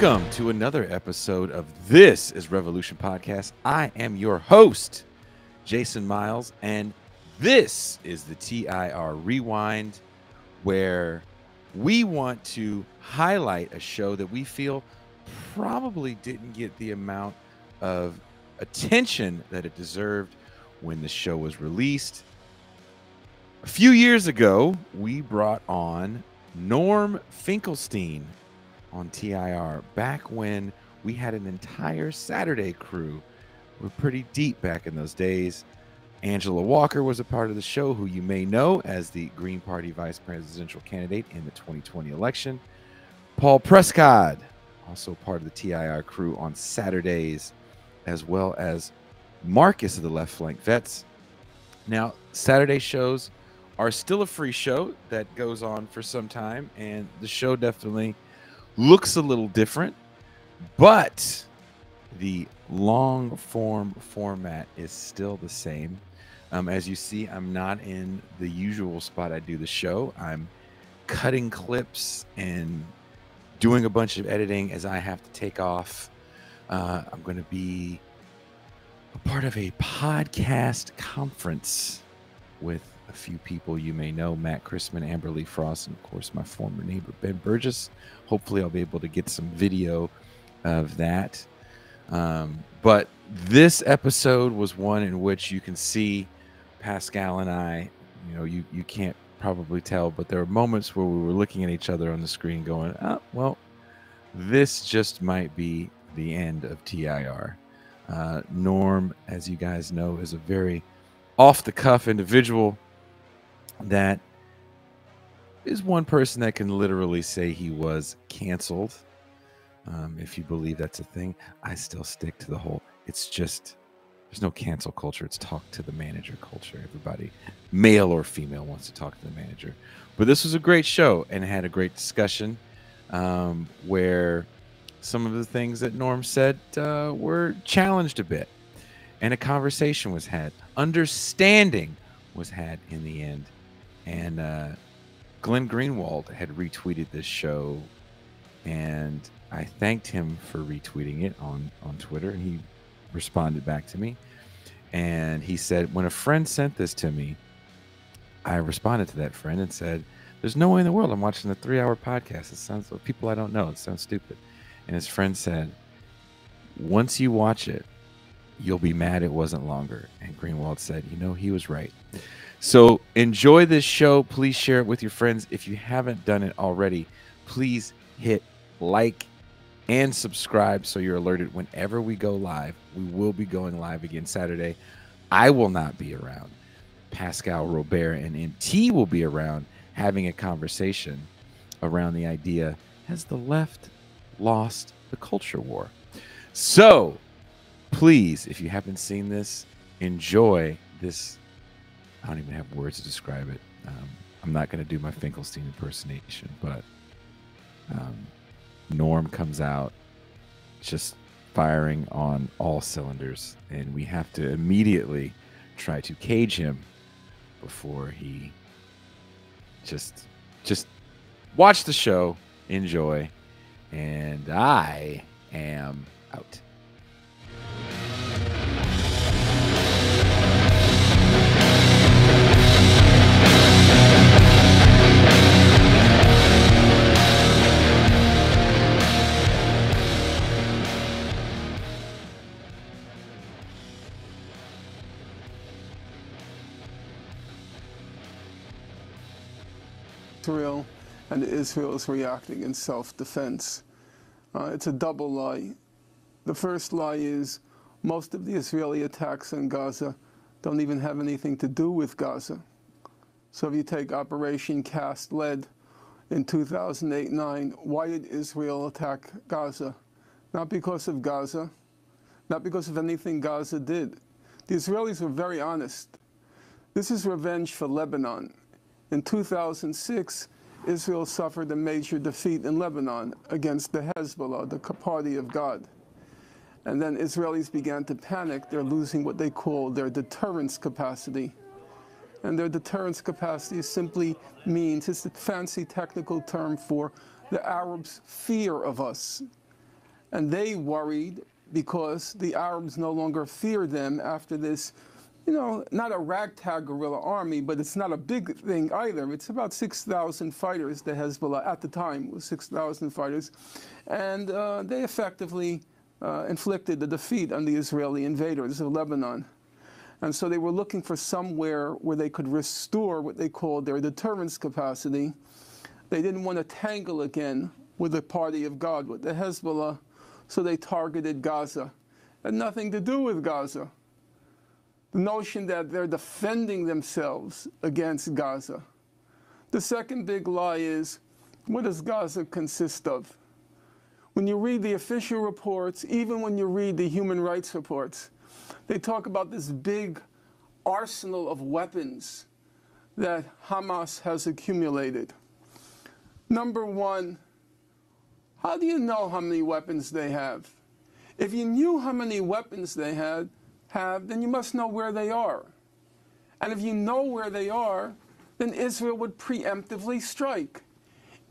Welcome to another episode of This is Revolution Podcast. I am your host, Jason Miles, and this is the TIR Rewind, where we want to highlight a show that we feel probably didn't get the amount of attention that it deserved when the show was released. A few years ago, we brought on Norm Finkelstein on TIR back when we had an entire Saturday crew. We're pretty deep back in those days. Angela Walker was a part of the show, who you may know as the Green Party vice presidential candidate in the 2020 election. Paul Prescott, also part of the TIR crew on Saturdays, as well as Marcus of the Left Flank Vets. Now, Saturday shows are still a free show that goes on for some time, and the show definitely looks a little different, but the long form format is still the same. As you see, I'm not in the usual spot I do the show. I'm cutting clips and doing a bunch of editing as I have to take off. I'm going to be a part of a podcast conference with a few people you may know, Matt Chrisman, Amberly Frost, and of course my former neighbor Ben Burgess. Hopefully I'll be able to get some video of that. But this episode was one in which you can see Pascal and I, you can't probably tell, but there were moments where we were looking at each other on the screen going, oh, well, this just might be the end of TIR. Norm, as you guys know, is a very off-the-cuff individual that is one person that can literally say he was canceled. If you believe that's a thing, I still stick to the whole, it's just, there's no cancel culture. It's talk to the manager culture. Everybody, male or female, wants to talk to the manager. But this was a great show and had a great discussion where some of the things that Norm said were challenged a bit. And a conversation was had. Understanding was had in the end. And Glenn Greenwald had retweeted this show, and I thanked him for retweeting it on Twitter, and he responded back to me. And he said, when a friend sent this to me, I responded to that friend and said, there's no way in the world I'm watching a 3-hour podcast. It sounds like people I don't know. It sounds stupid. And his friend said, once you watch it, you'll be mad it wasn't longer. And Greenwald said, he was right. So enjoy this show. Please share it with your friends. If you haven't done it already, please hit like and subscribe so you're alerted whenever we go live. We will be going live again Saturday. I will not be around. Pascal Robert and MT will be around having a conversation around the idea, has the left lost the culture war? So please, if you haven't seen this, enjoy this. I don't even have words to describe it. I'm not going to do my Finkelstein impersonation, but Norm comes out just firing on all cylinders, and we have to immediately try to cage him before he just watch the show, enjoy, and I am out. Israel, and Israel is reacting in self-defense. It's a double lie. The first lie is most of the Israeli attacks in Gaza don't even have anything to do with Gaza. So if you take Operation Cast Lead in 2008-9, why did Israel attack Gaza? Not because of Gaza, not because of anything Gaza did. The Israelis were very honest. This is revenge for Lebanon. In 2006, Israel suffered a major defeat in Lebanon against the Hezbollah, the party of God. And then Israelis began to panic. They're losing what they call their deterrence capacity. And their deterrence capacity simply means, it's a fancy technical term for the Arabs' fear of us. And they worried because the Arabs no longer fear them after this, not a ragtag guerrilla army, but it's not a big thing either. It's about 6,000 fighters, the Hezbollah at the time was 6,000 fighters. And they effectively inflicted the defeat on the Israeli invaders of Lebanon. And so they were looking for somewhere where they could restore what they called their deterrence capacity. They didn't want to tangle again with the party of God, with the Hezbollah, so they targeted Gaza. It had nothing to do with Gaza. The notion that they're defending themselves against Gaza. The second big lie is, what does Gaza consist of? When you read the official reports, even when you read the human rights reports, they talk about this big arsenal of weapons that Hamas has accumulated. Number one, how do you know how many weapons they have? If you knew how many weapons they have, then you must know where they are. And if you know where they are, then Israel would preemptively strike.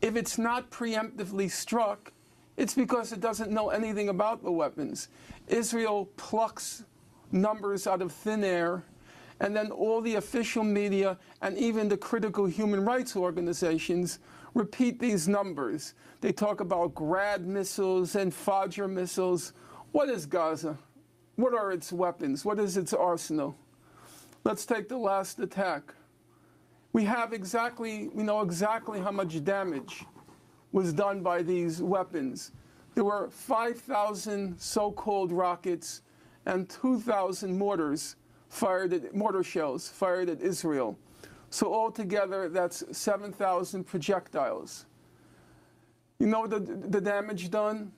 If it's not preemptively struck, it's because it doesn't know anything about the weapons. Israel plucks numbers out of thin air, and then all the official media and even the critical human rights organizations repeat these numbers. They talk about Grad missiles and Fajr missiles. What is Gaza? What are its weapons? What is its arsenal? Let's take the last attack. We know exactly how much damage was done by these weapons. There were 5,000 so-called rockets and 2,000 mortar shells fired at Israel. So altogether, that's 7,000 projectiles. You know the damage done?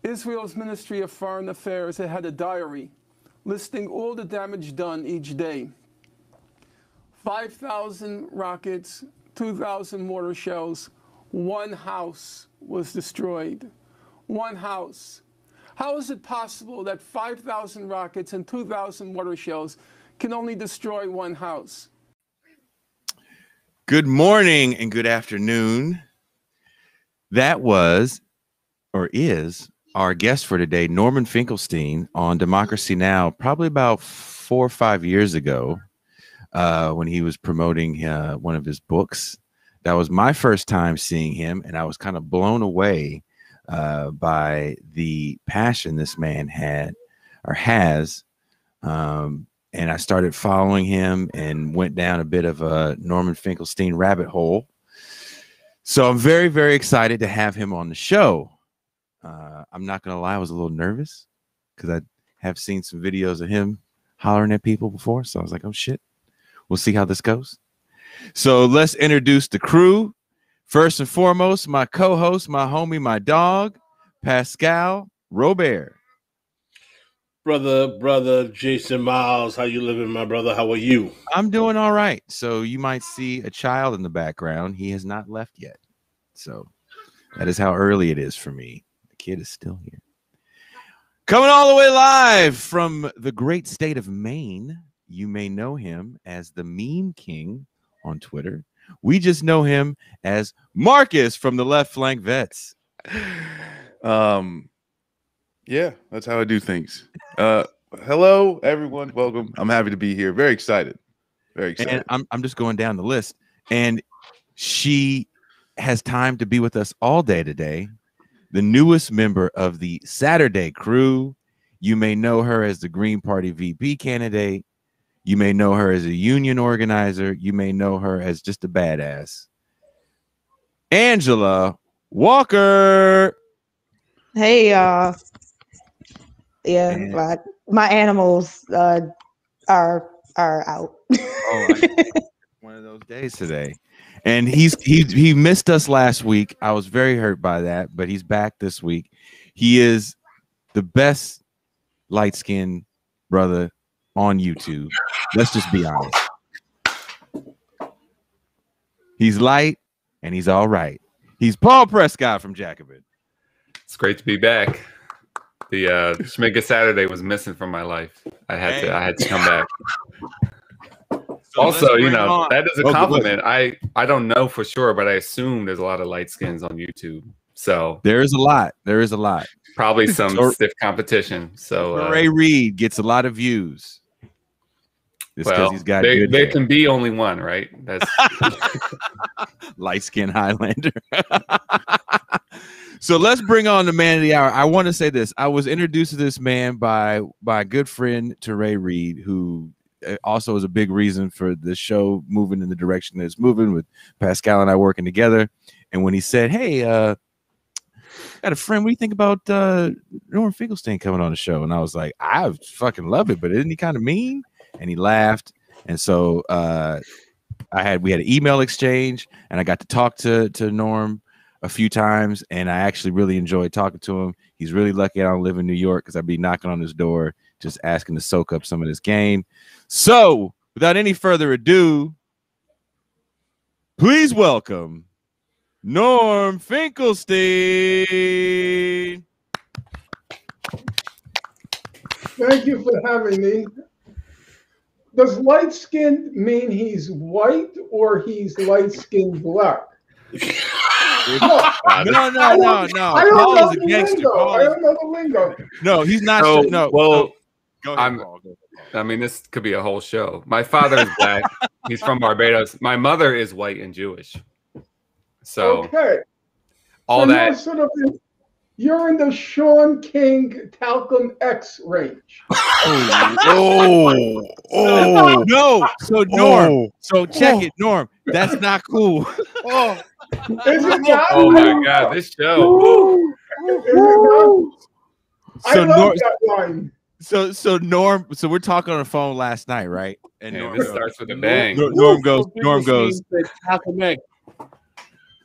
Israel's Ministry of Foreign Affairs had a diary listing all the damage done each day. 5,000 rockets, 2,000 mortar shells, one house was destroyed. One house. How is it possible that 5,000 rockets and 2,000 mortar shells can only destroy one house? Good morning and good afternoon. That was, or is, our guest for today, Norman Finkelstein, on Democracy Now! Probably about 4 or 5 years ago, when he was promoting one of his books. That was my first time seeing him, and I was kind of blown away by the passion this man had or has. And I started following him and went down a bit of a Norman Finkelstein rabbit hole. So I'm very, very excited to have him on the show. I'm not going to lie, I was a little nervous because I have seen some videos of him hollering at people before. So I was like, oh, shit, we'll see how this goes. So let's introduce the crew. First and foremost, my co-host, my homie, my dog, Pascal Robert. Brother Jason Miles, how you living, my brother? How are you? I'm doing all right. So you might see a child in the background. He has not left yet. So that is how early it is for me. The kid is still here. Coming all the way live from the great state of Maine, you may know him as the Meme King on Twitter. We just know him as Marcus from the Left Flank Vets. Yeah, that's how I do things. Hello, everyone. Welcome. I'm happy to be here. Very excited. Very excited. And I'm just going down the list. And she has time to be with us all day today. The newest member of the Saturday crew. You may know her as the Green Party VP candidate. You may know her as a union organizer. You may know her as just a badass. Angela Walker. Hey, y'all. Yeah, like my animals are out. One of those days today. And he missed us last week. I was very hurt by that, but he's back this week. He is the best light-skinned brother on YouTube. Let's just be honest. He's light and he's all right. He's Paul Prescott from Jacobin. It's great to be back. The Schmiga Saturday was missing from my life. I had to come back. So also, that is a compliment. I don't know for sure, but I assume there's a lot of light skins on YouTube. So there is a lot. There is a lot. Probably some So- stiff competition. So Ray Reed gets a lot of views. It's because well, he's got there good hair. can be only one, right? That's Light skinned Highlander. So let's bring on the man of the hour. I want to say this. I was introduced to this man by a good friend to Ray Reed, who also is a big reason for the show moving in the direction that it's moving, with Pascal and I working together. And when he said, "Hey, got a friend, what do you think about Norm Finkelstein coming on the show?" And I was like, "I fucking love it, but isn't he kind of mean?" And he laughed. And so we had an email exchange, and I got to talk to Norm a few times, and I actually really enjoyed talking to him. He's really lucky I don't live in New York, because I'd be knocking on his door just asking to soak up some of this game. So without any further ado, please welcome Norm Finkelstein. Thank you for having me. Does light skinned mean he's white or he's light skinned black? No. I don't Paul know is a the gangster. lingo. Paul I is- don't know the lingo. No, he's not. So, No. well, Go ahead, Paul. Go ahead, Paul. I mean, this could be a whole show. My father is black. He's from Barbados. My mother is white and Jewish. So Okay. all So that. you're in the Sean King Talcum X range. No. So Norm. So check it, Norm. That's not cool. Is it not? Oh my God, this show. Is it not? I So love Norm. that line. So Norm. So we're talking on the phone last night, right? And Man, Norm this goes, starts with a bang.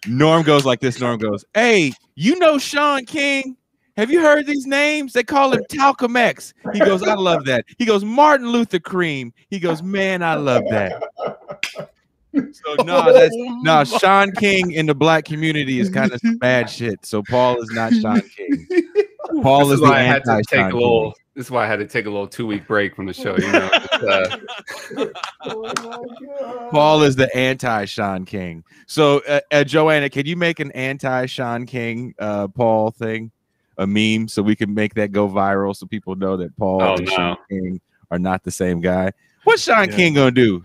Norm goes like this. Norm goes, "Hey, you know Sean King? Have you heard these names? They call him Talcum X." He goes, "I love that." He goes, "Martin Luther Cream." He goes, "Man, I love that." So Sean King in the black community is kind of some bad shit. So Paul is not Sean King. Paul is the anti-Sean King. This is why I had to take a little 2-week break from the show. You know, Oh my God. Paul is the anti-Sean King. So Joanna, can you make an anti-Sean King Paul thing, a meme, so we can make that go viral, so people know that Paul and Sean King are not the same guy? What's Sean King gonna do?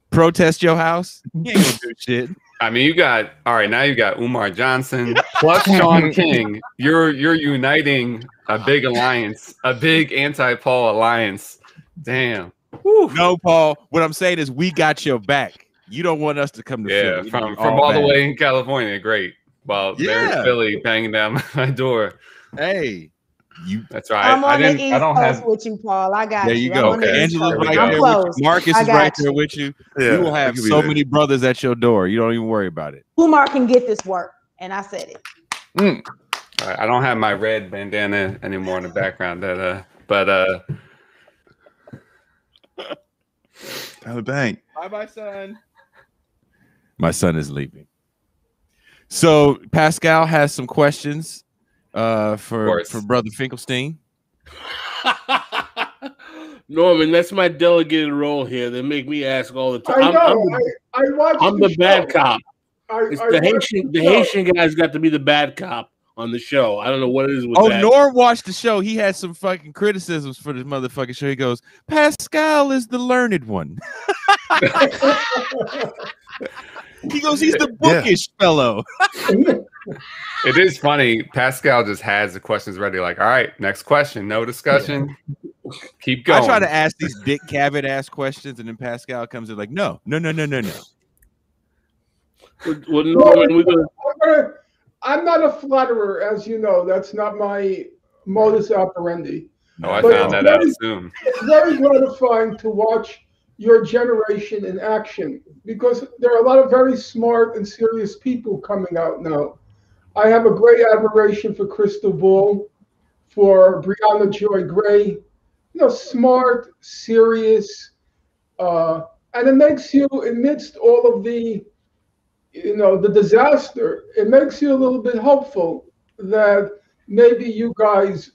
Protest your house? He ain't gonna do shit. I mean, you got Umar Johnson plus Sean King. You're uniting a big alliance, a big anti-Paul alliance. Damn. Whew. No, Paul. What I'm saying is, we got your back. You don't want us to come to Philly. From all the way in California. Great. Well, there's Philly banging down my door. Hey, that's right. I'm on the East Coast with you, Paul. I got you. There you go. Okay. Angela's There we right go. there Close. with you. Marcus is right there with you. Yeah, we will have so many brothers at your door. You don't even worry about it. Umar can get this work, and I said it. All right, I don't have my red bandana anymore in the background. But Tyler Bank. Bye, son. My son is leaving. So Pascal has some questions for Brother Finkelstein. Norman, that's my delegated role here. They make me ask all the time. I know. I'm the bad cop. The Haitian guy's got to be the bad cop on the show. I don't know what it is with that. Norm watched the show. He had some fucking criticisms for this motherfucking show. He goes, "Pascal is the learned one." He goes, "He's the bookish fellow." it is funny. Pascal just has the questions ready. Like, all right, next question. No discussion. Keep going. I try to ask these Dick Cavett ass questions, and then Pascal comes in like, no. Well, Norman, I'm not a flatterer, as you know. That's not my modus operandi. No, I found that out soon. It's very gratifying to watch your generation in action, because there are a lot of very smart and serious people coming out now. I have a great admiration for Crystal Ball, for Brianna Joy Gray. Smart, serious, and it makes you, amidst all of the, the disaster, it makes you a little bit hopeful that maybe you guys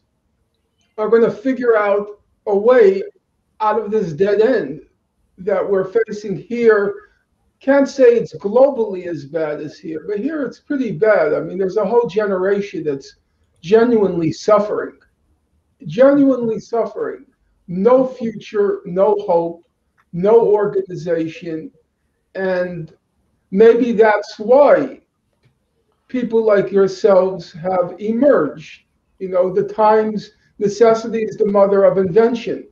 are going to figure out a way out of this dead end that we're facing here can't say it's globally as bad as here, but here it's pretty bad. I mean, there's a whole generation that's genuinely suffering, no future, no hope, no organization. And maybe that's why people like yourselves have emerged. You know, the times necessity is the mother of invention.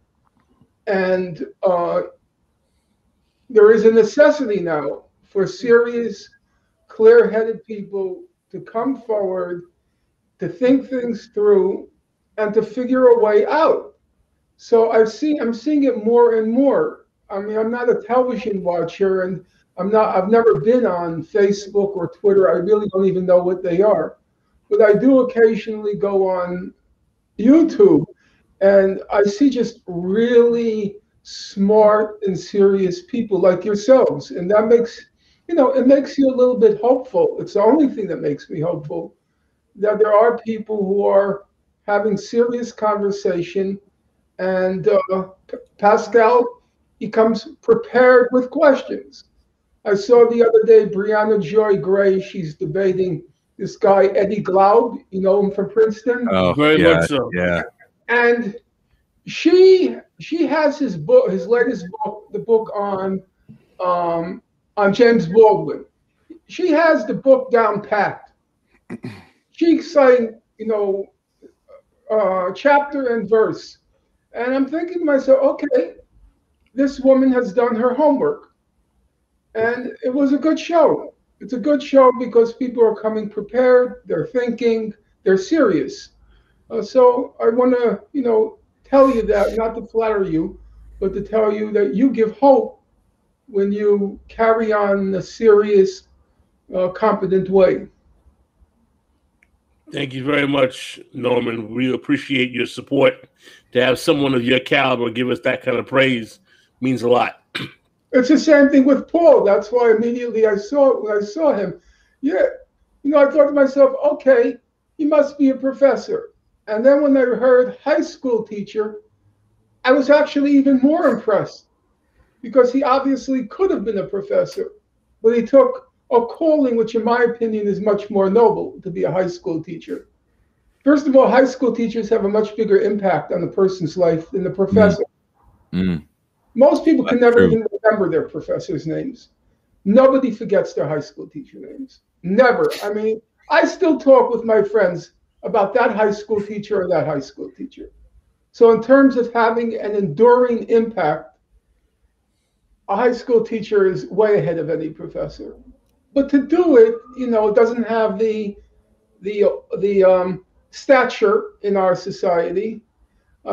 And there is a necessity now for serious, clear-headed people to come forward, to think things through, and to figure a way out. So I'm seeing it more and more. I mean, I'm not a television watcher, and I've never been on Facebook or Twitter. I really don't even know what they are. But I do occasionally go on YouTube, and I see just really smart and serious people like yourselves. And that makes, it makes you a little bit hopeful. It's the only thing that makes me hopeful, that there are people who are having serious conversation. And Pascal, he comes prepared with questions. I saw the other day Brianna Joy Gray. She's debating this guy Eddie Glaub. You know him from Princeton. Oh, Very much so. Yeah. And she has his book, his latest book, the book on James Baldwin. She has the book down pat. She's saying, chapter and verse. And I'm thinking to myself, okay, this woman has done her homework. And it was a good show. It's a good show because people are coming prepared, they're thinking, they're serious. So I want to, tell you that, not to flatter you, but to tell you that you give hope when you carry on in a serious, competent way. Thank you very much, Norman. We appreciate your support. To have someone of your caliber give us that kind of praise means a lot. It's the same thing with Paul. That's why immediately when I saw him, I thought to myself, okay, he must be a professor. And then when I heard high school teacher, I was actually even more impressed because he obviously could have been a professor, but he took a calling, which in my opinion is much more noble, to be a high school teacher. First of all, high school teachers have a much bigger impact on the person's life than the professor. Mm. Most people can never true. even remember their professors' names. Nobody forgets their high school teacher names. Never. I mean, I still talk with my friends about that high school teacher or that high school teacher. So in terms of having an enduring impact, a high school teacher is way ahead of any professor. But to do it, it doesn't have the stature in our society.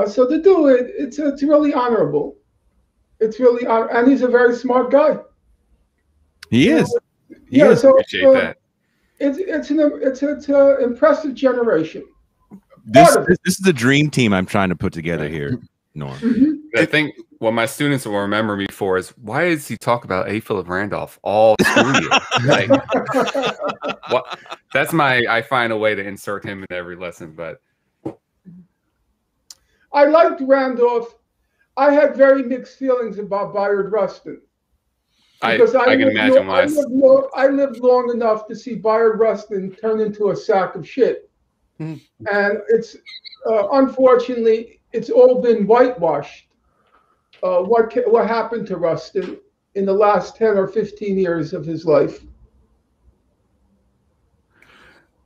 So to do it, it's really honorable. It's really and he's a very smart guy. He is. Yeah, so Appreciate that. It's an impressive generation. This is the dream team I'm trying to put together here, Norm. Mm-hmm. I think what my students will remember me for is, why does he talk about A. Philip Randolph all school year? Like, what? That's I find a way to insert him in every lesson. But I liked Randolph. I had very mixed feelings about Bayard Rustin. Because I can imagine why. I lived long enough to see Bayard Rustin turn into a sack of shit. And it's unfortunately, it's all been whitewashed. What happened to Rustin in the last 10 or 15 years of his life?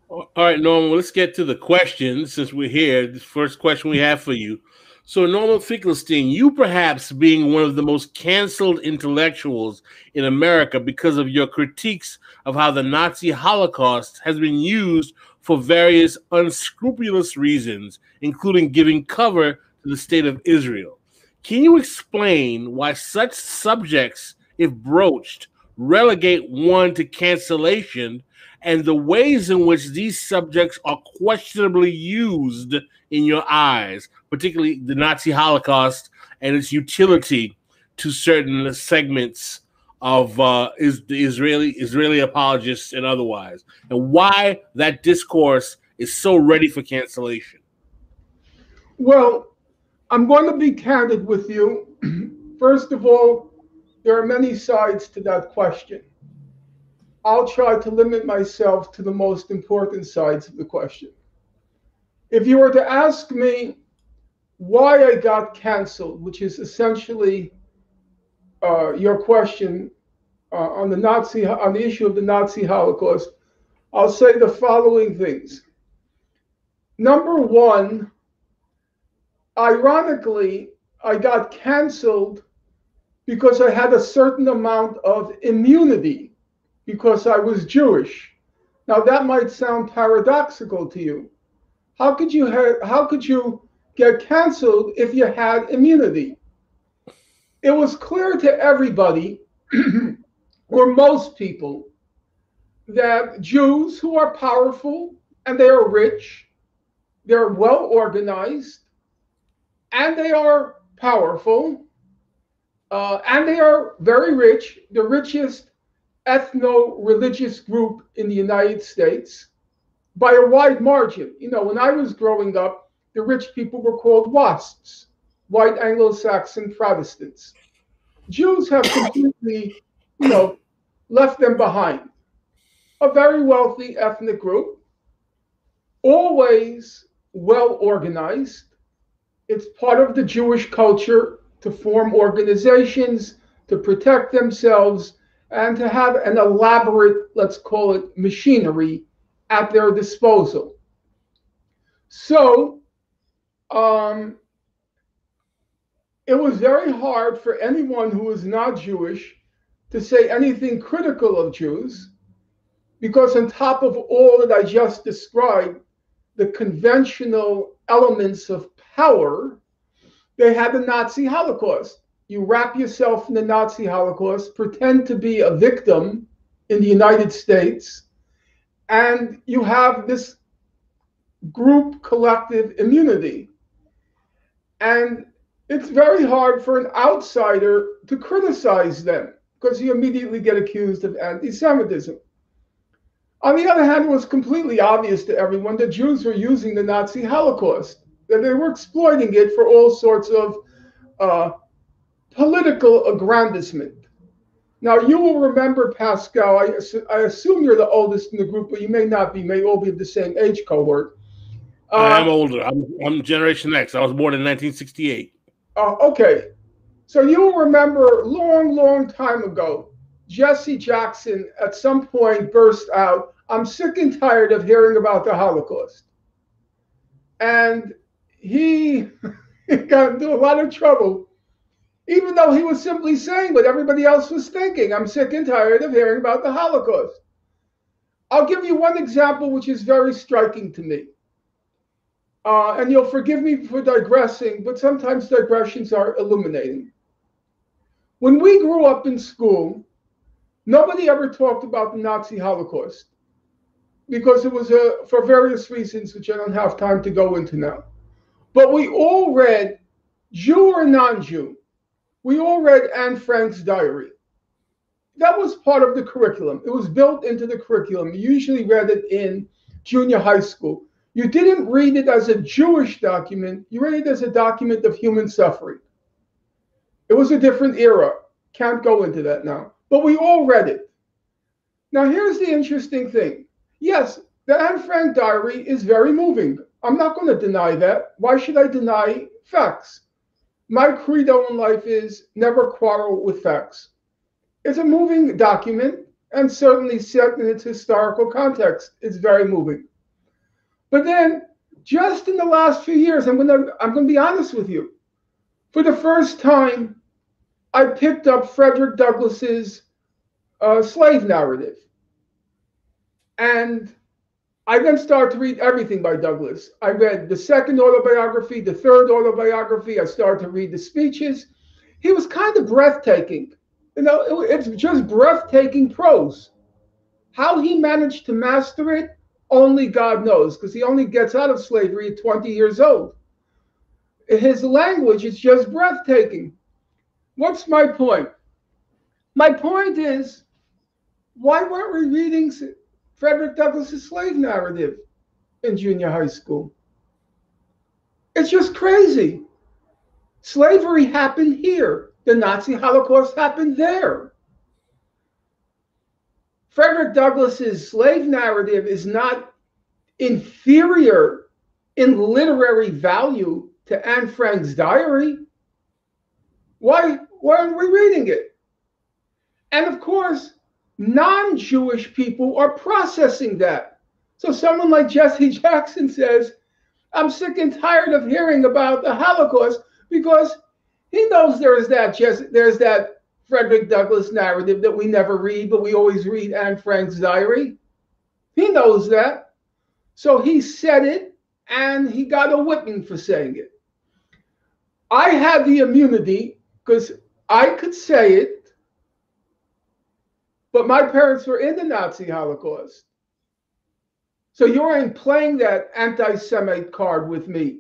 All right, Norman, let's get to the questions since we're here. The first question we have for you. So, Norman Finkelstein, you perhaps being one of the most canceled intellectuals in America because of your critiques of how the Nazi Holocaust has been used for various unscrupulous reasons, including giving cover to the state of Israel. Can you explain why such subjects, if broached, relegate one to cancellation, and the ways in which these subjects are questionably used in your eyes, particularly the Nazi Holocaust and its utility to certain segments of the Israeli apologists and otherwise, and why that discourse is so ready for cancellation? Well, I'm going to be candid with you. First of all, There are many sides to that question. I'll try to limit myself to the most important sides of the question. If you were to ask me why I got canceled, which is essentially your question on the issue of the Nazi Holocaust, I'll say the following things. Number one, ironically, I got canceled because I had a certain amount of immunity because I was Jewish. Now that might sound paradoxical to you. How could you get canceled if you had immunity? It was clear to everybody, or most people, that Jews who are powerful and they are rich, they're well organized, and they are powerful, and they are very rich, the richest ethno-religious group in the United States by a wide margin. You know, when I was growing up, the rich people were called WASPs, white Anglo-Saxon Protestants. Jews have completely, left them behind. A very wealthy ethnic group, always well organized. It's part of the Jewish culture to form organizations, to protect themselves, and to have an elaborate, let's call it, machinery at their disposal. So it was very hard for anyone who was not Jewish to say anything critical of Jews, because on top of all that I just described, the conventional elements of power, they had the Nazi Holocaust. You wrap yourself in the Nazi Holocaust, pretend to be a victim in the United States, and you have this group collective immunity. And it's very hard for an outsider to criticize them because you immediately get accused of anti-Semitism. On the other hand, it was completely obvious to everyone that Jews were using the Nazi Holocaust, that they were exploiting it for all sorts of political aggrandizement. Now, you will remember, Pascal, I assume you're the oldest in the group, but you may not be, may all be of the same age cohort. I am older. I'm Generation X. I was born in 1968. Okay. So you'll remember long time ago, Jesse Jackson at some point burst out, "I'm sick and tired of hearing about the Holocaust." And he got into a lot of trouble, even though he was simply saying what everybody else was thinking. "I'm sick and tired of hearing about the Holocaust." I'll give you one example which is very striking to me. And you'll forgive me for digressing, but sometimes digressions are illuminating. When we grew up in school, nobody ever talked about the Nazi Holocaust because it was for various reasons, which I don't have time to go into now. But we all read, Jew or non-Jew, we all read Anne Frank's diary. That was part of the curriculum. It was built into the curriculum. You usually read it in junior high school. You didn't read it as a Jewish document. You read it as a document of human suffering. It was a different era. Can't go into that now. But we all read it. Now, here's the interesting thing. Yes, the Anne Frank diary is very moving. I'm not going to deny that. Why should I deny facts? My credo in life is never quarrel with facts. It's a moving document, and certainly set in its historical context, it's very moving. But then, just in the last few years, I'm going to be honest with you. For the first time, I picked up Frederick Douglass's slave narrative. And I then started to read everything by Douglass. I read the second autobiography, the third autobiography. I started to read the speeches. He was kind of breathtaking. It's just breathtaking prose. How he managed to master it, only God knows, because he only gets out of slavery at 20 years old. His language is just breathtaking. What's my point? My point is, why weren't we reading Frederick Douglass's slave narrative in junior high school? It's just crazy. Slavery happened here. the Nazi Holocaust happened there. Frederick Douglass's slave narrative is not inferior in literary value to Anne Frank's diary. Why aren't we reading it? And of course, non-Jewish people are processing that. So someone like Jesse Jackson says, I'm sick and tired of hearing about the Holocaust, because he knows there's that Frederick Douglass narrative that we never read, but we always read Anne Frank's diary. He knows that. So he said it, and he got a whipping for saying it. I had the immunity because I could say it, but my parents were in the Nazi Holocaust. So you ain't playing that anti-Semite card with me.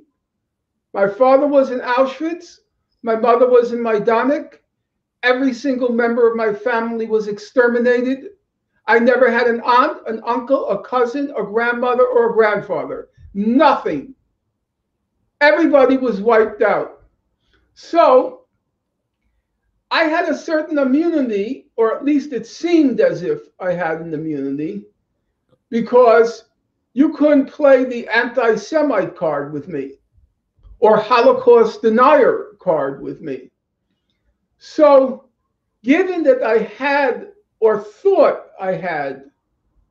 My father was in Auschwitz. My mother was in Majdanek. Every single member of my family was exterminated. I never had an aunt, an uncle, a cousin, a grandmother, or a grandfather. Nothing. Everybody was wiped out. So I had a certain immunity, or at least it seemed as if I had an immunity, because you couldn't play the anti-Semite card with me or Holocaust denier card with me. So given that I had or thought I had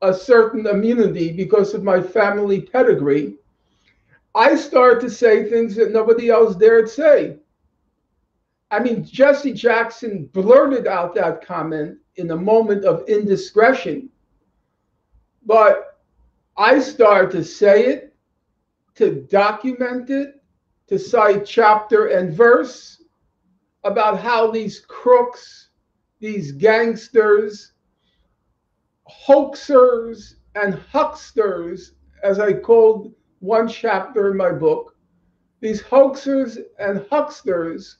a certain immunity because of my family pedigree, I started to say things that nobody else dared say. I mean, Jesse Jackson blurted out that comment in a moment of indiscretion, but I started to say it, to document it, to cite chapter and verse about how these crooks, these gangsters, hoaxers, and hucksters, as I called one chapter in my book, these hoaxers and hucksters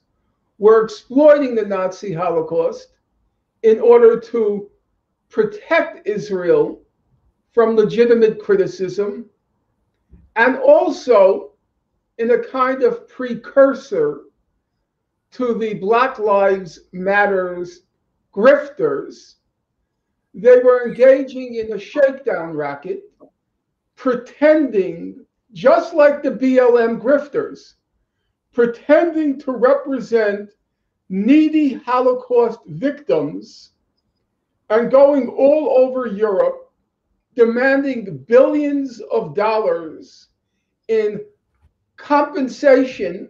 were exploiting the Nazi Holocaust in order to protect Israel from legitimate criticism, and also in a kind of precursor to the Black Lives Matters grifters. They were engaging in a shakedown racket, pretending, just like the BLM grifters, pretending to represent needy Holocaust victims and going all over Europe, demanding billions of dollars in compensation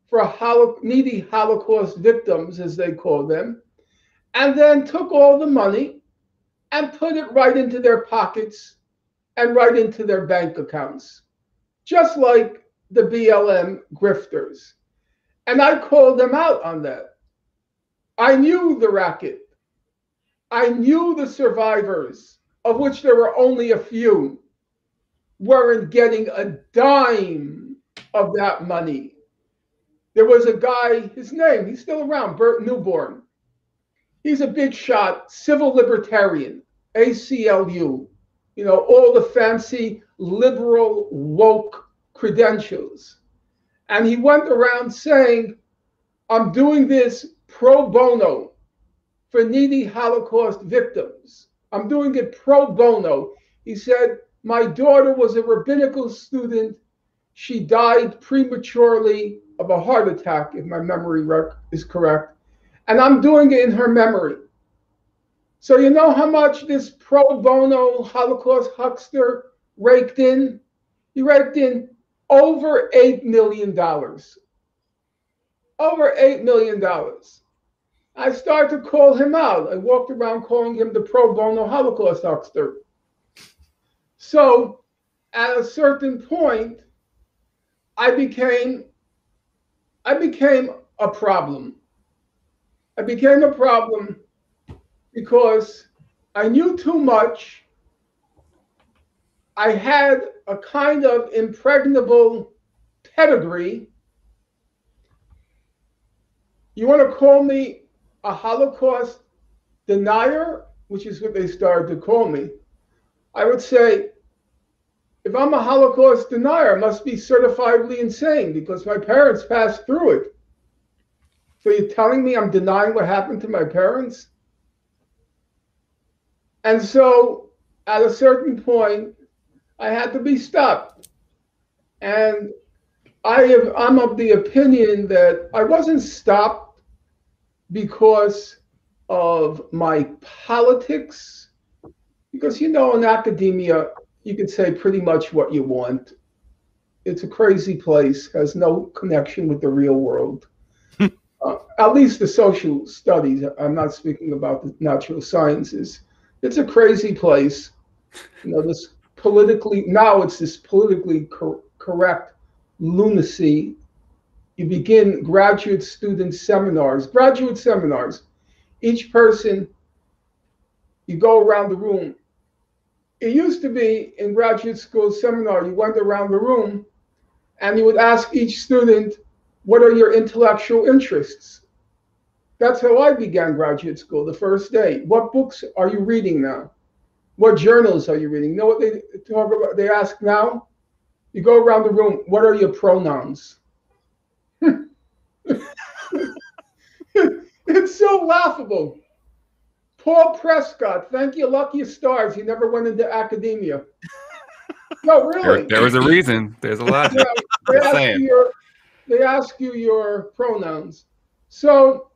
for needy Holocaust victims, as they call them, and then took all the money and put it right into their pockets and right into their bank accounts, just like the BLM grifters. And I called them out on that. I knew the racket. I knew the survivors, of which there were only a few, weren't getting a dime of that money. There was a guy, his name, he's still around, Bert Newborn. He's a big shot, civil libertarian, ACLU, you know, all the fancy liberal woke credentials. And he went around saying, I'm doing this pro bono for needy Holocaust victims. I'm doing it pro bono. He said, my daughter was a rabbinical student. She died prematurely of a heart attack, if my memory is correct. And I'm doing it in her memory. So you know how much this pro bono Holocaust huckster raked in? He raked in over $8 million. Over $8 million. I started to call him out. I walked around calling him the pro bono Holocaust huckster. So at a certain point, I became a problem. I became a problem because I knew too much. I had a kind of impregnable pedigree. You want to call me a Holocaust denier, which is what they started to call me. I would say, if I'm a Holocaust denier, I must be certifiably insane because my parents passed through it. So you're telling me I'm denying what happened to my parents? And so at a certain point, I had to be stopped. And I'm of the opinion that I wasn't stopped because of my politics. Because, in academia, you can say pretty much what you want. It's a crazy place, has no connection with the real world. At least the social studies. I'm not speaking about the natural sciences. It's a crazy place. It's this politically correct lunacy. You begin graduate seminars. Each person, you go around the room. It used to be in graduate school seminar, you went around the room and you would ask each student, what are your intellectual interests? That's how I began graduate school the first day. What books are you reading now? What journals are you reading? You know what they talk about? They ask now? You go around the room, what are your pronouns? It's so laughable. Paul Prescott, thank you, lucky stars. He never went into academia. No, really. There was a reason. There's a logic. They ask you your pronouns. So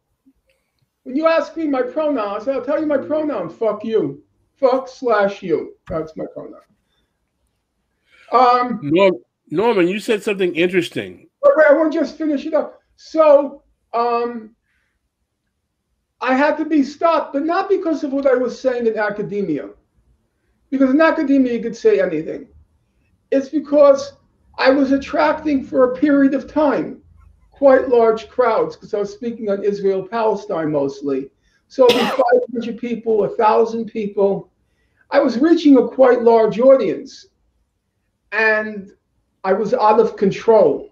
when you ask me my pronouns, I'll tell you my pronoun. Fuck you. Fuck/you. That's my pronoun. Norman, you said something interesting. Wait, I want to just finish it up. So I had to be stopped, but not because of what I was saying in academia. Because in academia, you could say anything. It's because I was attracting for a period of time quite large crowds, because I was speaking on Israel-Palestine mostly. So it'd be 500 people, 1,000 people. I was reaching a quite large audience. And I was out of control.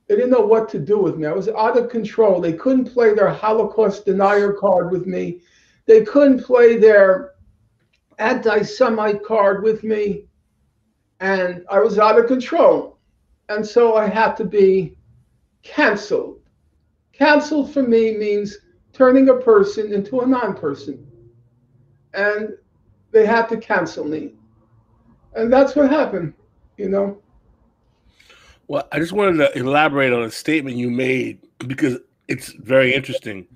They didn't know what to do with me. I was out of control. They couldn't play their Holocaust denier card with me. They couldn't play their anti-Semite card with me. And I was out of control. And so I had to be canceled. Canceled for me means turning a person into a non-person. And they had to cancel me. And that's what happened, Well, I just wanted to elaborate on a statement you made because it's very interesting.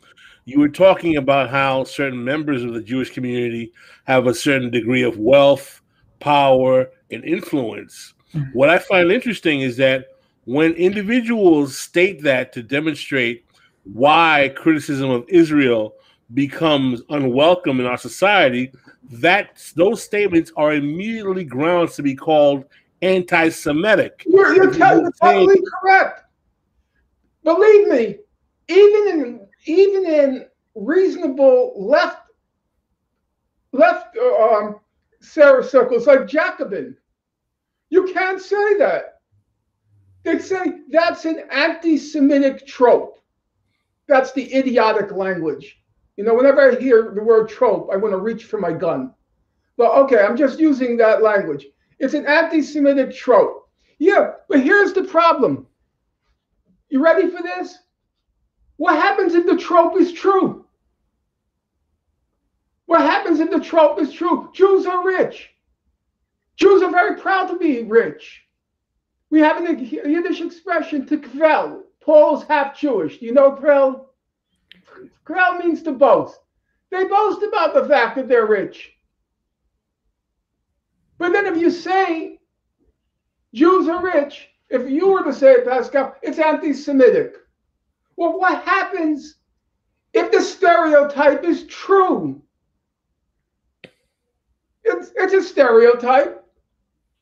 You were talking about how certain members of the Jewish community have a certain degree of wealth, power, and influence. Mm-hmm. What I find interesting is that when individuals state that to demonstrate why criticism of Israel becomes unwelcome in our society, those statements are immediately grounds to be called anti-Semitic. You're totally correct. Believe me, even in reasonable left circles like Jacobin, you can't say that. They say that's an anti-Semitic trope. That's the idiotic language. Whenever I hear the word trope, I want to reach for my gun. But okay, I'm just using that language. It's an anti-Semitic trope. Yeah, but here's the problem. You ready for this? What happens if the trope is true? What happens if the trope is true? Jews are rich. Jews are very proud to be rich. We have a Yiddish expression, to kvel. Paul's half Jewish. Do you know kvel? Kvel means to boast. They boast about the fact that they're rich. But then if you say Jews are rich, if you were to say it, Pascal, it's anti-Semitic. Well, what happens if the stereotype is true? It's a stereotype.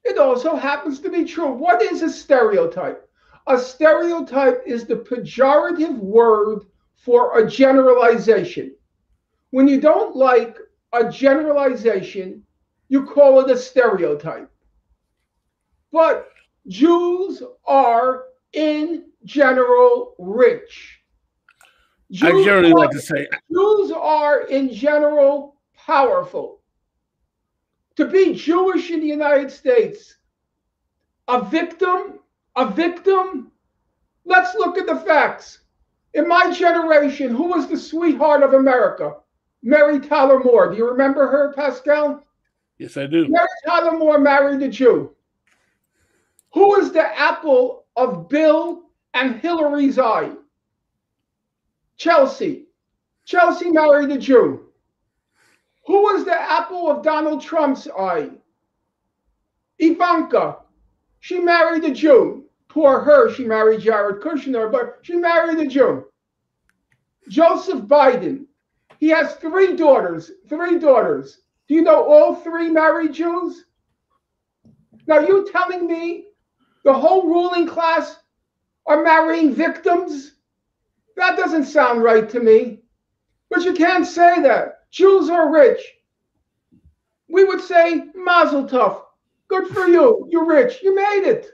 It also happens to be true. What is a stereotype? A stereotype is the pejorative word for a generalization. When you don't like a generalization, you call it a stereotype. But Jews are in general rich. I generally like to say Jews are in general powerful. To be Jewish in the United States, a victim, let's look at the facts. In my generation, who was the sweetheart of America? Mary Tyler Moore. Do you remember her, Pascal? Yes, I do. Mary Tyler Moore married a Jew. Who was the apple of Bill and Hillary's eye? Chelsea. Chelsea married a Jew. Who was the apple of Donald Trump's eye? Ivanka. She married a Jew. Poor her, she married Jared Kushner, but she married a Jew. Joseph Biden. He has 3 daughters. 3 daughters. Do you know all 3 married Jews? Now you telling me the whole ruling class are marrying victims? That doesn't sound right to me. But you can't say that. Jews are rich. We would say, Mazel tov. Good for you. You're rich. You made it.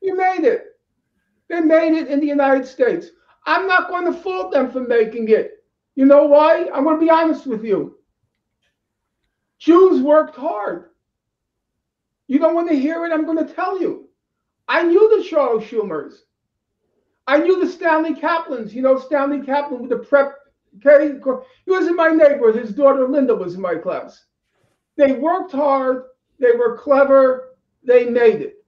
You made it. They made it in the United States. I'm not going to fault them for making it. You know why? I'm going to be honest with you. Jews worked hard. You don't want to hear it? I'm going to tell you. I knew the Charles Schumers. I knew the Stanley Kaplans. You know Stanley Kaplan with the prep. Okay, he was in my neighborhood. His daughter Linda was in my class. They worked hard. They were clever. They made it.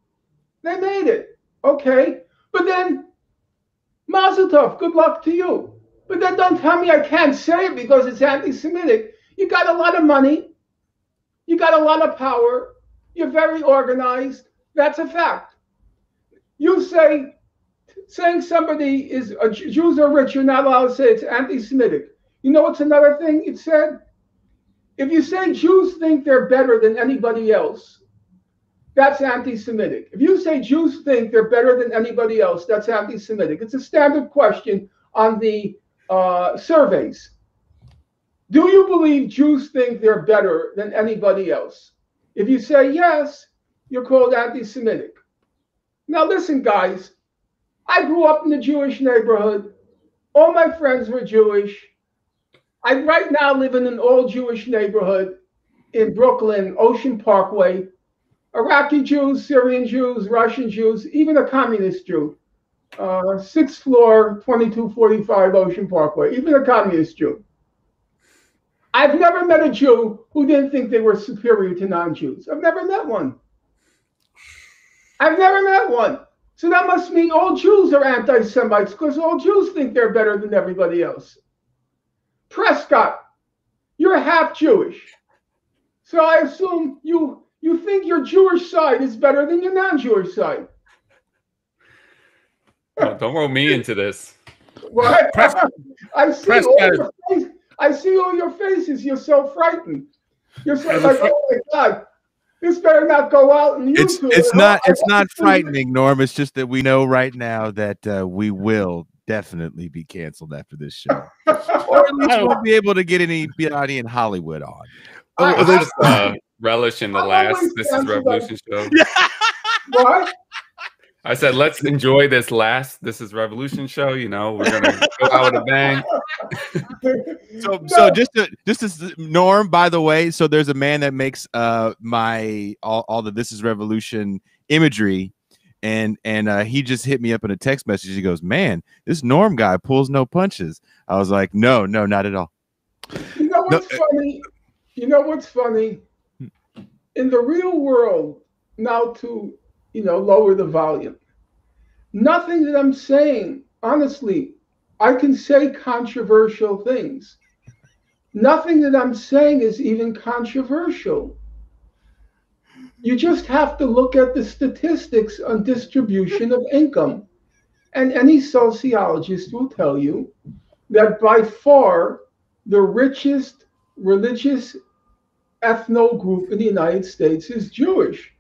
They made it. Okay, but then Mazel tov. Good luck to you. But then don't tell me I can't say it because it's anti-Semitic. You got a lot of money. You got a lot of power. You're very organized. That's a fact. You saying somebody is Jews are rich, you're not allowed to say it's anti-Semitic. You know what's another thing it said? If you say Jews think they're better than anybody else, that's anti-Semitic. If you say Jews think they're better than anybody else, that's anti-Semitic. It's a standard question on the surveys. Do you believe Jews think they're better than anybody else? If you say yes, you're called anti-Semitic. Now listen, guys. I grew up in a Jewish neighborhood. All my friends were Jewish. I right now live in an all-Jewish neighborhood in Brooklyn, Ocean Parkway. Iraqi Jews, Syrian Jews, Russian Jews, even a communist Jew. 6th floor, 2245 Ocean Parkway, even a communist Jew. I've never met a Jew who didn't think they were superior to non-Jews. I've never met one. I've never met one. So that must mean all Jews are anti-Semites because all Jews think they're better than everybody else. Prescott, you're half Jewish. So I assume you think your Jewish side is better than your non-Jewish side. Oh, don't roll me into this. What? I see all your faces. You're so frightened. You're so like, oh my God. This better not go out on YouTube. It's not frightening, Norm. It's just that we know right now that we will definitely be canceled after this show, or at least won't be able to get anybody in Hollywood on. Relish in the last This Is Revolution show. What? I said, let's enjoy this last This Is Revolution show. You know, we're gonna go out with a bang. So just as Norm, by the way, so there's a man that makes my all the This Is Revolution imagery, and he just hit me up in a text message. He goes, "Man, this Norm guy pulls no punches." I was like, "No, not at all." You know what's funny? You know what's funny? In the real world, now to lower the volume. Nothing that I'm saying, honestly, I can say controversial things. Nothing that I'm saying is even controversial. You just have to look at the statistics on distribution of income. And any sociologist will tell you that by far the richest religious ethno group in the United States is Jewish.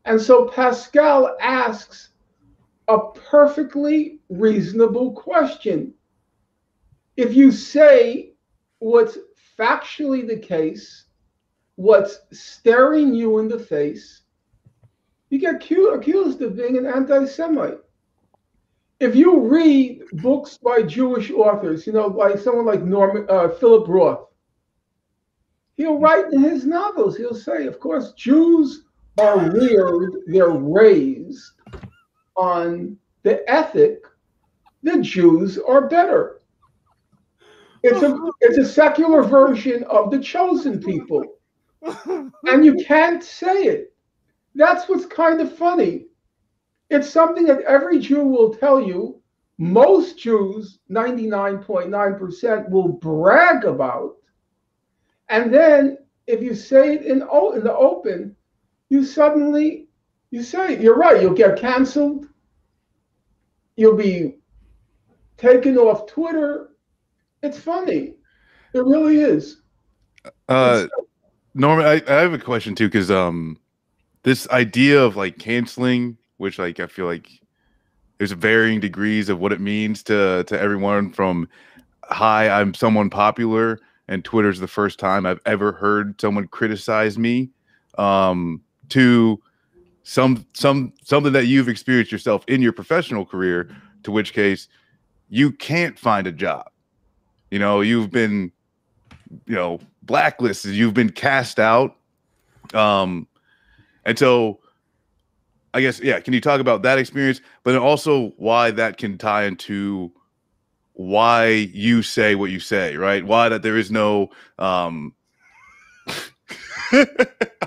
And so Pascal asks a perfectly reasonable question. If you say what's factually the case, what's staring you in the face, you get accused of being an anti-Semite. If you read books by Jewish authors, by someone like Philip Roth, he'll write in his novels, he'll say, of course, Jews are reared, they're raised on the ethic the Jews are better. It's a secular version of the chosen people. And you can't say it. That's what's kind of funny. It's something that every Jew will tell you. Most Jews, 99.9%, will brag about. And then if you say it in the open, you suddenly, you say, you're right, you'll get canceled. You'll be taken off Twitter. It's funny. It really is. Norman, I have a question too, because this idea of like canceling, which like I feel like there's varying degrees of what it means to everyone from hi, I'm someone popular and Twitter's the first time I've ever heard someone criticize me, to something that you've experienced yourself in your professional career, to which case you can't find a job. You know, you've been, you know, blacklisted, you've been cast out. And so I guess, yeah, can you talk about that experience, but then also why that can tie into why you say what you say, right? Why that there is no, I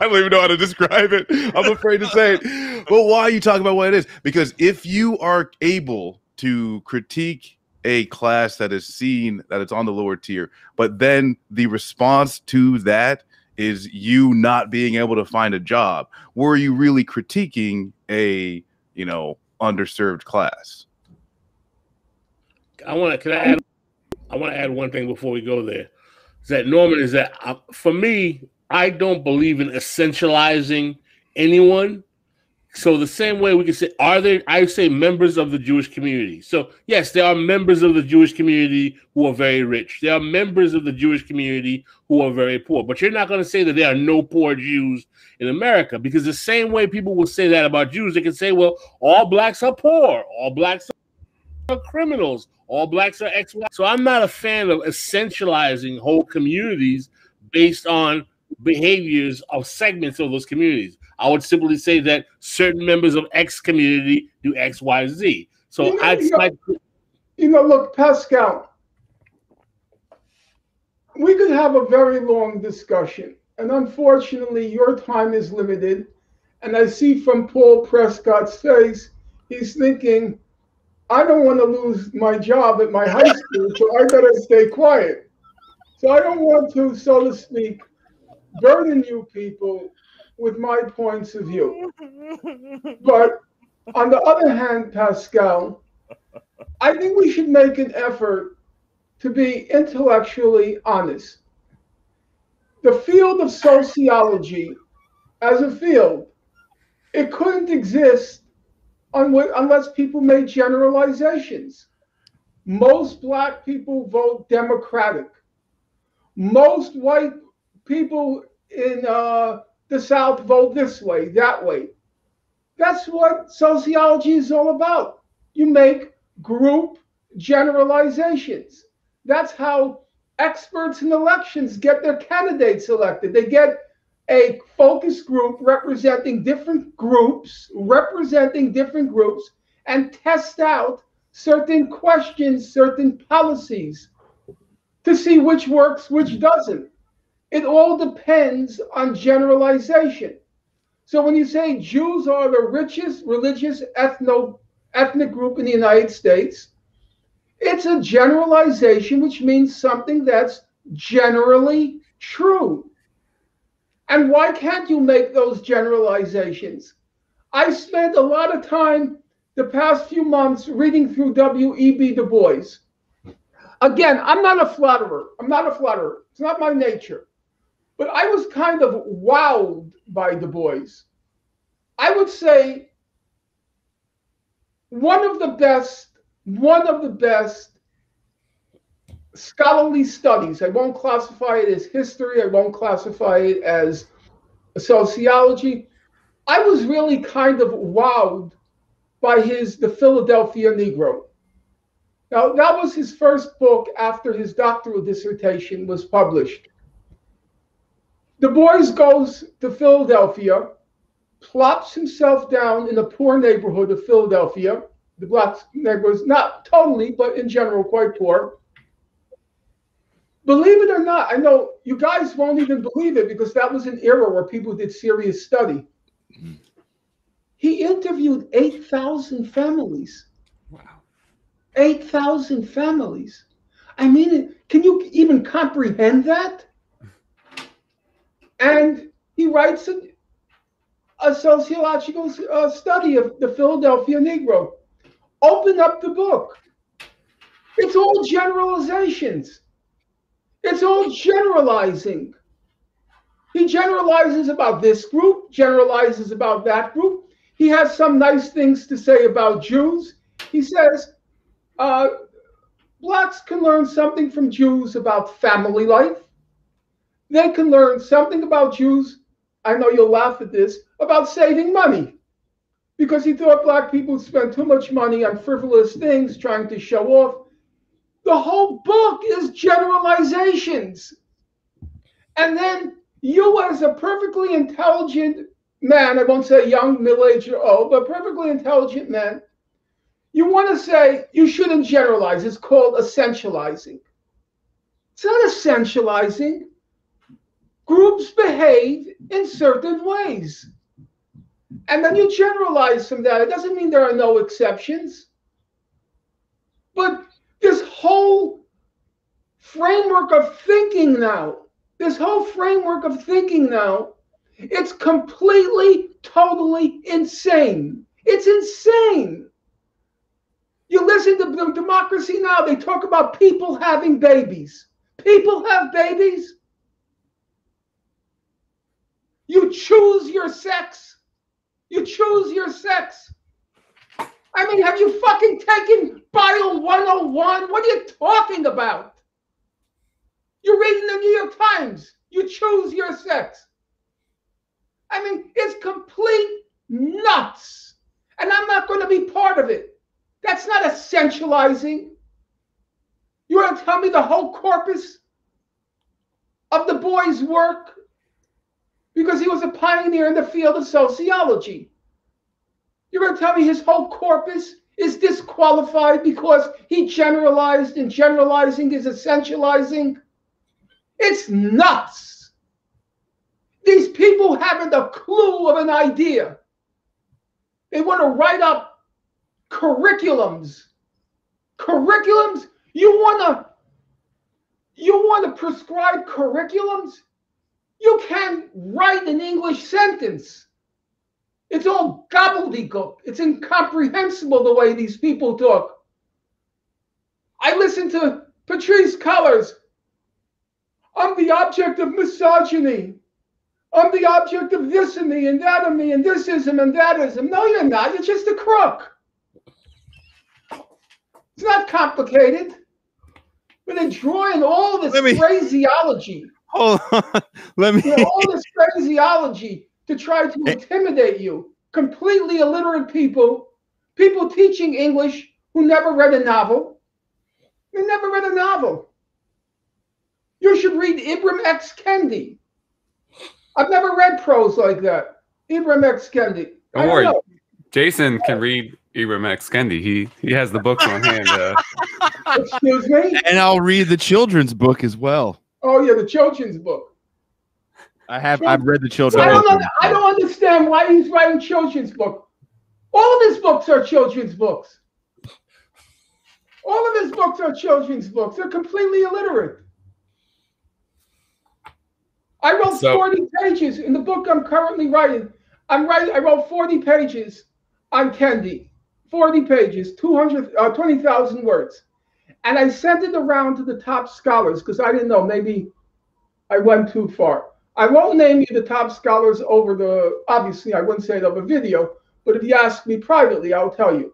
don't even know how to describe it. I'm afraid to say it. But why you talk about what it is? Because if you are able to critique a class that is seen that it's on the lower tier, but then the response to that is you not being able to find a job, were you really critiquing a, you know, underserved class? I want to add one thing before we go there. Is that Norman? Is that for me? I don't believe in essentializing anyone. So the same way we can say, I say members of the Jewish community. So yes, there are members of the Jewish community who are very rich. There are members of the Jewish community who are very poor. But you're not going to say that there are no poor Jews in America, because the same way people will say that about Jews, they can say, well, all blacks are poor, all blacks are criminals, all blacks are ex-white. So I'm not a fan of essentializing whole communities based on behaviors of segments of those communities. I would simply say that certain members of X community do X, Y, Z. So look, Pascal, we could have a very long discussion, and unfortunately, your time is limited. And I see from Paul Prescott's face, he's thinking, I don't want to lose my job at my high school, so I better stay quiet. So I don't want to, so to speak, burden you people with my points of view. But on the other hand, Pascal, I think we should make an effort to be intellectually honest. The field of sociology as a field, it couldn't exist unless people made generalizations. Most black people vote Democratic. Most white people in the South vote this way, that way. That's what sociology is all about. You make group generalizations. That's how experts in elections get their candidates elected. They get a focus group representing different groups, and test out certain questions, certain policies to see which works, which doesn't. It all depends on generalization. So when you say Jews are the richest religious ethnic group in the United States, it's a generalization, which means something that's generally true. And why can't you make those generalizations? I spent a lot of time the past few months reading through W.E.B. Du Bois. Again, I'm not a flatterer. It's not my nature. But I was kind of wowed by Du Bois. I would say one of the best scholarly studies. I won't classify it as history. I won't classify it as sociology. I was really kind of wowed by The Philadelphia Negro. Now, that was his first book after his doctoral dissertation was published. Du Bois goes to Philadelphia, plops himself down in a poor neighborhood of Philadelphia, the black neighborhoods, not totally, but in general, quite poor. Believe it or not, I know you guys won't even believe it because that was an era where people did serious study. He interviewed 8,000 families. Wow. 8,000 families. I mean, can you even comprehend that? And he writes a sociological study of the Philadelphia Negro. Open up the book. It's all generalizations. It's all generalizing. He generalizes about this group, generalizes about that group. He has some nice things to say about Jews. He says, blacks can learn something from Jews about family life. They can learn something about Jews, I know you'll laugh at this, about saving money. Because he thought black people spent too much money on frivolous things, trying to show off. The whole book is generalizations. And then you, as a perfectly intelligent man, I won't say young, middle-aged, or old, but perfectly intelligent man, you want to say you shouldn't generalize. It's called essentializing. It's not essentializing. Groups behave in certain ways. And then you generalize from that. It doesn't mean there are no exceptions. But this whole framework of thinking now, it's completely, totally insane. It's insane. You listen to Democracy Now!, they talk about people having babies. People have babies. You choose your sex. You choose your sex. I mean, have you fucking taken Bio 101? What are you talking about? You're reading the New York Times. You choose your sex. I mean, it's complete nuts. And I'm not going to be part of it. That's not essentializing. You want to tell me the whole corpus of the boy's work? Because he was a pioneer in the field of sociology. You're going to tell me his whole corpus is disqualified because he generalized, and generalizing is essentializing? It's nuts. These people haven't a clue of an idea. They want to write up curriculums. Curriculums? You want to prescribe curriculums? You can't write an English sentence. It's all gobbledygook. It's incomprehensible the way these people talk. I listen to Patrisse Cullors. I'm the object of misogyny. I'm the object of this and me and that of me and thisism and thatism. No, you're not. You're just a crook. It's not complicated. But they draw in all this phraseology. Hold on. All this phraseology to try to intimidate you. Completely illiterate people teaching English who never read a novel. They never read a novel. You should read Ibram X. Kendi. I've never read prose like that. Ibram X. Kendi. Don't worry. Jason can read Ibram X. Kendi. He has the books on hand. Excuse me? And I'll read the children's book as well. Oh, yeah, the children's book. I've read the children's book. I don't understand why he's writing children's book. All of his books are children's books. All of his books are children's books. They're completely illiterate. I wrote 40 pages in the book I'm currently writing. I wrote 40 pages on Kendi. 40 pages, 20,000 words. And I sent it around to the top scholars because I didn't know, maybe I went too far. I won't name you the top scholars obviously I wouldn't say it over video, but if you ask me privately, I'll tell you.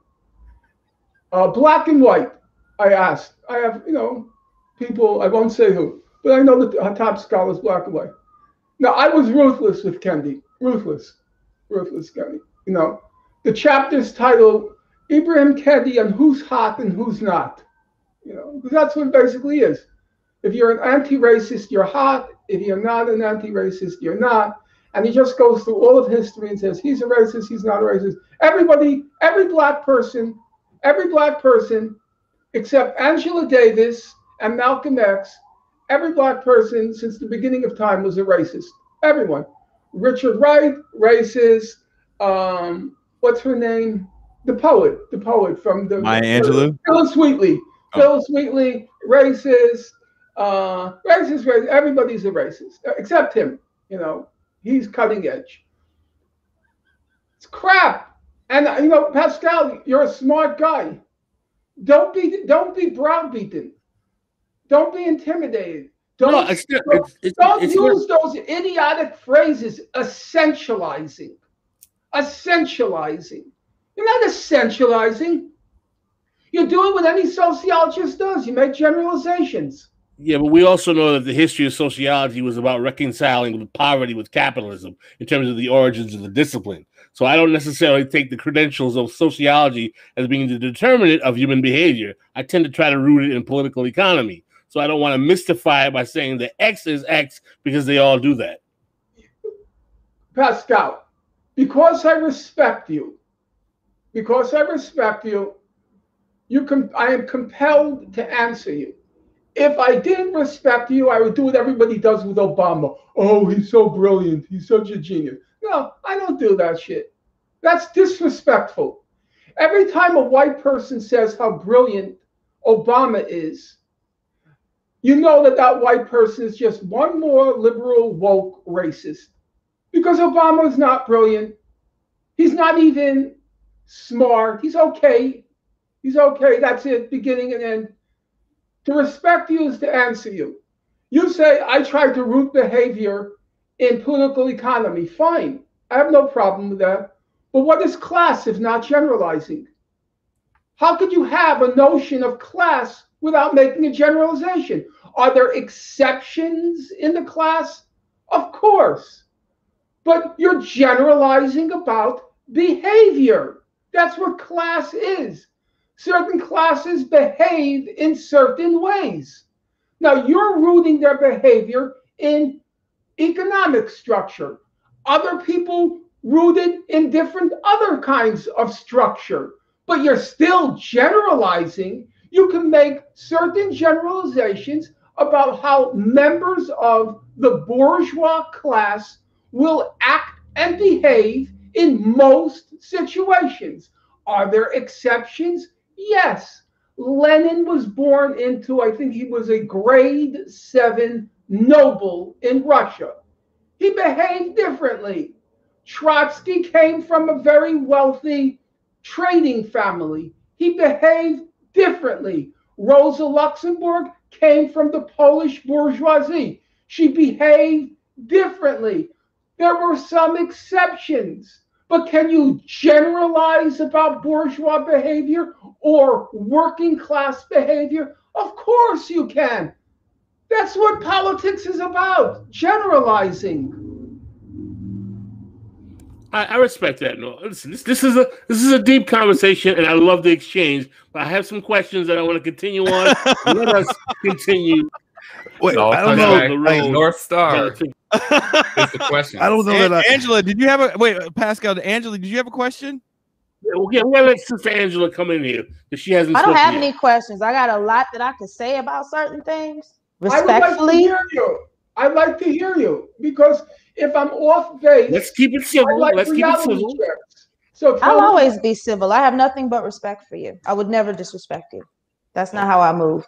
Black and white, I asked. I have, people, I won't say who, but I know the top scholars, black and white. Now, I was ruthless with Kendi, ruthless Kendi. The chapter's titled, Ibrahim Kendi and Who's Hot and Who's Not. Because that's what it basically is. If you're an anti-racist, you're hot. If you're not an anti-racist, you're not. And he just goes through all of history and says, he's a racist, he's not a racist. Every black person every black person, except Angela Davis and Malcolm X, every black person since the beginning of time was a racist. Everyone. Richard Wright, racist. What's her name? The poet from the Maya Angelou. Phyllis Wheatley. Phyllis Wheatley, racist. Racist. Everybody's a racist except him. You know, he's cutting edge. It's crap. And you know, Pascal, you're a smart guy. Don't be browbeaten. Don't be intimidated. Don't use those idiotic phrases, essentializing. Essentializing. You're not essentializing. You're doing what any sociologist does. You make generalizations. Yeah, but we also know that the history of sociology was about reconciling poverty with capitalism in terms of the origins of the discipline. So I don't necessarily take the credentials of sociology as being the determinant of human behavior. I tend to try to root it in political economy. So I don't want to mystify it by saying that X is X because they all do that. Pascal, because I respect you, I am compelled to answer you. If I didn't respect you, I would do what everybody does with Obama. Oh, he's so brilliant. He's such a genius. No, I don't do that shit. That's disrespectful. Every time a white person says how brilliant Obama is, you know that white person is just one more liberal, woke racist. Because Obama is not brilliant. He's not even smart. He's okay. That's it, beginning and end. To respect you is to answer you. You say, I tried to root behavior in political economy. Fine. I have no problem with that. But what is class if not generalizing? How could you have a notion of class without making a generalization? Are there exceptions in the class? Of course. But you're generalizing about behavior. That's what class is. Certain classes behave in certain ways. Now, you're rooting their behavior in economic structure. Other people rooted in different other kinds of structure. But you're still generalizing. You can make certain generalizations about how members of the bourgeois class will act and behave in most situations. Are there exceptions? Yes. Lenin was born into, I think he was a grade 7 noble in Russia. He behaved differently. Trotsky came from a very wealthy trading family. He behaved differently. Rosa Luxemburg came from the Polish bourgeoisie. She behaved differently. There were some exceptions. But can you generalize about bourgeois behavior or working class behavior? Of course you can. That's what politics is about, generalizing. I respect that. No, listen, this is a deep conversation, and I love the exchange. But I have some questions that I want to continue on. Let us continue. Wait, I don't know. North Star. It's the question. I don't know that. Angela, did you have a Pascal? Angela, did you have a question? Yeah, we're gonna let Sister Angela come in here because she hasn't. I don't have any questions. I got a lot that I could say about certain things. Respectfully, I'd like to hear you because if I'm off base, let's keep it civil. Let's keep it civil. So I'll always be civil. I have nothing but respect for you. I would never disrespect you. That's not how I move.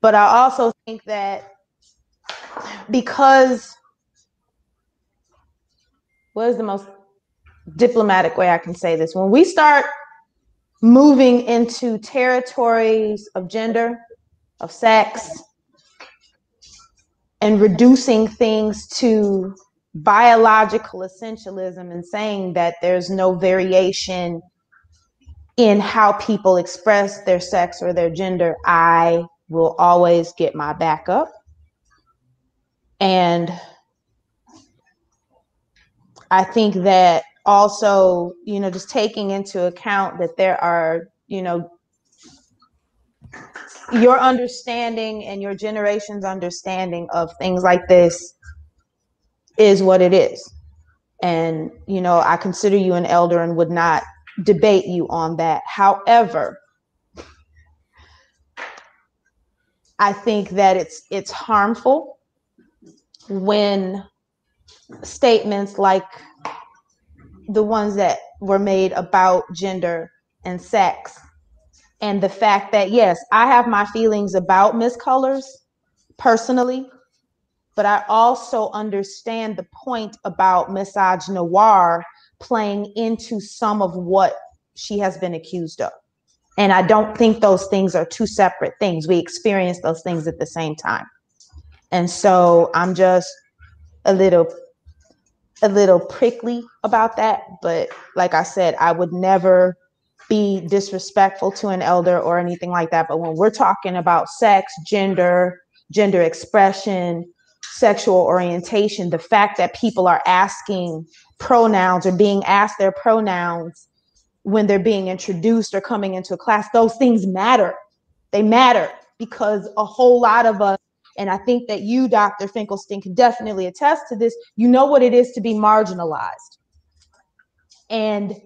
But I also think that because what is the most diplomatic way I can say this? When we start moving into territories of gender, of sex, and reducing things to biological essentialism and saying that there's no variation in how people express their sex or their gender, I will always get my back up. And I think that also, just taking into account that there are, your understanding and your generation's understanding of things like this is what it is. And, I consider you an elder and would not debate you on that. However, I think that it's harmful when statements like the ones that were made about gender and sex, and the fact that, yes, I have my feelings about Miss Colors personally, but I also understand the point about misogynoir playing into some of what she has been accused of. And I don't think those things are two separate things. We experience those things at the same time. And so I'm just a little prickly about that. But like I said, I would never be disrespectful to an elder or anything like that. But when we're talking about sex, gender expression, sexual orientation, the fact that people are asking pronouns or being asked their pronouns when they're being introduced or coming into a class, those things matter. They matter because a whole lot of us, and I think that you, Dr. Finkelstein, can definitely attest to this, you know what it is to be marginalized. And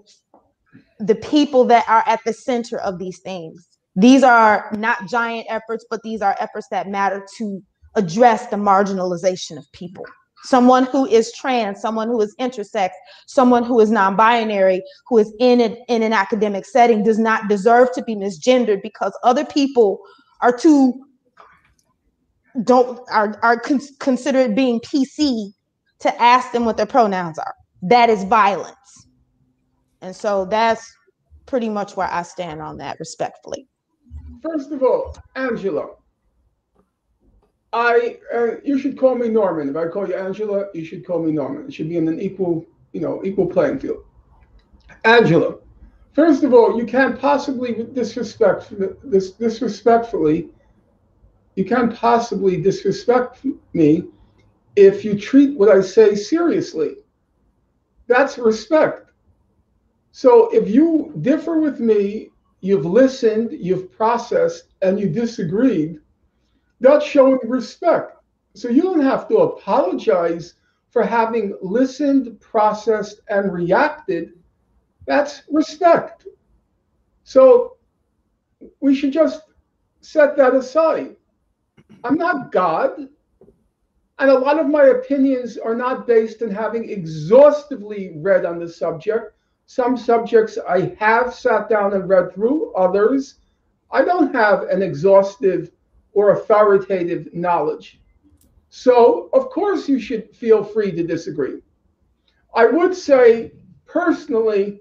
the people that are at the center of these things, these are not giant efforts, but these are efforts that matter to address the marginalization of people. Someone who is trans, someone who is intersex, someone who is non-binary, who is in an academic setting does not deserve to be misgendered because other people are considered being PC to ask them what their pronouns are. That is violence. And so that's pretty much where I stand on that, respectfully. First of all, Angela, you should call me Norman. If I call you Angela, you should call me Norman. It should be in an equal playing field. Angela, first of all, you can't possibly disrespect me if you treat what I say seriously. That's respect. So if you differ with me, you've listened, you've processed, and you disagreed, that's showing respect. So you don't have to apologize for having listened, processed, and reacted. That's respect. So we should just set that aside. I'm not God, and a lot of my opinions are not based on having exhaustively read on the subject. Some subjects I have sat down and read through, others I don't have an exhaustive or authoritative knowledge. So, of course, you should feel free to disagree. I would say, personally,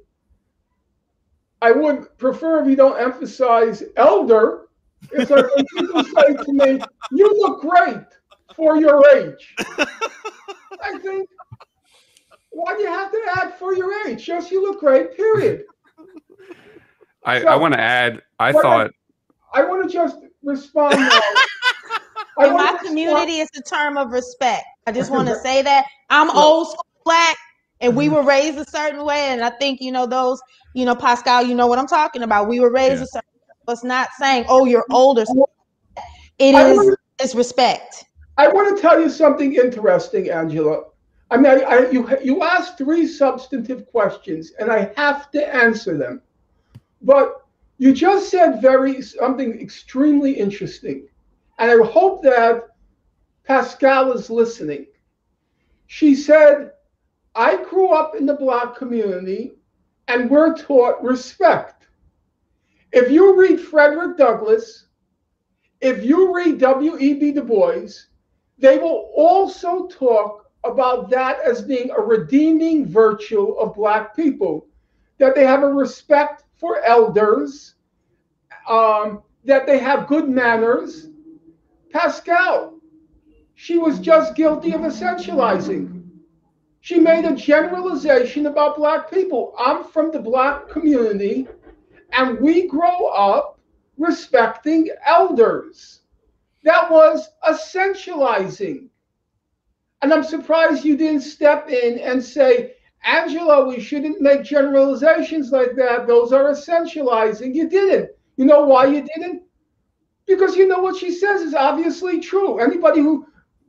I would prefer if you don't emphasize elder. It's like when people say to me, "You look great for your age." I think, why do you have to add for your age? Just you look great, period. I want to add, I want to just respond now. In my community, it's a term of respect. I just want to say that. I'm old school Black, and we were raised a certain way. And I think, those, Pascal, you know what I'm talking about. We were raised a certain way. It's not saying, oh, you're older. It's respect. I want to tell you something interesting, Angela. I mean, you asked 3 substantive questions, and I have to answer them. But you just said something extremely interesting. And I hope that Pascal is listening. She said, I grew up in the Black community and we're taught respect. If you read Frederick Douglass, if you read W.E.B. Du Bois, they will also talk about that as being a redeeming virtue of Black people, that they have a respect for elders, that they have good manners. Pascal, she was just guilty of essentializing. She made a generalization about Black people. I'm from the Black community, and we grow up respecting elders. That was essentializing. And I'm surprised you didn't step in and say, Angela, we shouldn't make generalizations like that. Those are essentializing. You didn't. You know why you didn't? Because you know what she says is obviously true.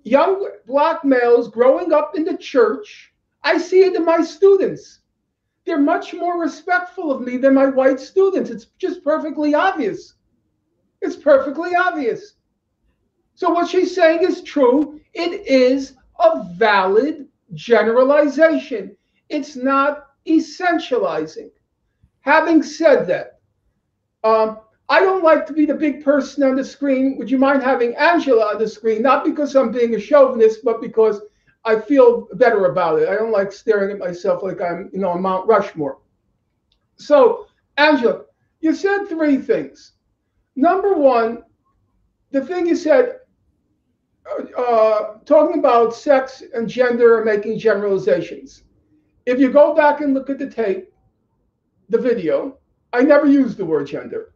Young Black males growing up in the church, I see it in my students. They're much more respectful of me than my white students. It's just perfectly obvious. It's perfectly obvious. So what she's saying is true. It is a valid generalization. It's not essentializing. Having said that, I don't like to be the big person on the screen. Would you mind having Angela on the screen? Not because I'm being a chauvinist, but because I feel better about it. I don't like staring at myself like I'm, on Mount Rushmore. So, Angela, you said three things. Number one, the thing you said, talking about sex and gender and making generalizations. If you go back and look at the tape, the video, I never used the word gender.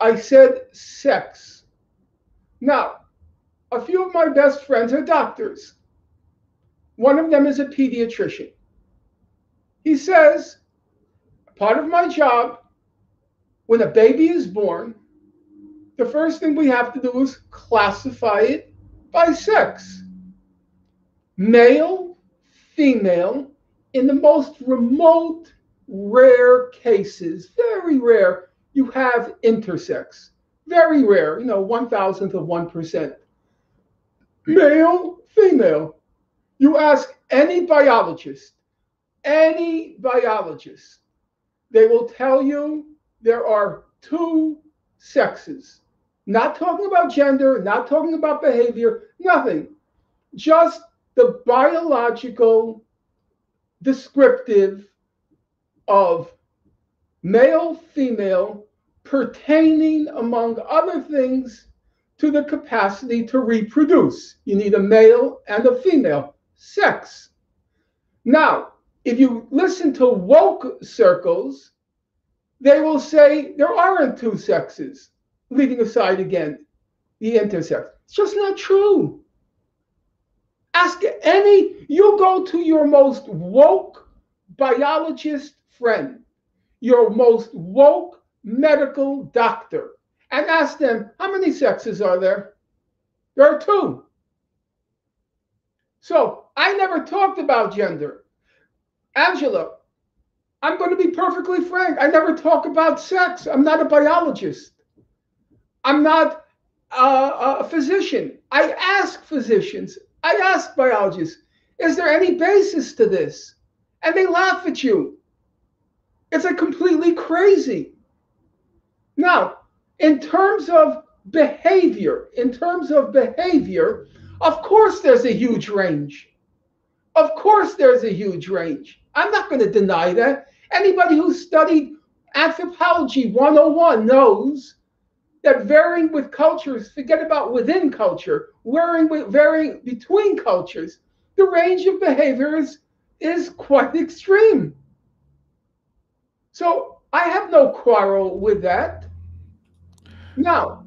I said sex. Now, a few of my best friends are doctors. One of them is a pediatrician. He says, part of my job, when a baby is born, the first thing we have to do is classify it by sex. Male, female, in the most remote, rare cases, very rare, you have intersex. Very rare, 1,000th of 1%. Male, female. You ask any biologist, they will tell you there are two sexes. Not talking about gender, not talking about behavior, nothing. Just the biological descriptive of male, female, pertaining, among other things, to the capacity to reproduce. You need a male and a female. Sex. Now, if you listen to woke circles, they will say there aren't two sexes, leaving aside again the intersex. It's just not true. Ask you go to your most woke biologist friend, your most woke medical doctor, and ask them, how many sexes are there? There are two. So I never talked about gender. Angela, I'm going to be perfectly frank. I never talk about sex. I'm not a biologist. I'm not a physician. I ask physicians. I ask biologists, is there any basis to this? And they laugh at you. It's completely crazy. Now, in terms of behavior, of course there's a huge range. Of course there's a huge range. I'm not going to deny that. Anybody who studied Anthropology 101 knows that varying with cultures, forget about within culture, varying between cultures, the range of behaviors is quite extreme. So I have no quarrel with that. Now,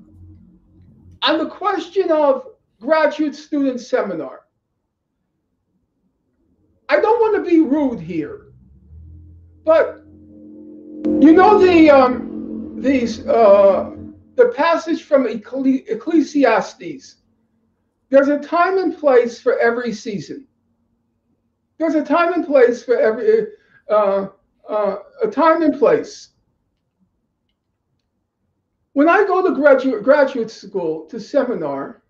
on the question of graduate student seminar, I don't want to be rude here, but the passage from Ecclesiastes. There's a time and place for every season. There's a time and place for every a time and place. When I go to graduate school to seminar,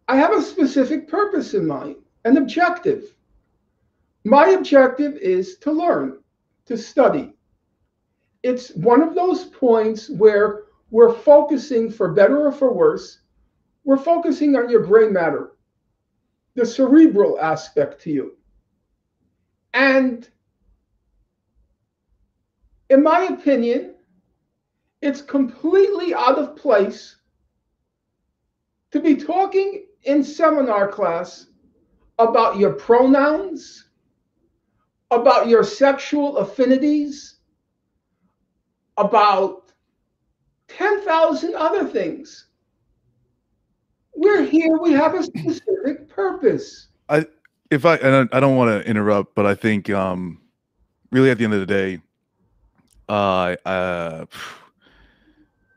I have a specific purpose in mind, an objective. My objective is to learn, to study. It's one of those points where we're focusing, for better or for worse, we're focusing on your gray matter, the cerebral aspect to you. And in my opinion, it's completely out of place to be talking in seminar class about your pronouns, about your sexual affinities, about 10,000 other things. We're here, we have a specific purpose. I don't want to interrupt, but I think really at the end of the day,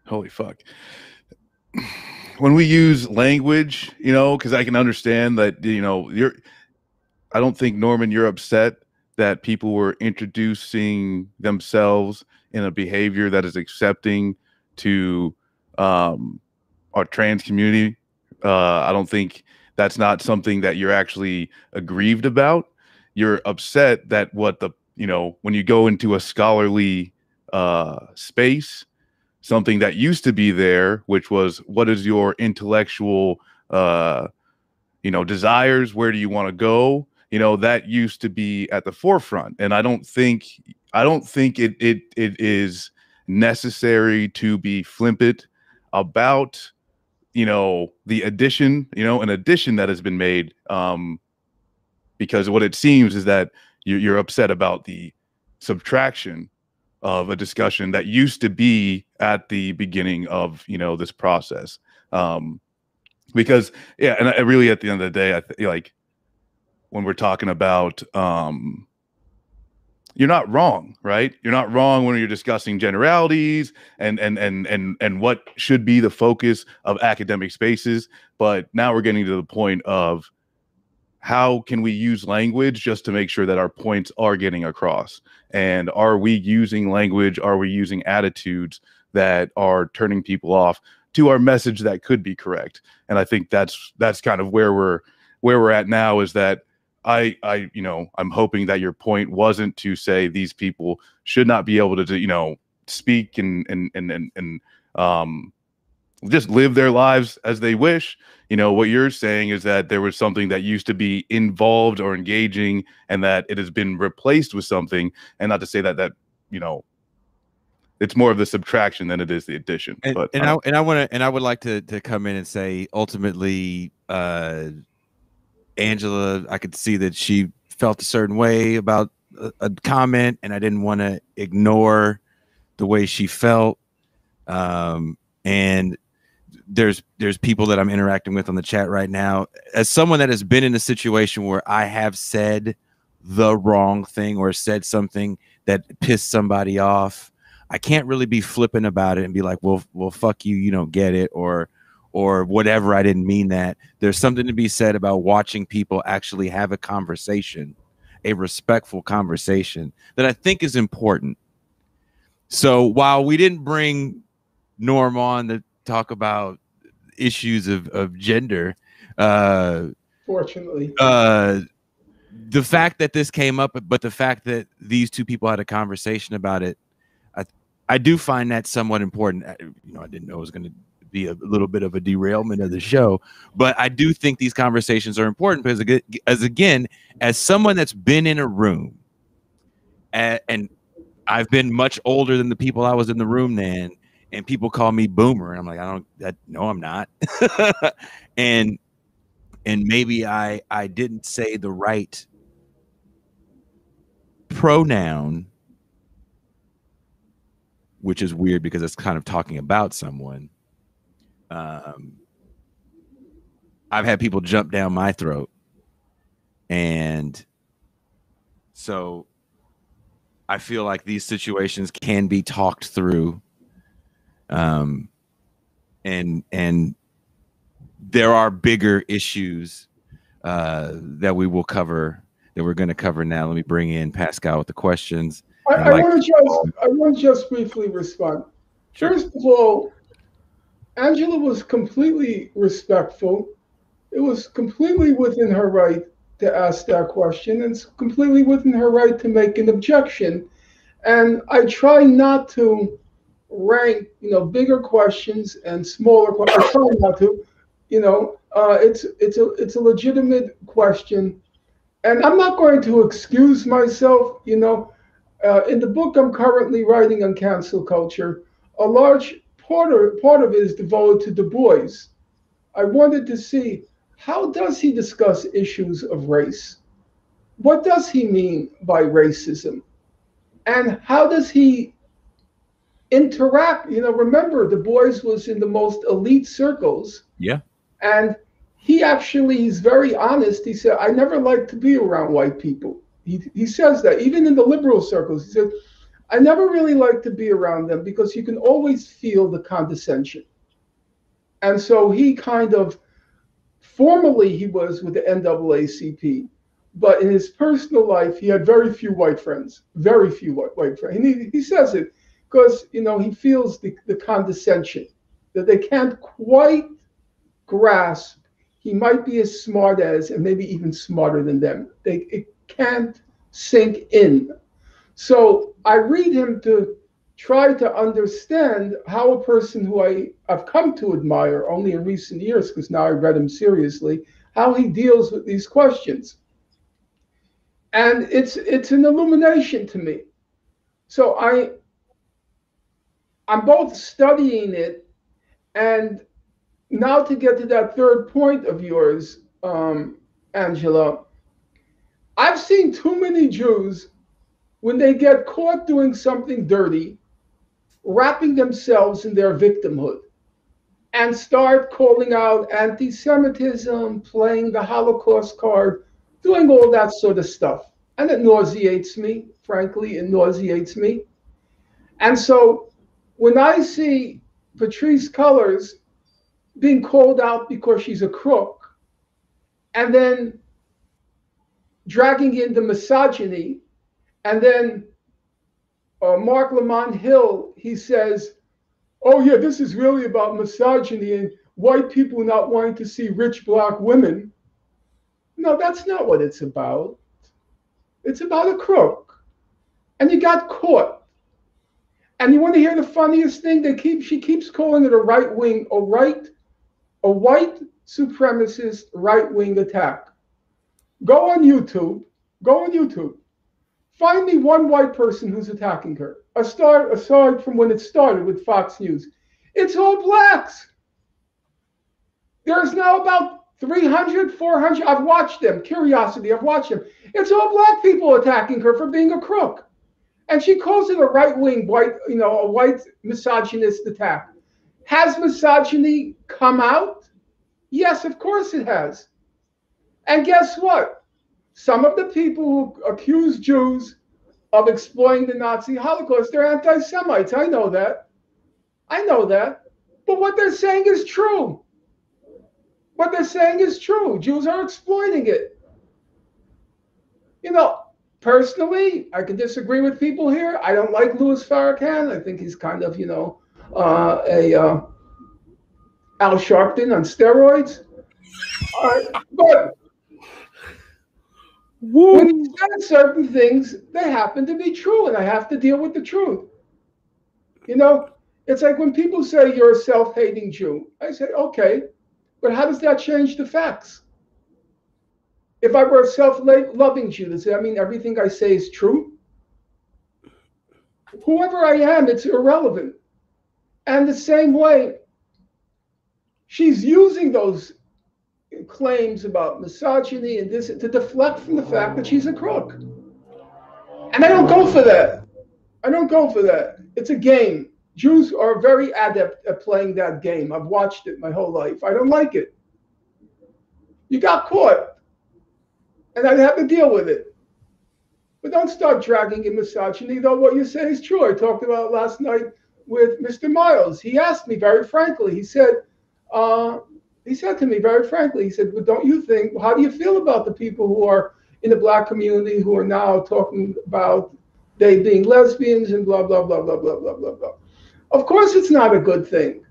holy fuck. When we use language, because I can understand that, I don't think, Norman, you're upset that people were introducing themselves in a behavior that is accepting to our trans community. I don't think that's not something that you're actually aggrieved about. You're upset that when you go into a scholarly space, something that used to be there, which was what is your intellectual desires, where do you want to go, that used to be at the forefront. And I don't think it is necessary to be flippant about the addition, an addition that has been made, because what it seems is that you're upset about the subtraction of a discussion that used to be at the beginning of this process. Because yeah, and I really, at the end of the day, I like when we're talking about you're not wrong, right? You're not wrong when you're discussing generalities and what should be the focus of academic spaces. But now we're getting to the point of how can we use language just to make sure that our points are getting across? And are we using language? Are we using attitudes that are turning people off to our message that could be correct? And I think that's kind of where we're at now, is that I'm hoping that your point wasn't to say these people should not be able to speak and just live their lives as they wish. What you're saying is that there was something that used to be involved or engaging, and that it has been replaced with something. And not to say that it's more of the subtraction than it is the addition. And, but I would like to come in and say, ultimately, Angela, I could see that she felt a certain way about a comment, and I didn't want to ignore the way she felt. And there's people that I'm interacting with on the chat right now. As someone that has been in a situation where I have said the wrong thing or said something that pissed somebody off, I can't really be flippant about it and be like, well, fuck you, you don't get it, or whatever, I didn't mean that. There's something to be said about watching people actually have a conversation, a respectful conversation, that I think is important. So while we didn't bring Norm on to talk about issues of gender, fortunately, the fact that this came up, but the fact that these two people had a conversation about it, I do find that somewhat important. I didn't know it was going to be a little bit of a derailment of the show, but I do think these conversations are important because, as someone that's been in a room, and I've been much older than the people I was in the room then, and people call me boomer, and I'm like, no, I'm not. and maybe I didn't say the right pronoun, which is weird because it's kind of talking about someone. I've had people jump down my throat, and so I feel like these situations can be talked through, and there are bigger issues that we will cover, that we're going to cover now. Let me bring in Pascal with the questions. I want to just briefly respond. Sure. First of all, Angela was completely respectful. It was completely within her right to ask that question, and it's completely within her right to make an objection. And I try not to rank, bigger questions and smaller questions. I try not to. It's a legitimate question, and I'm not going to excuse myself. In the book I'm currently writing on cancel culture, a large part of it is devoted to Du Bois. I wanted to see, how does he discuss issues of race? What does he mean by racism? And how does he interact? Remember, Du Bois was in the most elite circles. Yeah. And he's very honest. He said, I never liked to be around white people. He says that, even in the liberal circles. He said, I never really liked to be around them because you can always feel the condescension. And so he kind of, formally he was with the NAACP, but in his personal life, he had very few white friends, white friends. And he says it because, he feels the condescension. that they can't quite grasp he might be as smart as, and maybe even smarter than them. It can't sink in. So I read him to try to understand how a person who I've come to admire only in recent years, because now I read him seriously, how he deals with these questions. And it's an illumination to me. So I'm both studying it, and now to get to that third point of yours, Angela, I've seen too many Jews, when they get caught doing something dirty, wrapping themselves in their victimhood and start calling out anti-Semitism, playing the Holocaust card, doing all that sort of stuff. And it nauseates me, frankly, it nauseates me. And so when I see Patrisse Cullors being called out because she's a crook, and then dragging in the misogyny, and then Mark Lamont Hill, he says, oh yeah, this is really about misogyny and white people not wanting to see rich black women. No, that's not what it's about. It's about a crook. And you got caught. And you want to hear the funniest thing? She keeps calling it a white supremacist right-wing attack. Go on YouTube. Find me one white person who's attacking her. Aside from when it started with Fox News. It's all blacks. There's now about 300, 400. I've watched them. Curiosity, I've watched them. It's all black people attacking her for being a crook. And she calls it a right-wing, a white misogynist attack. Has misogyny come out? Yes, of course it has. And guess what? Some of the people who accuse Jews of exploiting the Nazi Holocaust, they're anti-Semites. I know that. But what they're saying is true. Jews are exploiting it. Personally, I can disagree with people here. I don't like Louis Farrakhan. I think he's kind of, Al Sharpton on steroids. But when he says certain things, they happen to be true, and I have to deal with the truth. It's like when people say you're a self-hating Jew. I say, okay, but how does that change the facts? If I were a self-loving Jew, does that mean everything I say is true? Whoever I am, it's irrelevant. And the same way, she's using those claims about misogyny and this to deflect from the fact that she's a crook. And I don't go for that. It's a game. Jews are very adept at playing that game. I've watched it my whole life. I don't like it. You got caught. And I have to deal with it. But don't start dragging in misogyny, though what you say is true. I talked about it last night with Mr. Miles. He asked me very frankly, he said to me very frankly, he said, well, don't you think, how do you feel about the people who are in the black community who are now talking about they being lesbians and blah, blah, blah, blah, blah, blah, blah, blah. Of course it's not a good thing.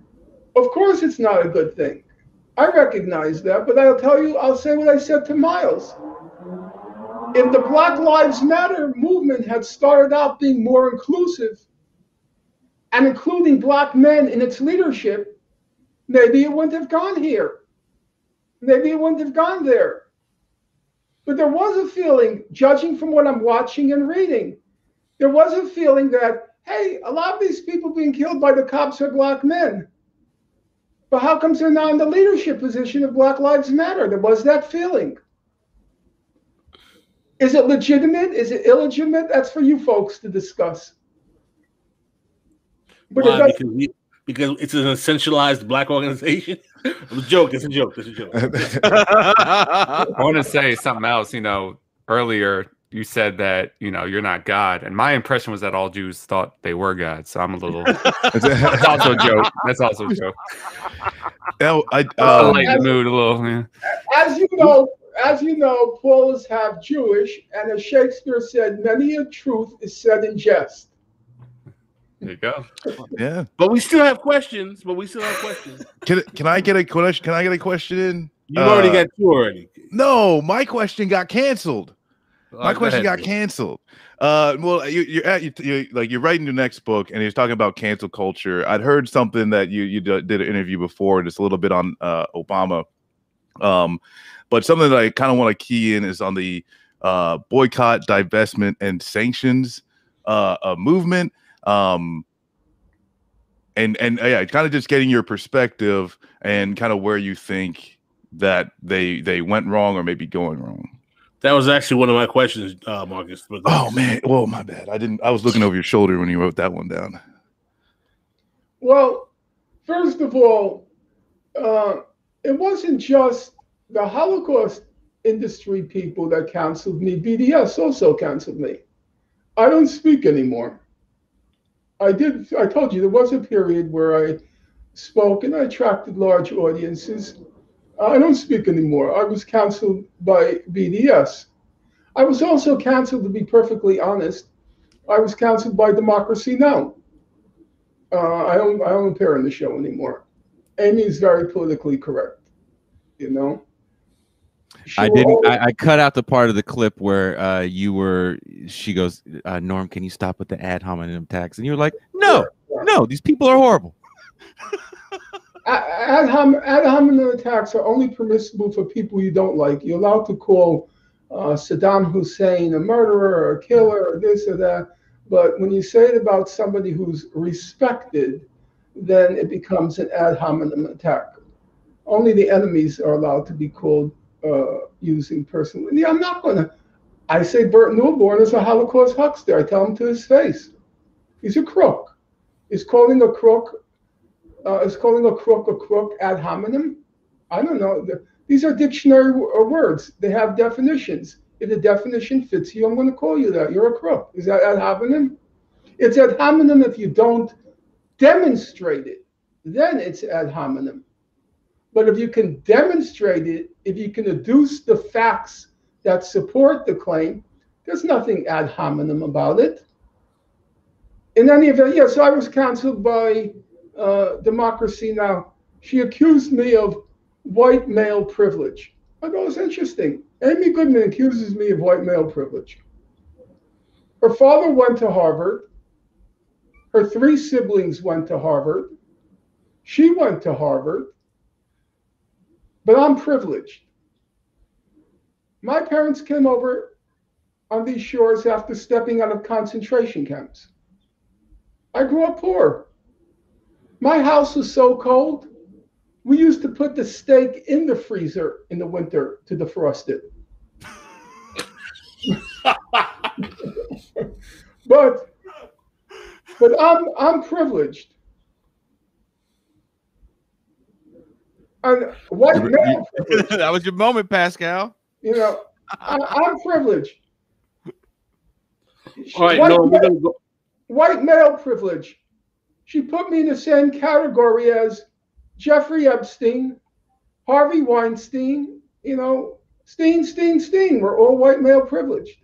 I recognize that, but I'll say what I said to Miles. If the Black Lives Matter movement had started out being more inclusive and including black men in its leadership, maybe it wouldn't have gone here. Maybe it wouldn't have gone there. But there was a feeling, judging from what I'm watching and reading, there was a feeling that, hey, a lot of these people being killed by the cops are black men. But how comes they're not in the leadership position of Black Lives Matter? There was that feeling. Is it legitimate? Is it illegitimate? That's for you folks to discuss. But why? Because it's an essentialized black organization? It's a joke. I want to say something else. Earlier you said that, you're not God. And my impression was that all Jews thought they were God. So I'm a little... That's also a joke. No, I'll lighten the mood a little. Yeah. As you know, Paul is half Jewish, and as Shakespeare said, many a truth is said in jest. There you go. Yeah. But we still have questions. Can I get a question? Can I get a question in? You've already got two already. No, my question got canceled. My question got ahead. canceled. Well, you're writing your next book, and you're talking about cancel culture. I'd heard something that you did an interview before, just a little bit on Obama. But something that I kind of want to key in is on the boycott, divestment, and sanctions movement. And yeah, kind of just getting your perspective and kind of where you think that they went wrong or maybe going wrong. That was actually one of my questions, Marcus. Oh man, well, my bad. I was looking over your shoulder when you wrote that one down. Well, first of all, it wasn't just the Holocaust industry people that canceled me. BDS also canceled me. I don't speak anymore. I told you there was a period where I spoke and I attracted large audiences. I don't speak anymore. I was canceled by BDS. I was also canceled, to be perfectly honest. I was canceled by Democracy Now! I don't appear on the show anymore. Amy is very politically correct, you know. I cut out the part of the clip where she goes, Norm, can you stop with the ad hominem attacks? And you were like, no, these people are horrible. Ad hominem attacks are only permissible for people you don't like. You're allowed to call Saddam Hussein a murderer or a killer or this or that. But when you say it about somebody who's respected, then it becomes an ad hominem attack. Only the enemies are allowed to be called using personally. Yeah, I'm not going to. I say Bert Newborn is a Holocaust huckster. I tell him to his face. He's a crook. Is calling a crook a crook ad hominem? I don't know. These are dictionary words. They have definitions. If the definition fits you, I'm going to call you that. You're a crook. Is that ad hominem? It's ad hominem if you don't demonstrate it. Then it's ad hominem. But if you can demonstrate it, if you can adduce the facts that support the claim, there's nothing ad hominem about it. In any event, yes, I was canceled by Democracy Now! She accused me of white male privilege. I thought it was interesting. Amy Goodman accuses me of white male privilege. Her father went to Harvard. Her 3 siblings went to Harvard. She went to Harvard. But I'm privileged. My parents came over on these shores after stepping out of concentration camps. I grew up poor. My house was so cold, we used to put the steak in the freezer in the winter to defrost it. but I'm privileged. And white male privilege. That was your moment, Pascal. You know, I'm privileged. All right, we're going to go. White male privilege. She put me in the same category as Jeffrey Epstein, Harvey Weinstein, you know, Steen. We're all white male privileged.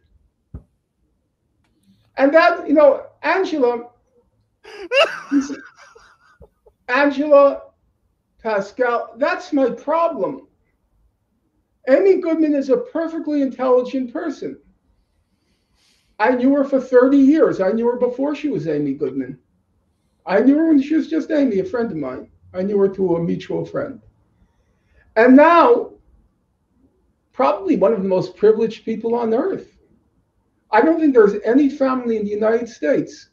And that, you know, Angela, Pascal, that's my problem. Amy Goodman is a perfectly intelligent person. I knew her for 30 years. I knew her before she was Amy Goodman. I knew her when she was just Amy, a friend of mine. I knew her through a mutual friend. And now, probably one of the most privileged people on earth. I don't think there's any family in the United States,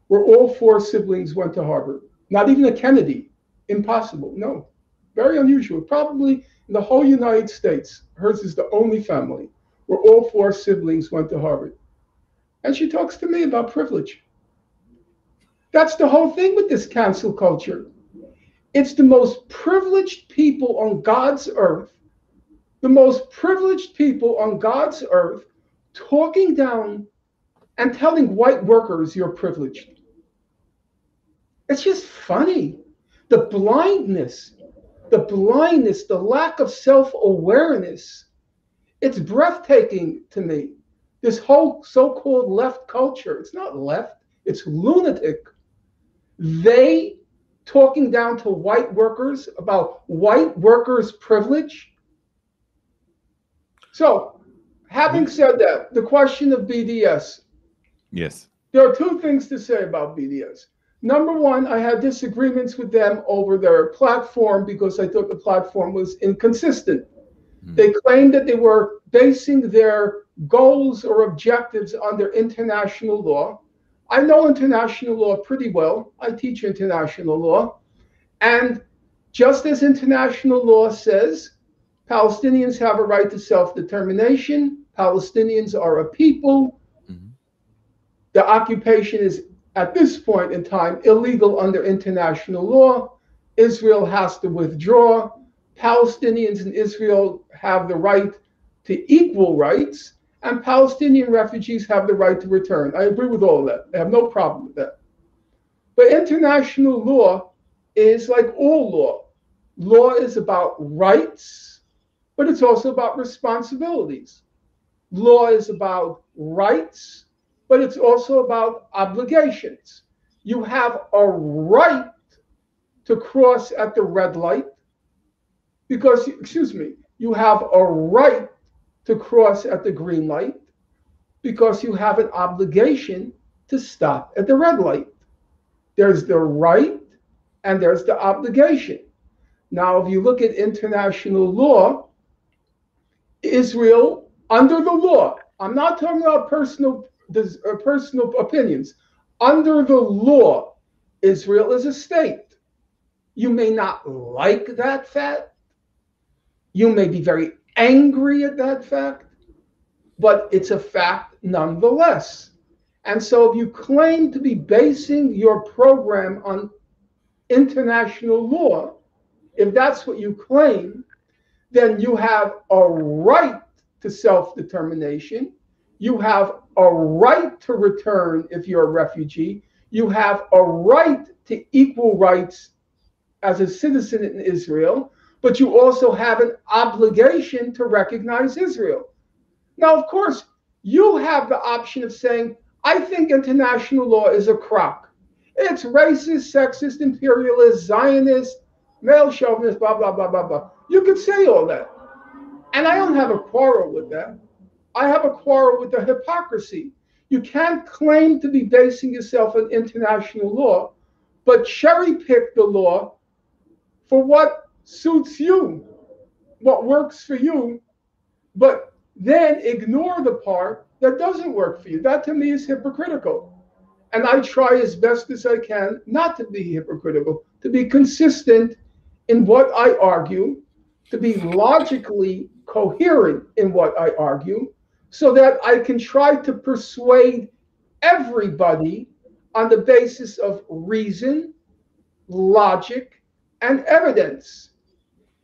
where all 4 siblings went to Harvard. Not even a Kennedy. Impossible. No. Very unusual. Probably in the whole United States, hers is the only family where all 4 siblings went to Harvard. And she talks to me about privilege. That's the whole thing with this cancel culture. It's the most privileged people on God's earth, talking down and telling white workers you're privileged. It's just funny. The blindness, the lack of self-awareness. It's breathtaking to me. This whole so-called left culture, it's not left, It's lunatic. They talking down to white workers about white workers' privilege. So, having said that, the question of BDS. Yes. There are two things to say about BDS. Number one, I had disagreements with them over their platform because I thought the platform was inconsistent. They claimed that they were basing their goals or objectives under international law. I know international law pretty well. I teach international law. And just as international law says, Palestinians have a right to self-determination, Palestinians are a people. The occupation is, at this point in time, illegal under international law. Israel has to withdraw. Palestinians in Israel have the right to equal rights, and Palestinian refugees have the right to return. I agree with all of that. I have no problem with that. But international law is like all law. Law is about rights, but it's also about responsibilities. Law is about rights, but it's also about obligations. You have a right to cross at the red light because, you have a right to cross at the green light because you have an obligation to stop at the red light. There's the right and there's the obligation. Now, if you look at international law, Israel, under the law, I'm not talking about personal opinions. Under the law, Israel is a state. You may not like that fact. You may be very angry at that fact, but it's a fact nonetheless. And so if you claim to be basing your program on international law, if that's what you claim, then you have a right to self-determination. You have a right to return if you're a refugee. You have a right to equal rights as a citizen in Israel, but you also have an obligation to recognize Israel. Now, of course, you have the option of saying, I think international law is a crock. It's racist, sexist, imperialist, Zionist, male chauvinist, blah, blah, blah, blah, blah. You could say all that. And I don't have a quarrel with that. I have a quarrel with the hypocrisy. You can't claim to be basing yourself on international law, but cherry pick the law for what suits you, what works for you, but then ignore the part that doesn't work for you. That to me is hypocritical. And I try as best as I can not to be hypocritical, to be consistent in what I argue, to be logically coherent in what I argue, so that I can try to persuade everybody on the basis of reason, logic, and evidence.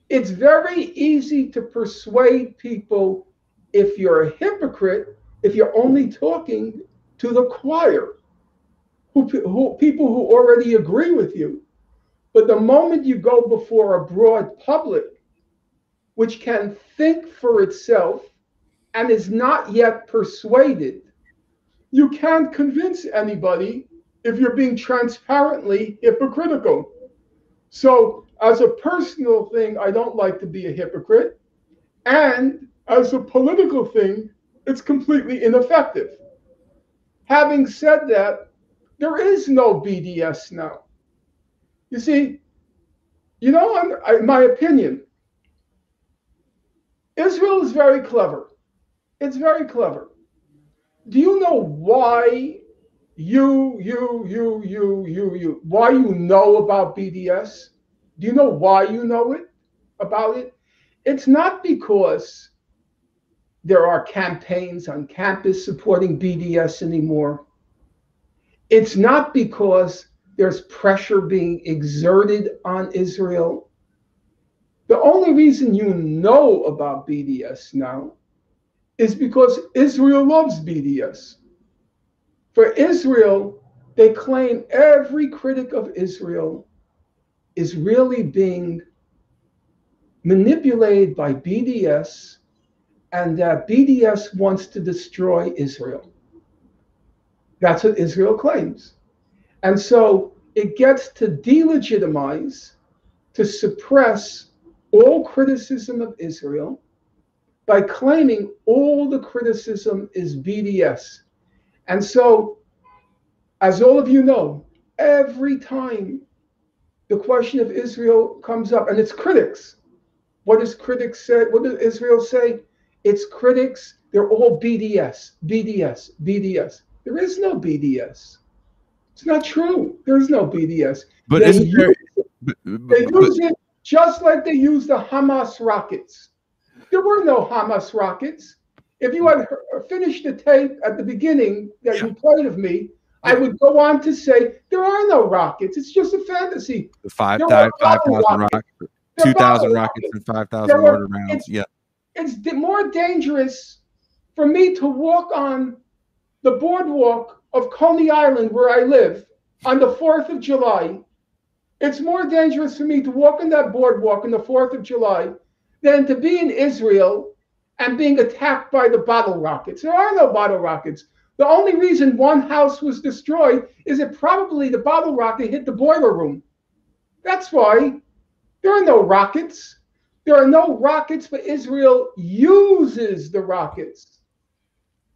It's very easy to persuade people if you're a hypocrite, if you're only talking to the choir, people who already agree with you. But the moment you go before a broad public, which can think for itself and is not yet persuaded, you can't convince anybody if you're being transparently hypocritical. So as a personal thing, I don't like to be a hypocrite. And as a political thing, it's completely ineffective. Having said that, there is no BDS now. You see, in my opinion, Israel is very clever. It's very clever. Do you know why why you know about BDS? Do you know why you know about it? It's not because there are campaigns on campus supporting BDS anymore. It's not because there's pressure being exerted on Israel. The only reason you know about BDS now is because Israel loves BDS. For Israel, they claim every critic of Israel is really being manipulated by BDS, and that BDS wants to destroy Israel. That's what Israel claims. And so it gets to delegitimize, to suppress all criticism of Israel by claiming all the criticism is BDS. And so, as all of you know, every time the question of Israel comes up, and its critics, what does critics say? What does Israel say? Its critics, they're all BDS, BDS, BDS. There is no BDS. It's not true. There's no BDS. But isn't there? They use it just like they use the Hamas rockets. There were no Hamas rockets. If you had finished the tape at the beginning that you played of me, I would go on to say there are no rockets. It's just a fantasy. The 5,000 rockets, 2,000 rockets, and 5,000 mortar rounds. Yeah, it's more dangerous for me to walk on the boardwalk of Coney Island, where I live, on the 4th of July. It's more dangerous for me to walk on that boardwalk on the 4th of July than to be in Israel and being attacked by the bottle rockets. There are no bottle rockets. The only reason one house was destroyed is that probably the bottle rocket hit the boiler room. That's why. There are no rockets. There are no rockets, but Israel uses the rockets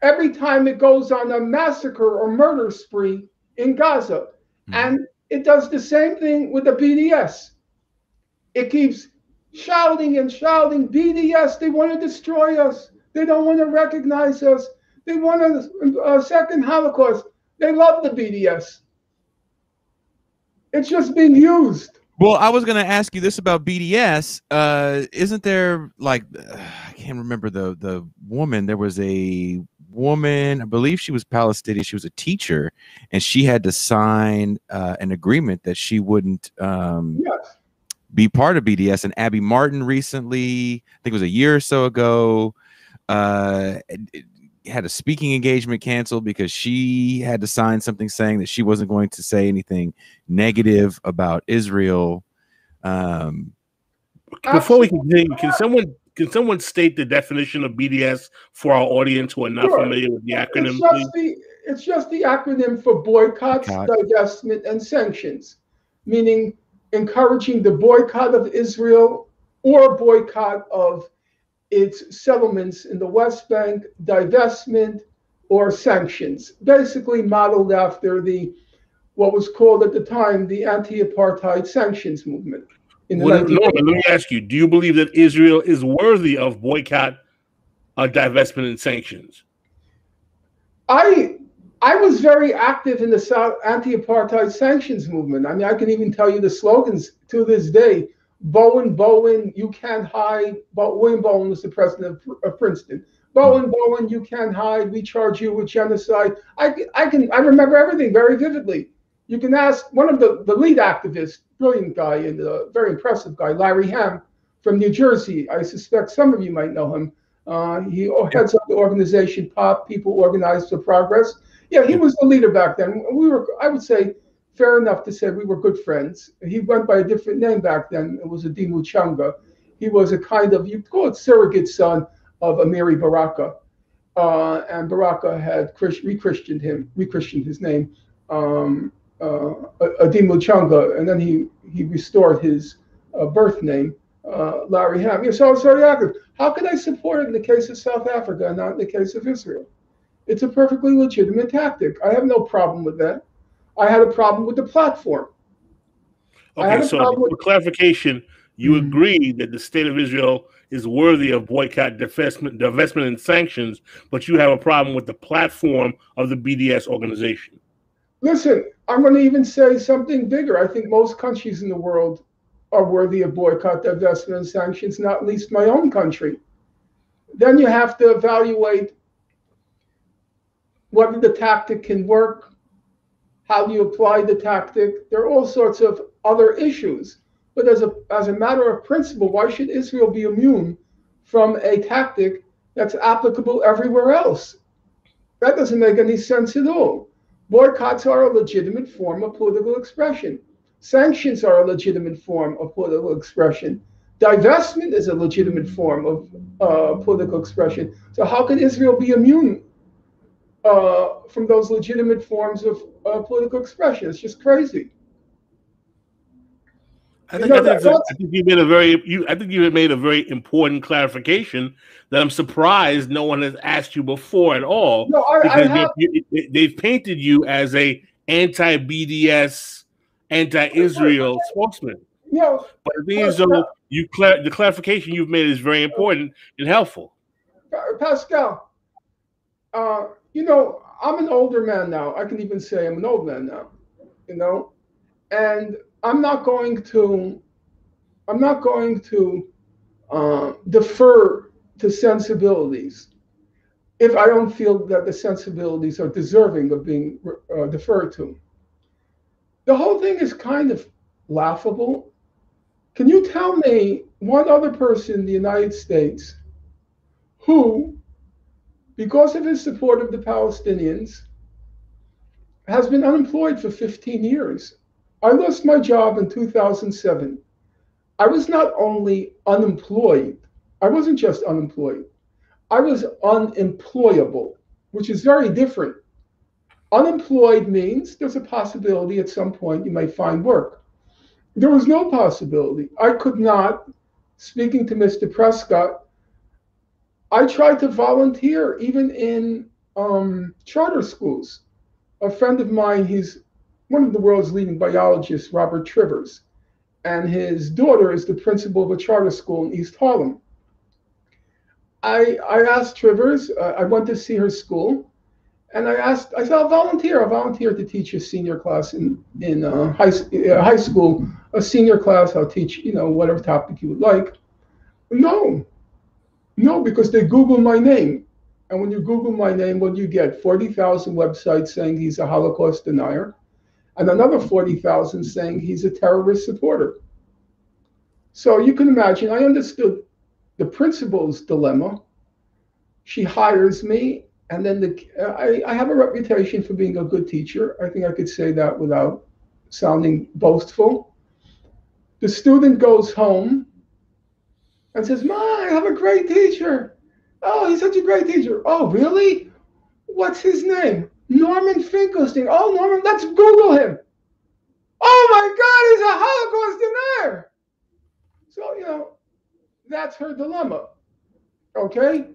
every time it goes on a massacre or murder spree in Gaza. And it does the same thing with the BDS. It keeps shouting and shouting, BDS, they want to destroy us. They don't want to recognize us. They want a second Holocaust. They love the BDS. It's just being used. Well, I was going to ask you this about BDS. Isn't there, like, I can't remember the woman. There was a woman, I believe she was Palestinian. She was a teacher, and she had to sign an agreement that she wouldn't be part of BDS. And Abby Martin recently, I think it was a year or so ago, had a speaking engagement canceled because she had to sign something saying that she wasn't going to say anything negative about Israel. Before we continue, can someone state the definition of BDS for our audience who are not familiar with the acronym? It's just the acronym for boycotts, divestment, and sanctions, meaning encouraging the boycott of Israel or boycott of its settlements in the West Bank, divestment, or sanctions, basically modeled after what was called at the time the anti-apartheid sanctions movement. Let me ask you, do you believe that Israel is worthy of boycott, divestment, and sanctions? I was very active in the anti-apartheid sanctions movement. I mean, I can even tell you the slogans to this day. Bowen, you can't hide. William Bowen was the president of Princeton. Bowen, you can't hide. We charge you with genocide. I remember everything very vividly. You can ask one of the lead activists, brilliant guy and a very impressive guy, Larry Ham from New Jersey. I suspect some of you might know him. He heads up the organization POP, People Organized for Progress. Yeah, he was the leader back then. We were, I would say, fair enough to say we were good friends. He went by a different name back then. It was Adimu Changa. He was a kind of, you call it surrogate son of Amiri Baraka. And Baraka had re-Christianed his name, Adimu Changa, and then he restored his birth name, Larry Ham. Yeah, so I was very active. How can I support it in the case of South Africa and not in the case of Israel? It's a perfectly legitimate tactic. I have no problem with that. I had a problem with the platform. Okay, so for clarification, you agree that the state of Israel is worthy of boycott, divestment, and sanctions, but you have a problem with the platform of the BDS organization. Listen, I'm going to even say something bigger. I think most countries in the world are worthy of boycott, divestment, and sanctions, not least my own country. Then you have to evaluate whether the tactic can work. How do you apply the tactic? There are all sorts of other issues. But as a matter of principle, why should Israel be immune from a tactic that's applicable everywhere else? That doesn't make any sense at all. Boycotts are a legitimate form of political expression. Sanctions are a legitimate form of political expression. Divestment is a legitimate form of political expression. So how can Israel be immune from those legitimate forms of political expression. It's just crazy. I think you made a very important clarification that I'm surprised no one has asked you before at all. No, they've painted you as a anti-BDS, anti-Israel spokesman. Yeah, but the thing is, though, the clarification you've made is very important and helpful. Pascal, you know, I'm an older man now. I can even say I'm an old man now, you know, and I'm not going to defer to sensibilities if I don't feel that the sensibilities are deserving of being deferred to. The whole thing is kind of laughable. Can you tell me one other person in the United States who, because of his support of the Palestinians, has been unemployed for 15 years? I lost my job in 2007. I was not only unemployed, I wasn't just unemployed, I was unemployable, which is very different. Unemployed means there's a possibility at some point you may find work. There was no possibility. I could not, speaking to Mr. Prescott, I tried to volunteer even in charter schools. A friend of mine, he's one of the world's leading biologists, Robert Trivers, and his daughter is the principal of a charter school in East Harlem. I asked Trivers, I went to see her school, and I said, I'll volunteer to teach a senior class in high school, a senior class. I'll teach, you know, whatever topic you would like. No, because they Google my name. And when you Google my name, what do you get? 40,000 websites saying he's a Holocaust denier, and another 40,000 saying he's a terrorist supporter. So you can imagine, I understood the principal's dilemma. She hires me, and then I have a reputation for being a good teacher. I think I could say that without sounding boastful. The student goes home and says, "Ma, I have a great teacher. Oh, he's such a great teacher. Oh, really? What's his name? Norman Finkelstein. Oh, Norman, let's Google him. Oh my God, he's a Holocaust denier." So, you know, that's her dilemma. Okay?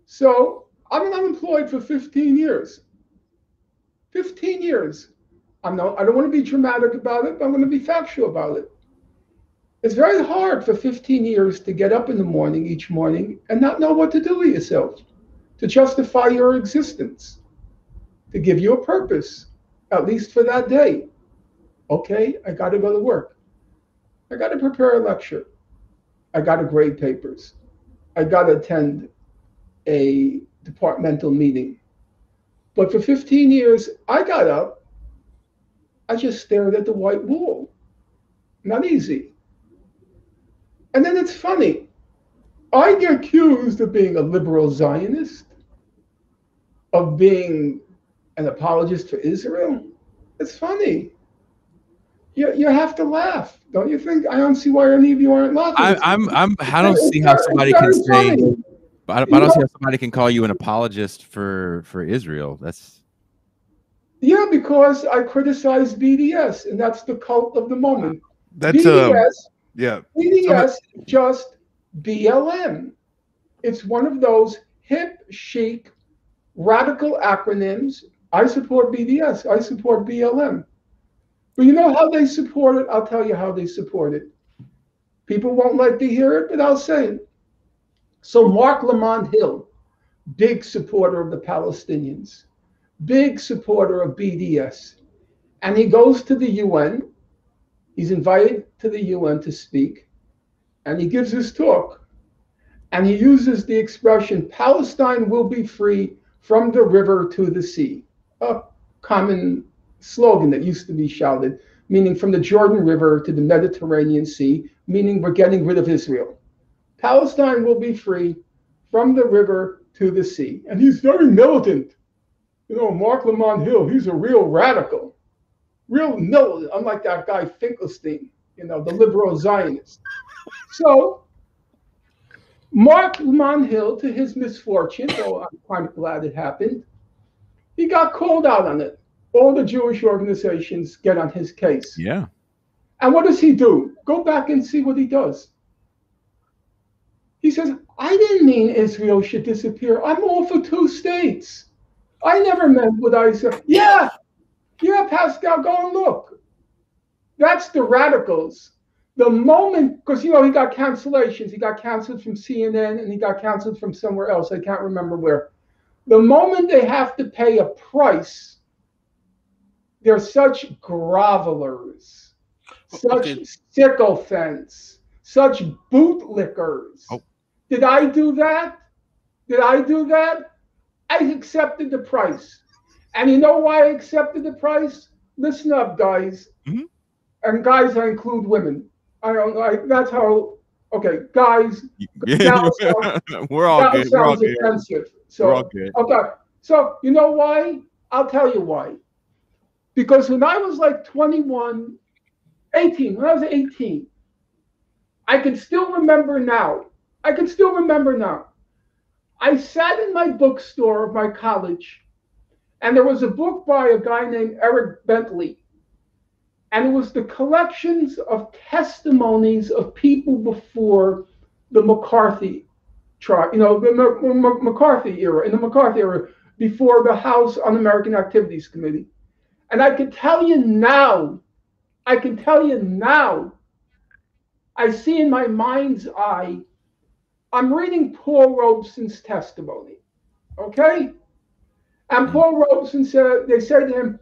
So I've been unemployed for 15 years. 15 years. I don't want to be dramatic about it, but I'm going to be factual about it. It's very hard for 15 years to get up in the morning each morning and not know what to do with yourself, to justify your existence, to give you a purpose, at least for that day. Okay, I got to go to work. I got to prepare a lecture. I got to grade papers. I got to attend a departmental meeting. But for 15 years, I got up. I just stared at the white wall. Not easy. And then it's funny. I get accused of being a liberal Zionist, of being an apologist for Israel. It's funny. You have to laugh, don't you think? I don't see why any of you aren't laughing. I don't see how somebody can say. I don't see how somebody can call you an apologist for Israel. That's. Yeah, because I criticize BDS, and that's the cult of the moment. That's BDS, yeah. BDS is just BLM. It's one of those hip, chic, radical acronyms. I support BDS. I support BLM. But you know how they support it? I'll tell you how they support it. People won't like to hear it, but I'll say it. So Mark Lamont Hill, big supporter of the Palestinians, big supporter of BDS. And he goes to the UN. He's invited to the UN to speak. And he gives his talk. And he uses the expression, Palestine will be free from the river to the sea. A common slogan that used to be shouted, meaning from the Jordan River to the Mediterranean Sea, meaning we're getting rid of Israel. Palestine will be free from the river to the sea. And he's very militant. You know, Mark Lamont Hill, he's a real radical, real militant, unlike that guy Finkelstein, you know, the liberal Zionist. So Mark Lamont Hill, to his misfortune, though I'm kind of glad it happened, He got called out on it. All the Jewish organizations get on his case. Yeah. And what does he do? Go back and see what he does. He says, I didn't mean Israel should disappear. I'm all for 2 states. I never meant what I said. Yeah, Pascal, go and look. That's the radicals. The moment, because, he got cancellations. He got canceled from CNN and he got canceled from somewhere else. I can't remember where. The moment they have to pay a price, they're such grovelers, such sycophants, such bootlickers. Oh. Did I do that? I accepted the price. And you know why I accepted the price? Listen up, guys. Mm-hmm. And guys, I include women. That's how, okay, guys. Yeah, we're all good. We're all good. Offensive. So, we're all good. Okay. So, you know why? I'll tell you why. Because when I was like 18, when I was 18, I can still remember now. I sat in my bookstore of my college, and there was a book by a guy named Eric Bentley. And it was the collections of testimonies of people before the McCarthy trial, the McCarthy era, in the McCarthy era, before the House Un-American Activities Committee. And I can tell you now, I see in my mind's eye, I'm reading Paul Robeson's testimony, okay? And Paul Robeson said, they said to him,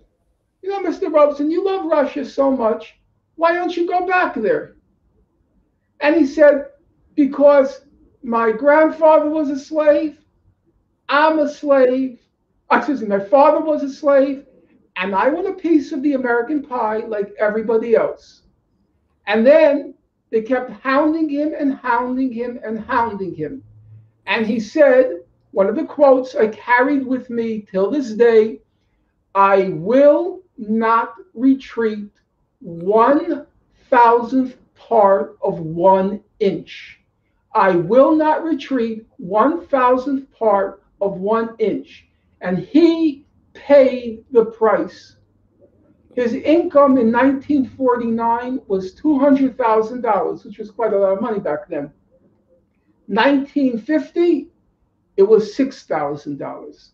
Mr. Robeson, you love Russia so much, why don't you go back there? And he said, because my grandfather was a slave, I'm a slave, my father was a slave, and I want a piece of the American pie like everybody else. And then they kept hounding him. And he said, one of the quotes I carried with me till this day, I will not retreat 1,000th part of 1 inch. I will not retreat 1,000th part of 1 inch. And he paid the price. His income in 1949 was $200,000, which was quite a lot of money back then. 1950, it was $6,000.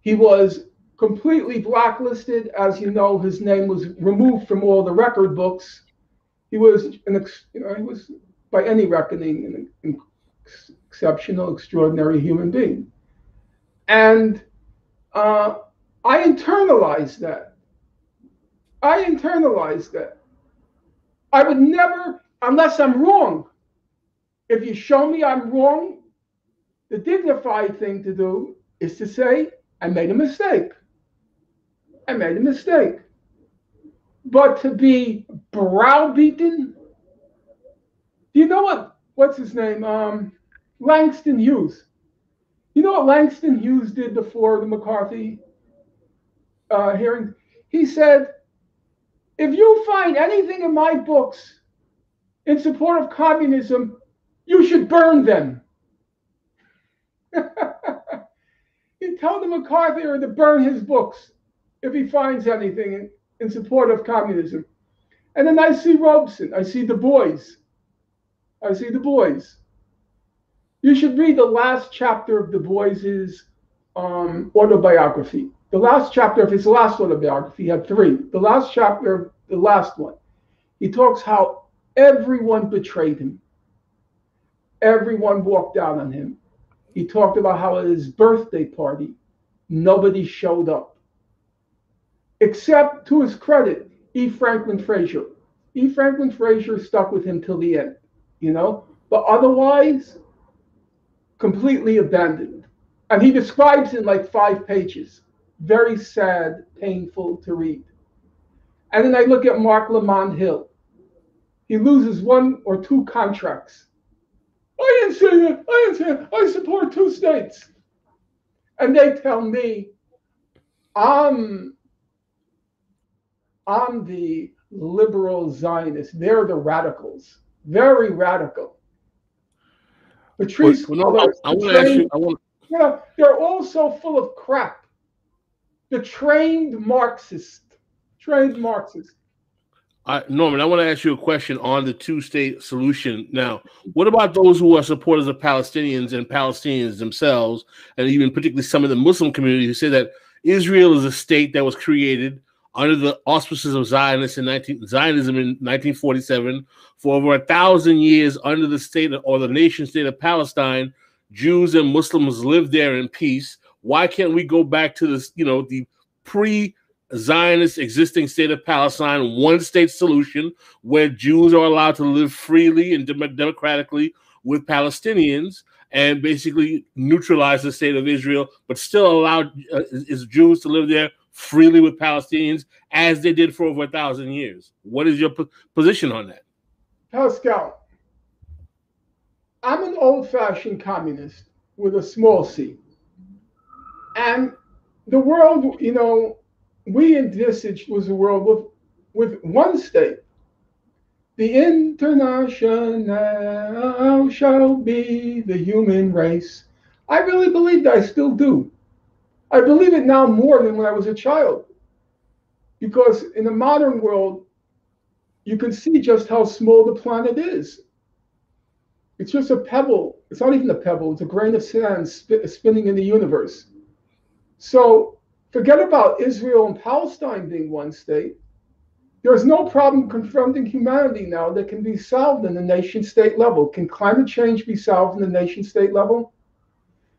He was completely blacklisted. As you know, his name was removed from all the record books. He was he was by any reckoning an exceptional, extraordinary human being. And I internalized that. I would never, unless I'm wrong. If you show me I'm wrong, the dignified thing to do is to say, I made a mistake. But to be browbeaten, do you know what's his name? Langston Hughes. You know what Langston Hughes did before the McCarthy hearing? He said, if you find anything in my books in support of communism, you should burn them. He told the McCarthy to burn his books if he finds anything in support of communism. And then I see Robeson. I see Du Bois. You should read the last chapter of Du Bois's autobiography. The last chapter of his last autobiography, he had 3. The last chapter, the last one, he talks how everyone betrayed him. Everyone walked out on him. He talked about how at his birthday party, nobody showed up. Except, to his credit, E. Franklin Frazier. E. Franklin Frazier stuck with him till the end, But otherwise, completely abandoned. And he describes it in like 5 pages. Very sad, painful to read. And then I look at Mark Lamont Hill. He loses 1 or 2 contracts. I didn't say that. I support 2 states. And they tell me I'm the liberal Zionist. They're the radicals. Very radical. Patrice, I want to ask you. You know, they're all so full of crap. The trained Marxist. Norman, I want to ask you a question on the two-state solution. Now, what about those who are supporters of Palestinians and Palestinians themselves, and even particularly some of the Muslim community who say that Israel is a state that was created under the auspices of Zionism in 1947 for over 1,000 years under the state or the nation state of Palestine? Jews and Muslims lived there in peace. Why can't we go back to this, the pre-Zionist existing state of Palestine, one-state solution where Jews are allowed to live freely and democratically with Palestinians and basically neutralize the state of Israel, but still allow Jews to live there freely with Palestinians as they did for over 1,000 years? What is your position on that? Pascal, I'm an old-fashioned communist with a small c. And the world, we envisaged was a world with one state. The international shall be the human race. I really believed, I still do. I believe it now more than when I was a child. Because in the modern world, you can see just how small the planet is. It's just a pebble. It's not even a pebble. It's a grain of sand spinning in the universe. So forget about Israel and Palestine being one state. There's no problem confronting humanity now that can be solved in the nation-state level. Can climate change be solved in the nation-state level?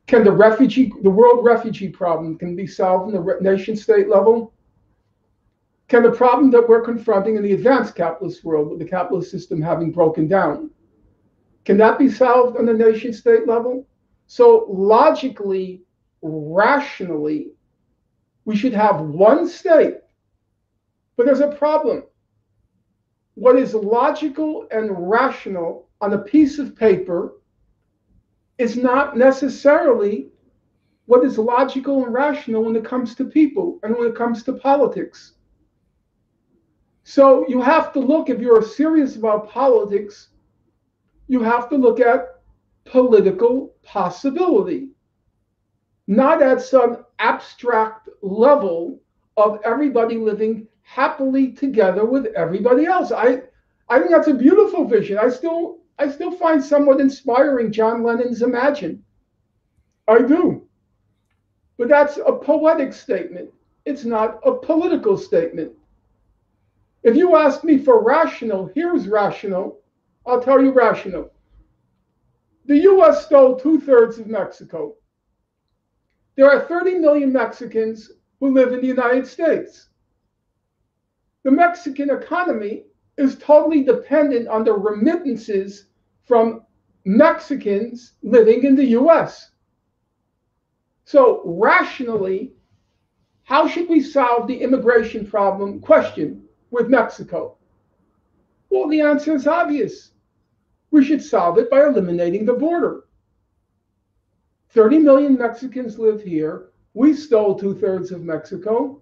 Can the world refugee problem can be solved in the nation-state level? Can the problem that we're confronting in the advanced capitalist world, with the capitalist system having broken down, can that be solved on the nation-state level? So logically, rationally, we should have one state. But there's a problem. What is logical and rational on a piece of paper is not necessarily what is logical and rational when it comes to people and when it comes to politics. So you have to look, if you're serious about politics, you have to look at political possibility, not at some abstract level of everybody living happily together with everybody else. I think that's a beautiful vision. I still find somewhat inspiring John Lennon's Imagine. I do. But that's a poetic statement. It's not a political statement. If you ask me for rational, here's rational. I'll tell you rational. The U.S. stole 2/3 of Mexico. There are 30 million Mexicans who live in the United States. The Mexican economy is totally dependent on the remittances from Mexicans living in the U.S. So rationally, how should we solve the immigration question with Mexico? Well, the answer is obvious. We should solve it by eliminating the border. 30 million Mexicans live here. We stole 2/3 of Mexico.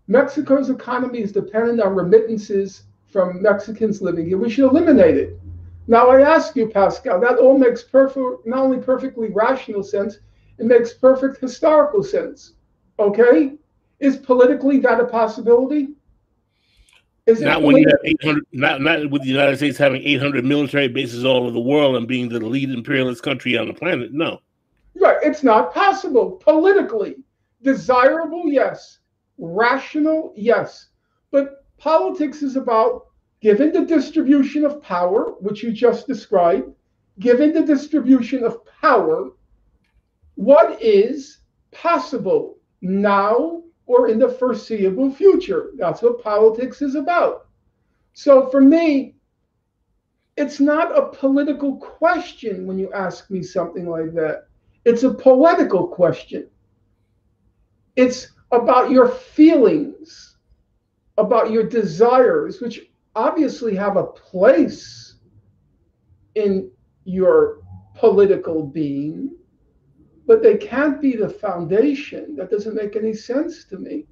Mexico's economy is dependent on remittances from Mexicans living here. We should eliminate it. Now I ask you, Pascal, that all makes not only perfectly rational sense, it makes perfect historical sense. Okay? Is politically that a possibility? Not when you have 800, not with the United States having 800 military bases all over the world and being the lead imperialist country on the planet. No. Right. It's not possible. Politically. Desirable, yes. Rational, yes. But politics is about, given the distribution of power, which you just described, given the distribution of power, what is possible now or in the foreseeable future? That's what politics is about. So for me, it's not a political question when you ask me something like that. It's a poetical question. It's about your feelings, about your desires, which obviously have a place in your political being, but they can't be the foundation. That doesn't make any sense to me.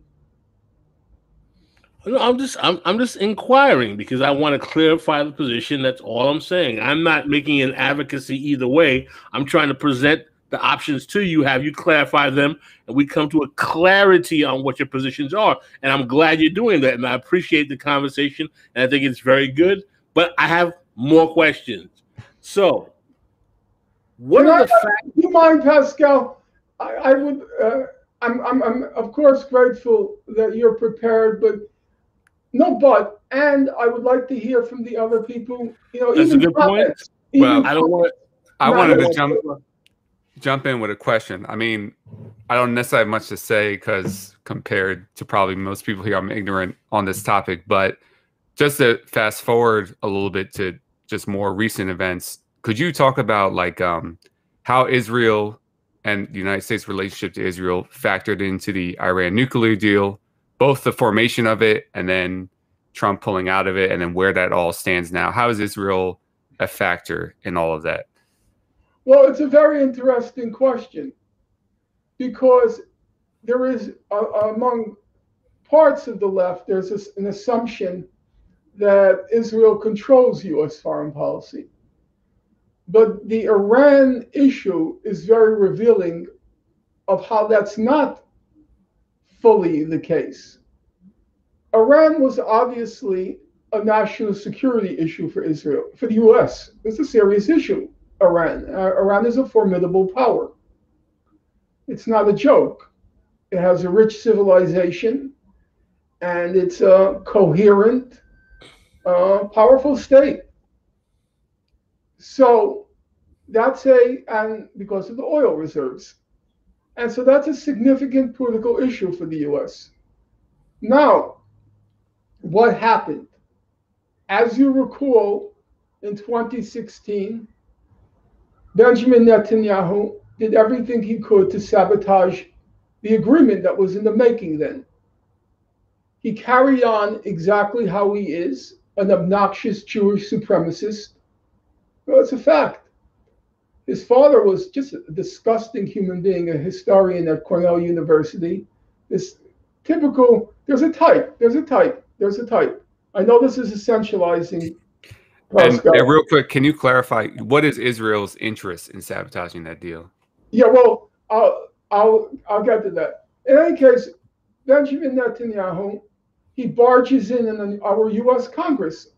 No, I'm just inquiring because I want to clarify the position. That's all I'm saying. I'm not making an advocacy either way. I'm trying to present the options to you, have you clarify them, and we come to a clarity on what your positions are. And I'm glad you're doing that, and I appreciate the conversation, and I think it's very good. But I have more questions. So, what are the facts? Do you mind, Pascal? I would. I'm of course grateful that you're prepared, but and I would like to hear from the other people. That's a good point. Well, I don't want. I wanted to jump in with a question. I mean, I don't necessarily have much to say because compared to probably most people here, I'm ignorant on this topic. But just to fast forward a little bit to just more recent events, could you talk about like how Israel and the United States relationship to Israel factored into the Iran nuclear deal, both the formation of it and then Trump pulling out of it, and then where that all stands now? How is Israel a factor in all of that? Well, it's a very interesting question because there is, among parts of the left, there's an assumption that Israel controls U.S. foreign policy. But the Iran issue is very revealing of how that's not fully the case. Iran was obviously a national security issue for Israel, for the U.S. It's a serious issue. Iran is a formidable power. It's not a joke. It has a rich civilization, and it's a coherent, powerful state. So and because of the oil reserves. And so that's a significant political issue for the U.S. Now, what happened? As you recall, in 2016, Benjamin Netanyahu did everything he could to sabotage the agreement that was in the making then. He carried on exactly how he is, an obnoxious Jewish supremacist. Well, it's a fact. His father was just a disgusting human being, a historian at Cornell University. This typical, there's a type. I know this is essentializing. And real quick, can you clarify what is Israel's interest in sabotaging that deal? Yeah, well, I'll get to that. In any case, Benjamin Netanyahu, he barges in our U.S. Congress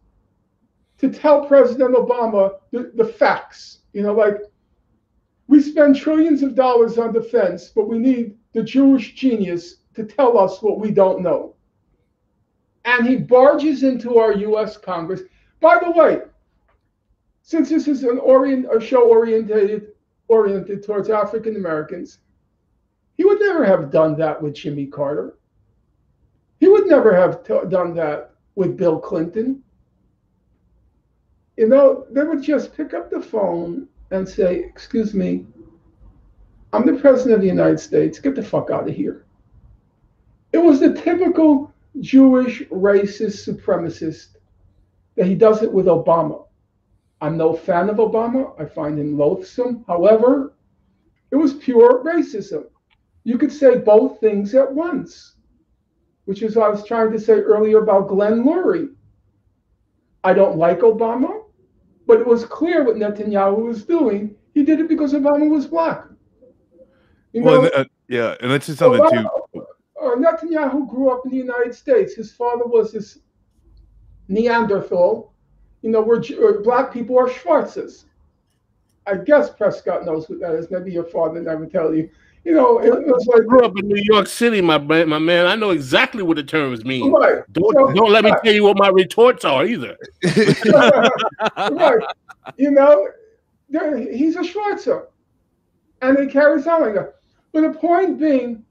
to tell President Obama the facts. We spend trillions of dollars on defense, but we need the Jewish genius to tell us what we don't know. And he barges into our U.S. Congress. By the way, since this is a show oriented towards African Americans, he would never have done that with Jimmy Carter. He would never have done that with Bill Clinton. They would just pick up the phone and say, "Excuse me, I'm the president of the United States. Get the fuck out of here." It was the typical Jewish racist supremacist that he does it with Obama. I'm no fan of Obama. I find him loathsome. However, it was pure racism. You could say both things at once, which is what I was trying to say earlier about Glenn Lurie. I don't like Obama, but it was clear what Netanyahu was doing. He did it because Obama was black. And that's just something Obama, too. Netanyahu grew up in the United States. His father was this Neanderthal. Where black people are Schwarzes. I guess Prescott knows who that is. Maybe your father never tell you. It was like, I grew up in New York City, my man. I know exactly what the terms mean. Right. Don't let me tell you what my retorts are either. Right. He's a Schwarzer. And it carries on like that. But the point being,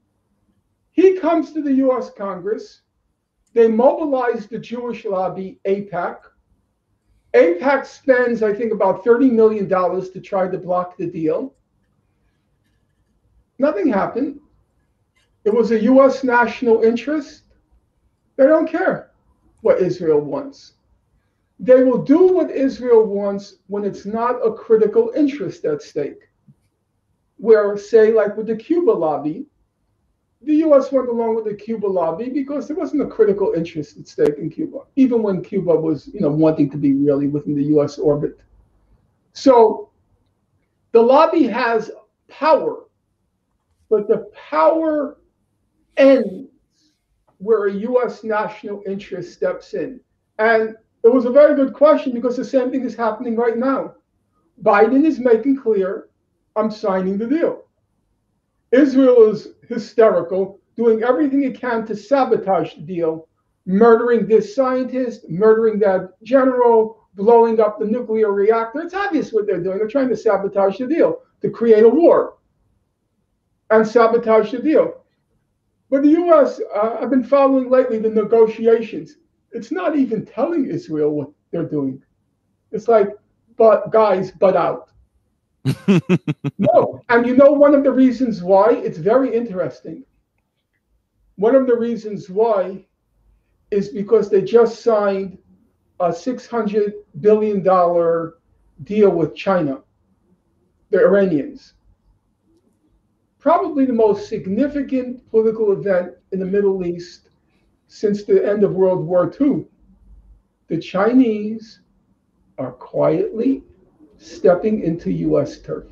he comes to the U.S. Congress. They mobilize the Jewish lobby, AIPAC. AIPAC spends, I think, about $30 million to try to block the deal. Nothing happened. It was a U.S. national interest. They don't care what Israel wants. They will do what Israel wants when it's not a critical interest at stake. Where, say, like with the Cuba lobby, the U.S. went along with the Cuba lobby because there wasn't a critical interest at stake in Cuba, even when Cuba was, wanting to be really within the U.S. orbit. So the lobby has power, but the power ends where a U.S. national interest steps in. And it was a very good question because the same thing is happening right now. Biden is making clear, I'm signing the deal. Israel is hysterical, doing everything it can to sabotage the deal, murdering this scientist, murdering that general, blowing up the nuclear reactor. It's obvious what they're doing. They're trying to sabotage the deal, to create a war and sabotage the deal. But the U.S., I've been following lately the negotiations. It's not even telling Israel what they're doing. It's like, but guys, butt out. No. And you know one of the reasons why? It's very interesting. One of the reasons why is because they just signed a $600 billion deal with China, the Iranians. Probably the most significant political event in the Middle East since the end of World War II. The Chinese are quietly stepping into U.S. turf.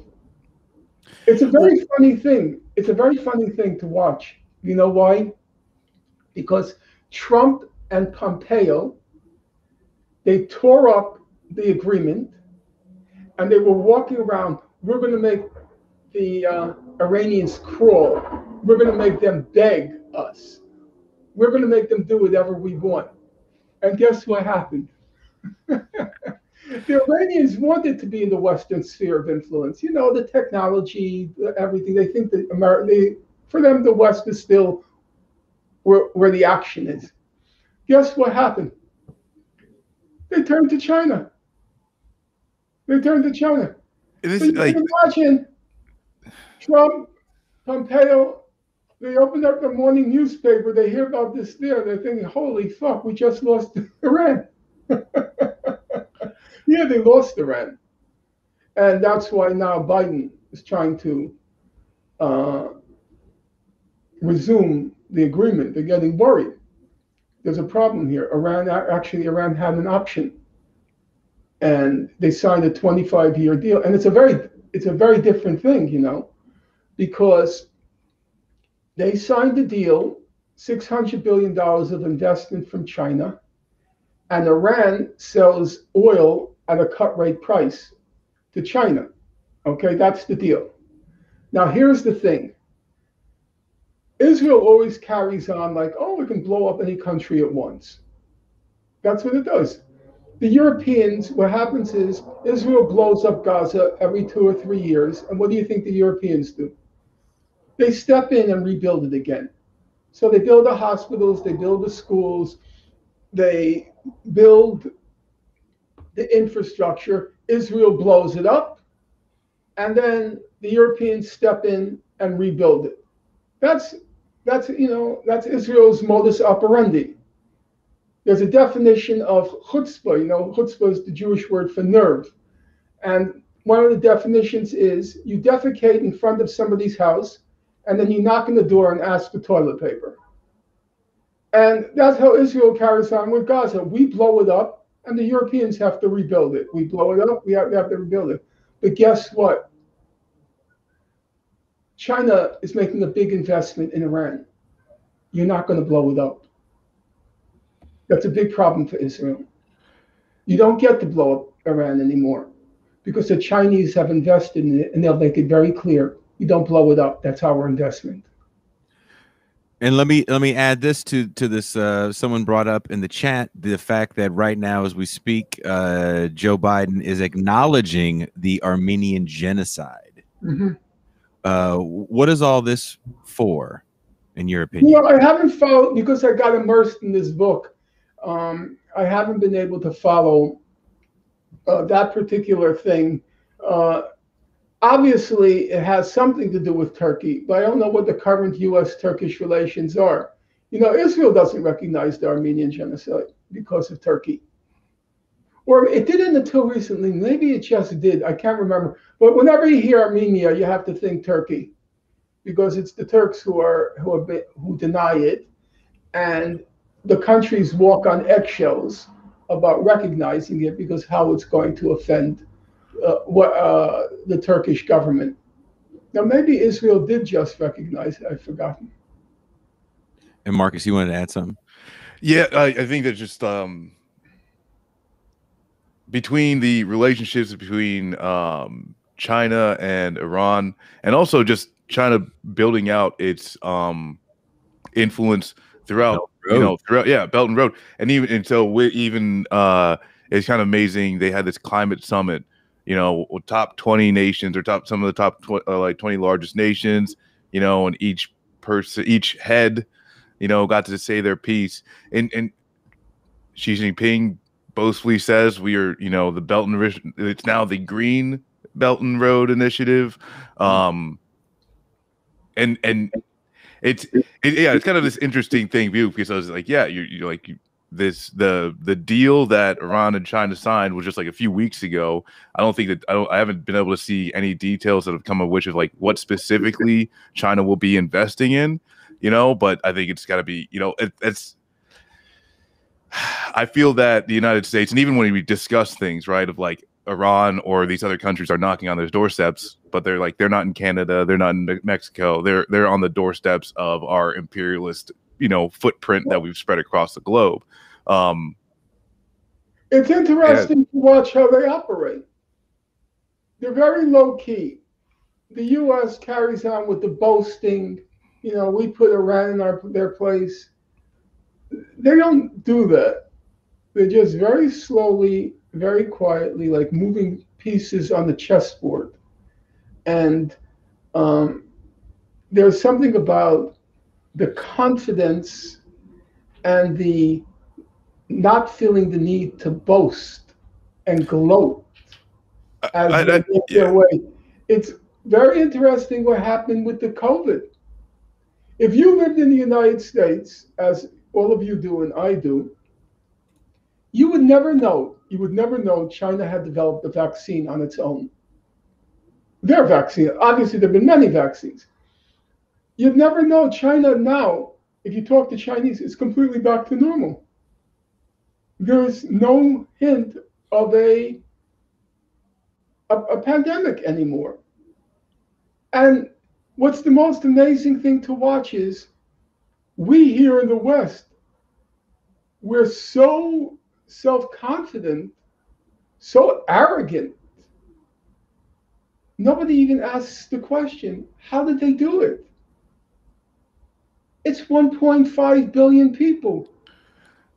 It's a very funny thing. It's a very funny thing to watch. You know why? Because Trump and Pompeo, they tore up the agreement and they were walking around. We're going to make the Iranians crawl. We're going to make them beg us. We're going to make them do whatever we want. And guess what happened? The Iranians wanted to be in the Western sphere of influence. You know, the technology, everything. They think that for them, the West is still where the action is. Guess what happened? They turned to China. They turned to China. It So is you like can imagine Trump, Pompeo, they open up the morning newspaper, they hear about this there, they're thinking, holy fuck, we just lost Iran. Yeah, they lost Iran. And that's why now Biden is trying to resume the agreement. They're getting worried. There's a problem here. Iran had an option. And they signed a 25-year deal. And it's a very different thing, you know, because they signed a deal, $600 billion of investment from China, and Iran sells oil at a cut rate price to China. Okay, that's the deal. Now, here's the thing. Israel always carries on like, oh, we can blow up any country at once. That's what it does. The Europeans, what happens is Israel blows up Gaza every 2 or 3 years. And what do you think the Europeans do? They step in and rebuild it again. So they build the hospitals, they build the schools, they build the infrastructure. Israel blows it up. And then the Europeans step in and rebuild it. That's Israel's modus operandi. There's a definition of chutzpah. You know, chutzpah is the Jewish word for nerve. And one of the definitions is you defecate in front of somebody's house, and then you knock on the door and ask for toilet paper. And that's how Israel carries on with Gaza. We blow it up, and the Europeans have to rebuild it. We blow it up, we have to rebuild it. But guess what? China is making a big investment in Iran. You're not going to blow it up. That's a big problem for Israel. You don't get to blow up Iran anymore because the Chinese have invested in it, and they'll make it very clear. You don't blow it up. That's our investment. And let me add this to this. Someone brought up in the chat the fact that right now, as we speak, Joe Biden is acknowledging the Armenian genocide. Mm-hmm. What is all this for, in your opinion? You know, I haven't followed because I got immersed in this book. I haven't been able to follow that particular thing. Obviously, it has something to do with Turkey, but I don't know what the current U.S.-Turkish relations are. You know, Israel doesn't recognize the Armenian genocide because of Turkey. Or it didn't until recently. Maybe it just did. I can't remember. But whenever you hear Armenia, you have to think Turkey, because it's the Turks who deny it, and the countries walk on eggshells about recognizing it because how it's going to offend the Turkish government. Now, maybe Israel did just recognize it. I've forgotten. And Marcus, you wanted to add something? Yeah, I think that just between the relationships between China and Iran, and also just China building out its influence throughout, Belt and Road, and even it's kind of amazing. They had this climate summit, top 20 nations or some of the top 20 largest nations, and each head, got to say their piece, and Xi Jinping boastfully says we are, the Belt and Road. It's now the Green Belt and Road Initiative, and it's kind of this interesting thing view, because I was like, yeah, you're like the deal that Iran and China signed was just like a few weeks ago. I haven't been able to see any details that have come of which of like what specifically China will be investing in, but I think it's got to be, it's. I feel that the United States, and even when we discuss things, right, of like Iran or these other countries are knocking on their doorsteps, but they're not in Canada, they're not in Mexico, they're on the doorsteps of our imperialist, footprint that we've spread across the globe. It's interesting to watch how they operate. They're very low key. The U.S. carries on with the boasting, we put Iran in their place. They don't do that. They're just very slowly, very quietly, like moving pieces on the chessboard. And there's something about the confidence and the not feeling the need to boast and gloat as they make their way. It's very interesting what happened with the COVID. If you lived in the United States, as all of you do and I do, you would never know China had developed a vaccine on its own. Their vaccine, obviously there have been many vaccines. You'd never know. China now, if you talk to Chinese, is completely back to normal. There's no hint of a pandemic anymore. And what's the most amazing thing to watch is we here in the West, we're so self-confident, so arrogant. Nobody even asks the question, how did they do it? It's 1.5 billion people.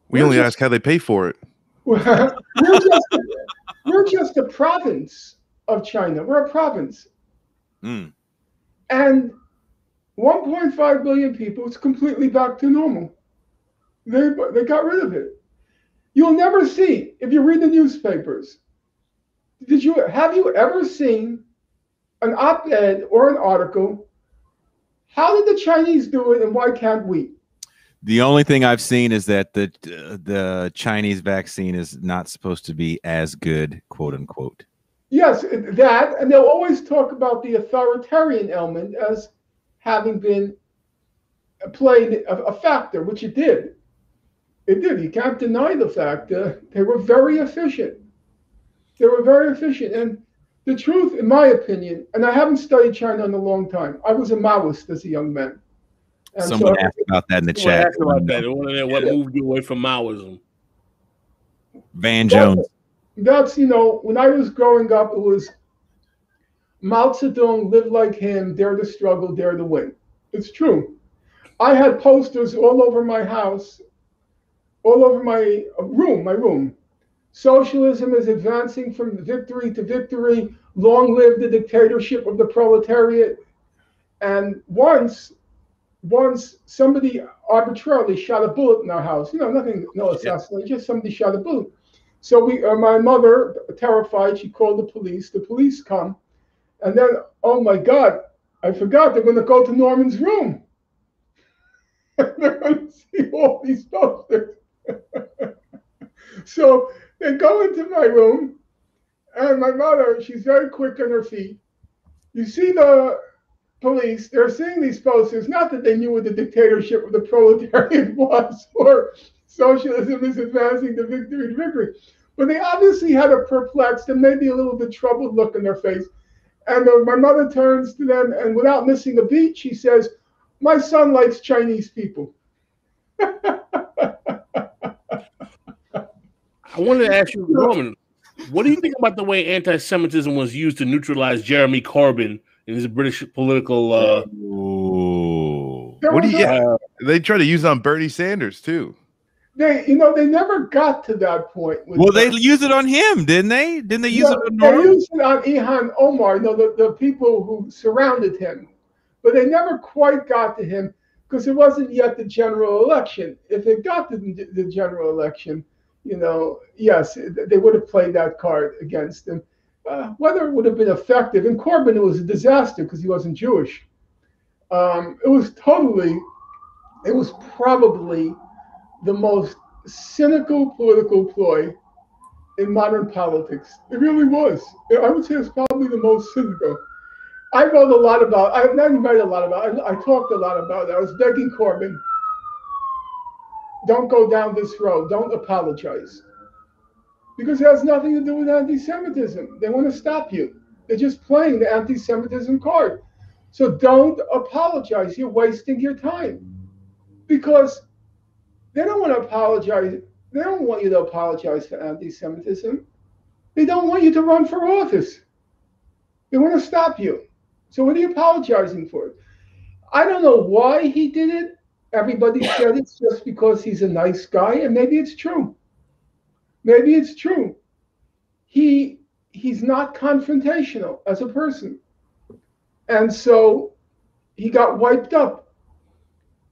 We only ask how they pay for it. We're just a province of China. We're a province. Mm. And 1.5 billion people, it's completely back to normal. They got rid of it. You'll never see, if you read the newspapers, have you ever seen an op-ed or an article, how did the Chinese do it and why can't we? The only thing I've seen is that the Chinese vaccine is not supposed to be as good, quote unquote. Yes, that, and they'll always talk about the authoritarian element as having been played a factor, which it did. It did. You can't deny the fact that they were very efficient. They were very efficient. And the truth, in my opinion, and I haven't studied China in a long time. I was a Maoist as a young man. And someone asked about that in the chat. Asked about that. What moved you away from Maoism? Van Jones. That's, when I was growing up, it was Mao Zedong, live like him, dare to struggle, dare to win. It's true. I had posters all over my house, all over my room. Socialism is advancing from victory to victory. Long live the dictatorship of the proletariat. And once somebody arbitrarily shot a bullet in our house. Nothing, no assassination, just somebody shot a bullet. So my mother, terrified, she called the police. The police come. And then, oh my God, I forgot, they're going to go to Norman's room. They're going to see all these posters. So they go into my room, and my mother, she's very quick on her feet. You see the police, they're seeing these posters, not that they knew what the dictatorship of the proletariat was, or socialism is advancing to victory, but they obviously had a perplexed and maybe a little bit troubled look in their face. And my mother turns to them, and without missing a beat, she says, "My son likes Chinese people." I wanted to ask you, Norman, what do you think about the way anti-Semitism was used to neutralize Jeremy Corbyn in his British political? What do you? They try to use it on Bernie Sanders too. They never got to that point. Well, they used it on him, didn't they? Didn't they use it on They Norm? used it on Ilhan Omar, the people who surrounded him. But they never quite got to him because it wasn't yet the general election. If it got to the general election, yes, they would have played that card against him. Whether it would have been effective, in Corbyn, it was a disaster because he wasn't Jewish. It was probably the most cynical political ploy in modern politics. It really was. I would say it's probably the most cynical. I wrote a lot about it. I talked a lot about it. I was begging Corbyn, don't go down this road. Don't apologize. Because it has nothing to do with anti-Semitism. They want to stop you. They're just playing the anti-Semitism card. So don't apologize. You're wasting your time. Because they don't want to apologize. They don't want you to apologize for anti-Semitism. They don't want you to run for office. They want to stop you. So what are you apologizing for? I don't know why he did it. Everybody said it's just because he's a nice guy, and maybe it's true. Maybe it's true. He's not confrontational as a person. And so he got wiped up.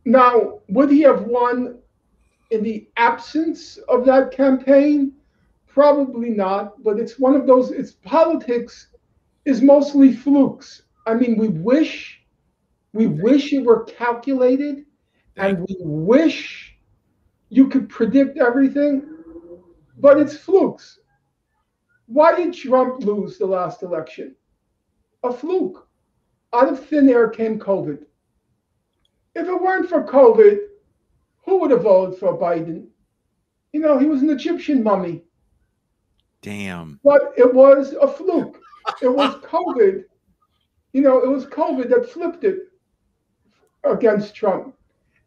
Now, would he have won in the absence of that campaign? Probably not, but it's one of those, politics is mostly flukes. I mean, we wish it were calculated, and we wish you could predict everything, but it's flukes. Why did Trump lose the last election? A fluke. Out of thin air came COVID. If it weren't for COVID, who would have voted for Biden? He was an Egyptian mummy. Damn. But it was a fluke. It was COVID. It was COVID that flipped it against Trump.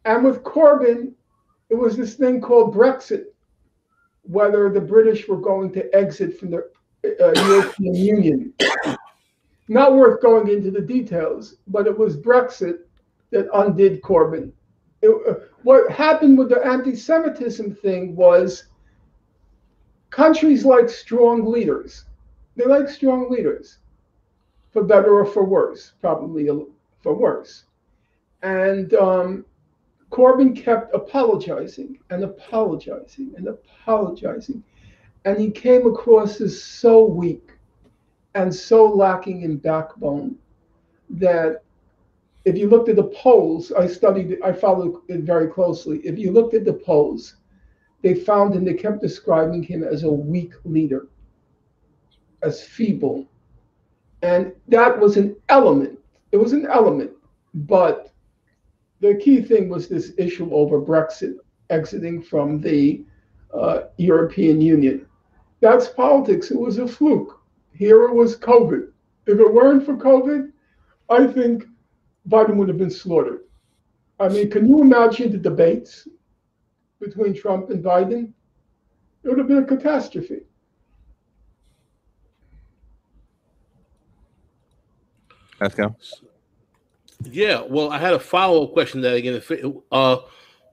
And with Corbyn, it was this thing called Brexit, whether the British were going to exit from the European Union. Not worth going into the details, but it was Brexit that undid Corbyn. What happened with the anti-Semitism thing was countries like strong leaders. They like strong leaders, for better or for worse, probably for worse. And Corbyn kept apologizing and apologizing and apologizing. And he came across as so weak and so lacking in backbone that if you looked at the polls, I followed it very closely. If you looked at the polls, they found him, they kept describing him as a weak leader, as feeble. And that was an element. It was an element. But the key thing was this issue over Brexit, exiting from the European Union. That's politics. It was a fluke. Here it was COVID. If it weren't for COVID, I think Biden would have been slaughtered. I mean, can you imagine the debates between Trump and Biden? It would have been a catastrophe. Let's go. Yeah, well, I had a follow-up question that again.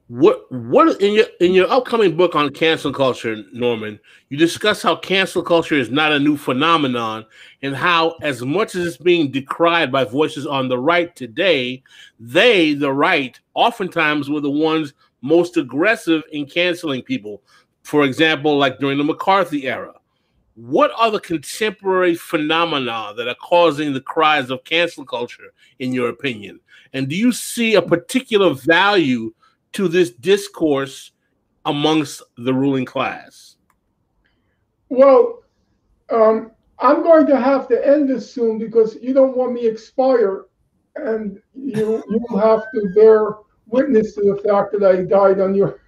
What in your upcoming book on cancel culture, Norman, you discuss how cancel culture is not a new phenomenon, and how as much as it's being decried by voices on the right today, they, the right, oftentimes were the ones most aggressive in canceling people. For example, like during the McCarthy era. What are the contemporary phenomena that are causing the cries of cancel culture, in your opinion? And do you see a particular value to this discourse amongst the ruling class? Well, I'm going to have to end this soon because you don't want me to expire, and you have to bear witness to the fact that I died on your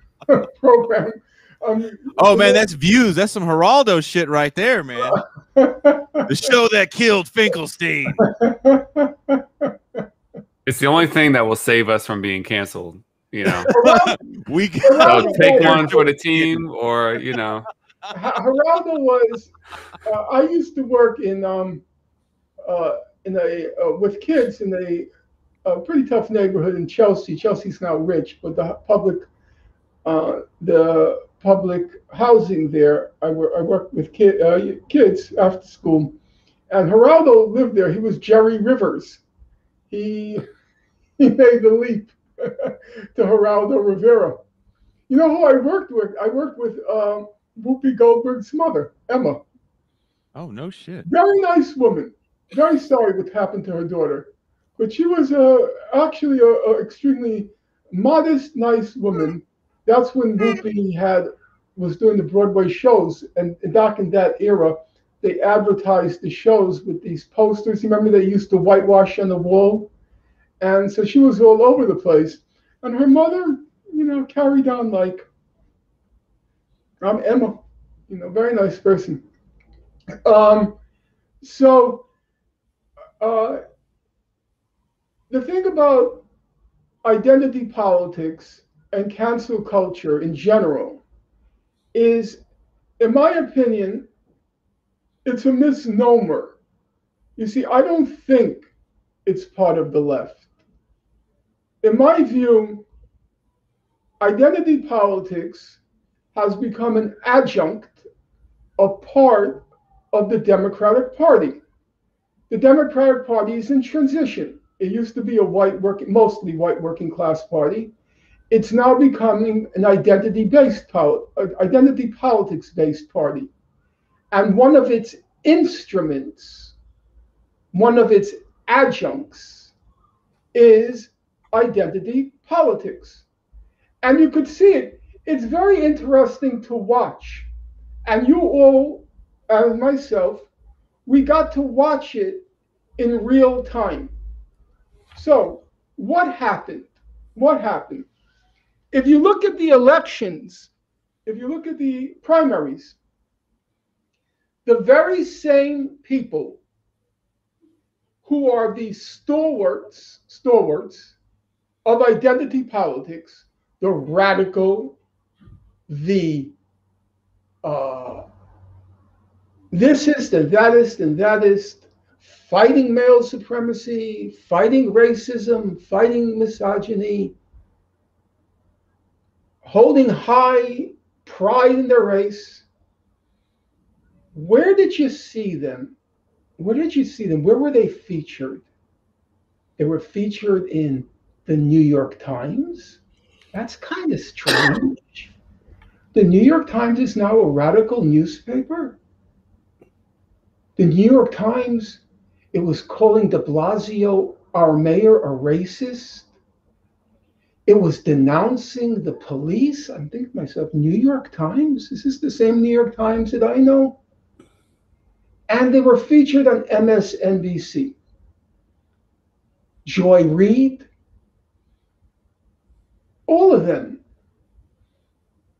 program. Oh man, that's views. That's some Geraldo shit right there, man. The show that killed Finkelstein. It's the only thing that will save us from being canceled. You know, We so take one for the team, or you know. Geraldo was. I used to work in with kids in a pretty tough neighborhood in Chelsea. Chelsea's now rich, but the public housing there. I worked with kids after school, and Geraldo lived there. He was Jerry Rivers. He made the leap to Geraldo Rivera. You know who I worked with? I worked with Whoopi Goldberg's mother, Emma. Oh, no shit. Very nice woman. Very sorry what happened to her daughter. But she was actually a extremely modest, nice woman. That's when Whoopi was doing the Broadway shows. And back in that era, they advertised the shows with these posters. You remember they used to whitewash on the wall? And so she was all over the place. And her mother, carried on like, I'm Emma, very nice person. So the thing about identity politics and cancel culture in general is, in my opinion, it's a misnomer. You see, I don't think it's part of the left. In my view, identity politics has become an adjunct, a part of the Democratic Party. The Democratic Party is in transition. It used to be a mostly white working class party. It's now becoming an identity politics-based party. And one of its instruments, one of its adjuncts is identity politics. And you could see it. It's very interesting to watch. And you all, and myself, we got to watch it in real time. So what happened? What happened? If you look at the elections, if you look at the primaries, the very same people who are the stalwarts of identity politics, the radical, the thisist and thatist, fighting male supremacy, fighting racism, fighting misogyny, holding high pride in their race. Where did you see them? Where did you see them? Where were they featured? They were featured in the New York Times. That's kind of strange. The New York Times is now a radical newspaper. The New York Times, it was calling de Blasio, our mayor, a racist. It was denouncing the police. I'm thinking to myself, New York Times? Is this the same New York Times that I know? And they were featured on MSNBC. Joy Reid, all of them.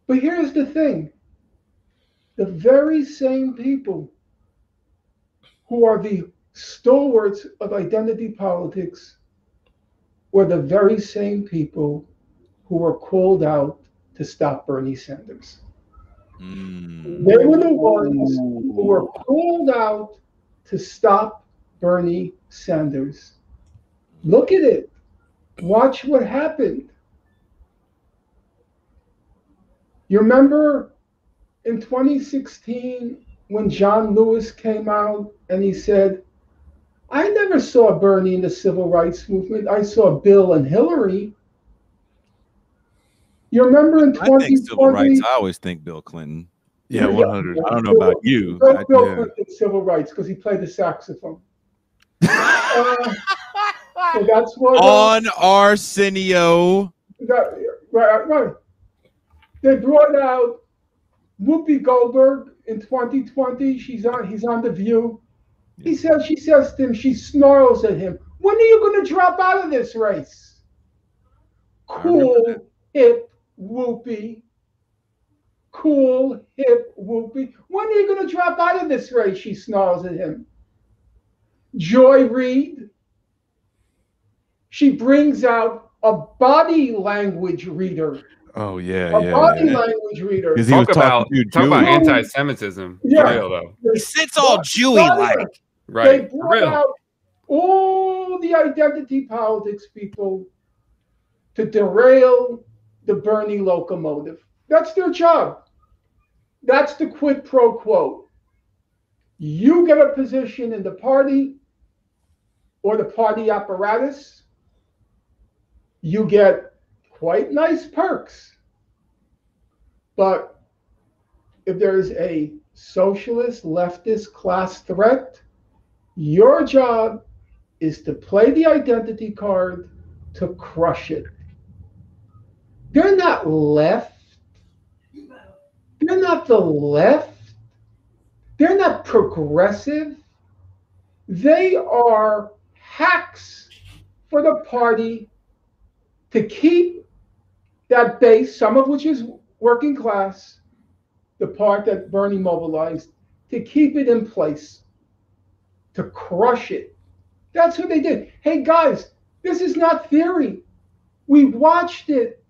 But here's the thing. The very same people who are the stalwarts of identity politics were the very same people who were called out to stop Bernie Sanders. They were the ones who were called out to stop Bernie Sanders. Look at it. Watch what happened. You remember in 2016 when John Lewis came out and he said, I never saw Bernie in the civil rights movement. I saw Bill and Hillary. You remember in 2020? I think civil rights, I always think Bill Clinton. Yeah, 100. I don't know about you. Bill Clinton civil rights because he played the saxophone. So that's what on Arsenio. Right. They brought out Whoopi Goldberg in 2020. He's on The View. She says to him, she snarls at him, when are you going to drop out of this race? Cool, hip Whoopi. cool, hip, whoopee. When are you going to drop out of this race? She snarls at him. Joy Reid, she brings out a body language reader. Oh yeah, A yeah, body yeah. language reader. Because he was Talk about talking to talk about Jewish. anti-Semitism. Yeah. For real though. He sits all Jewy like. Right. They For brought real. out all the identity politics people to derail the Bernie locomotive. That's their job. That's the quid pro quo. You get a position in the party or the party apparatus, you get quite nice perks. But if there's a socialist, leftist class threat, your job is to play the identity card to crush it. They're not left. They're not the left. They're not progressive. They are hacks for the party to keep that base, some of which is working class, the part that Bernie mobilized, to keep it in place, to crush it. That's what they did. Hey, guys, this is not theory. We watched it.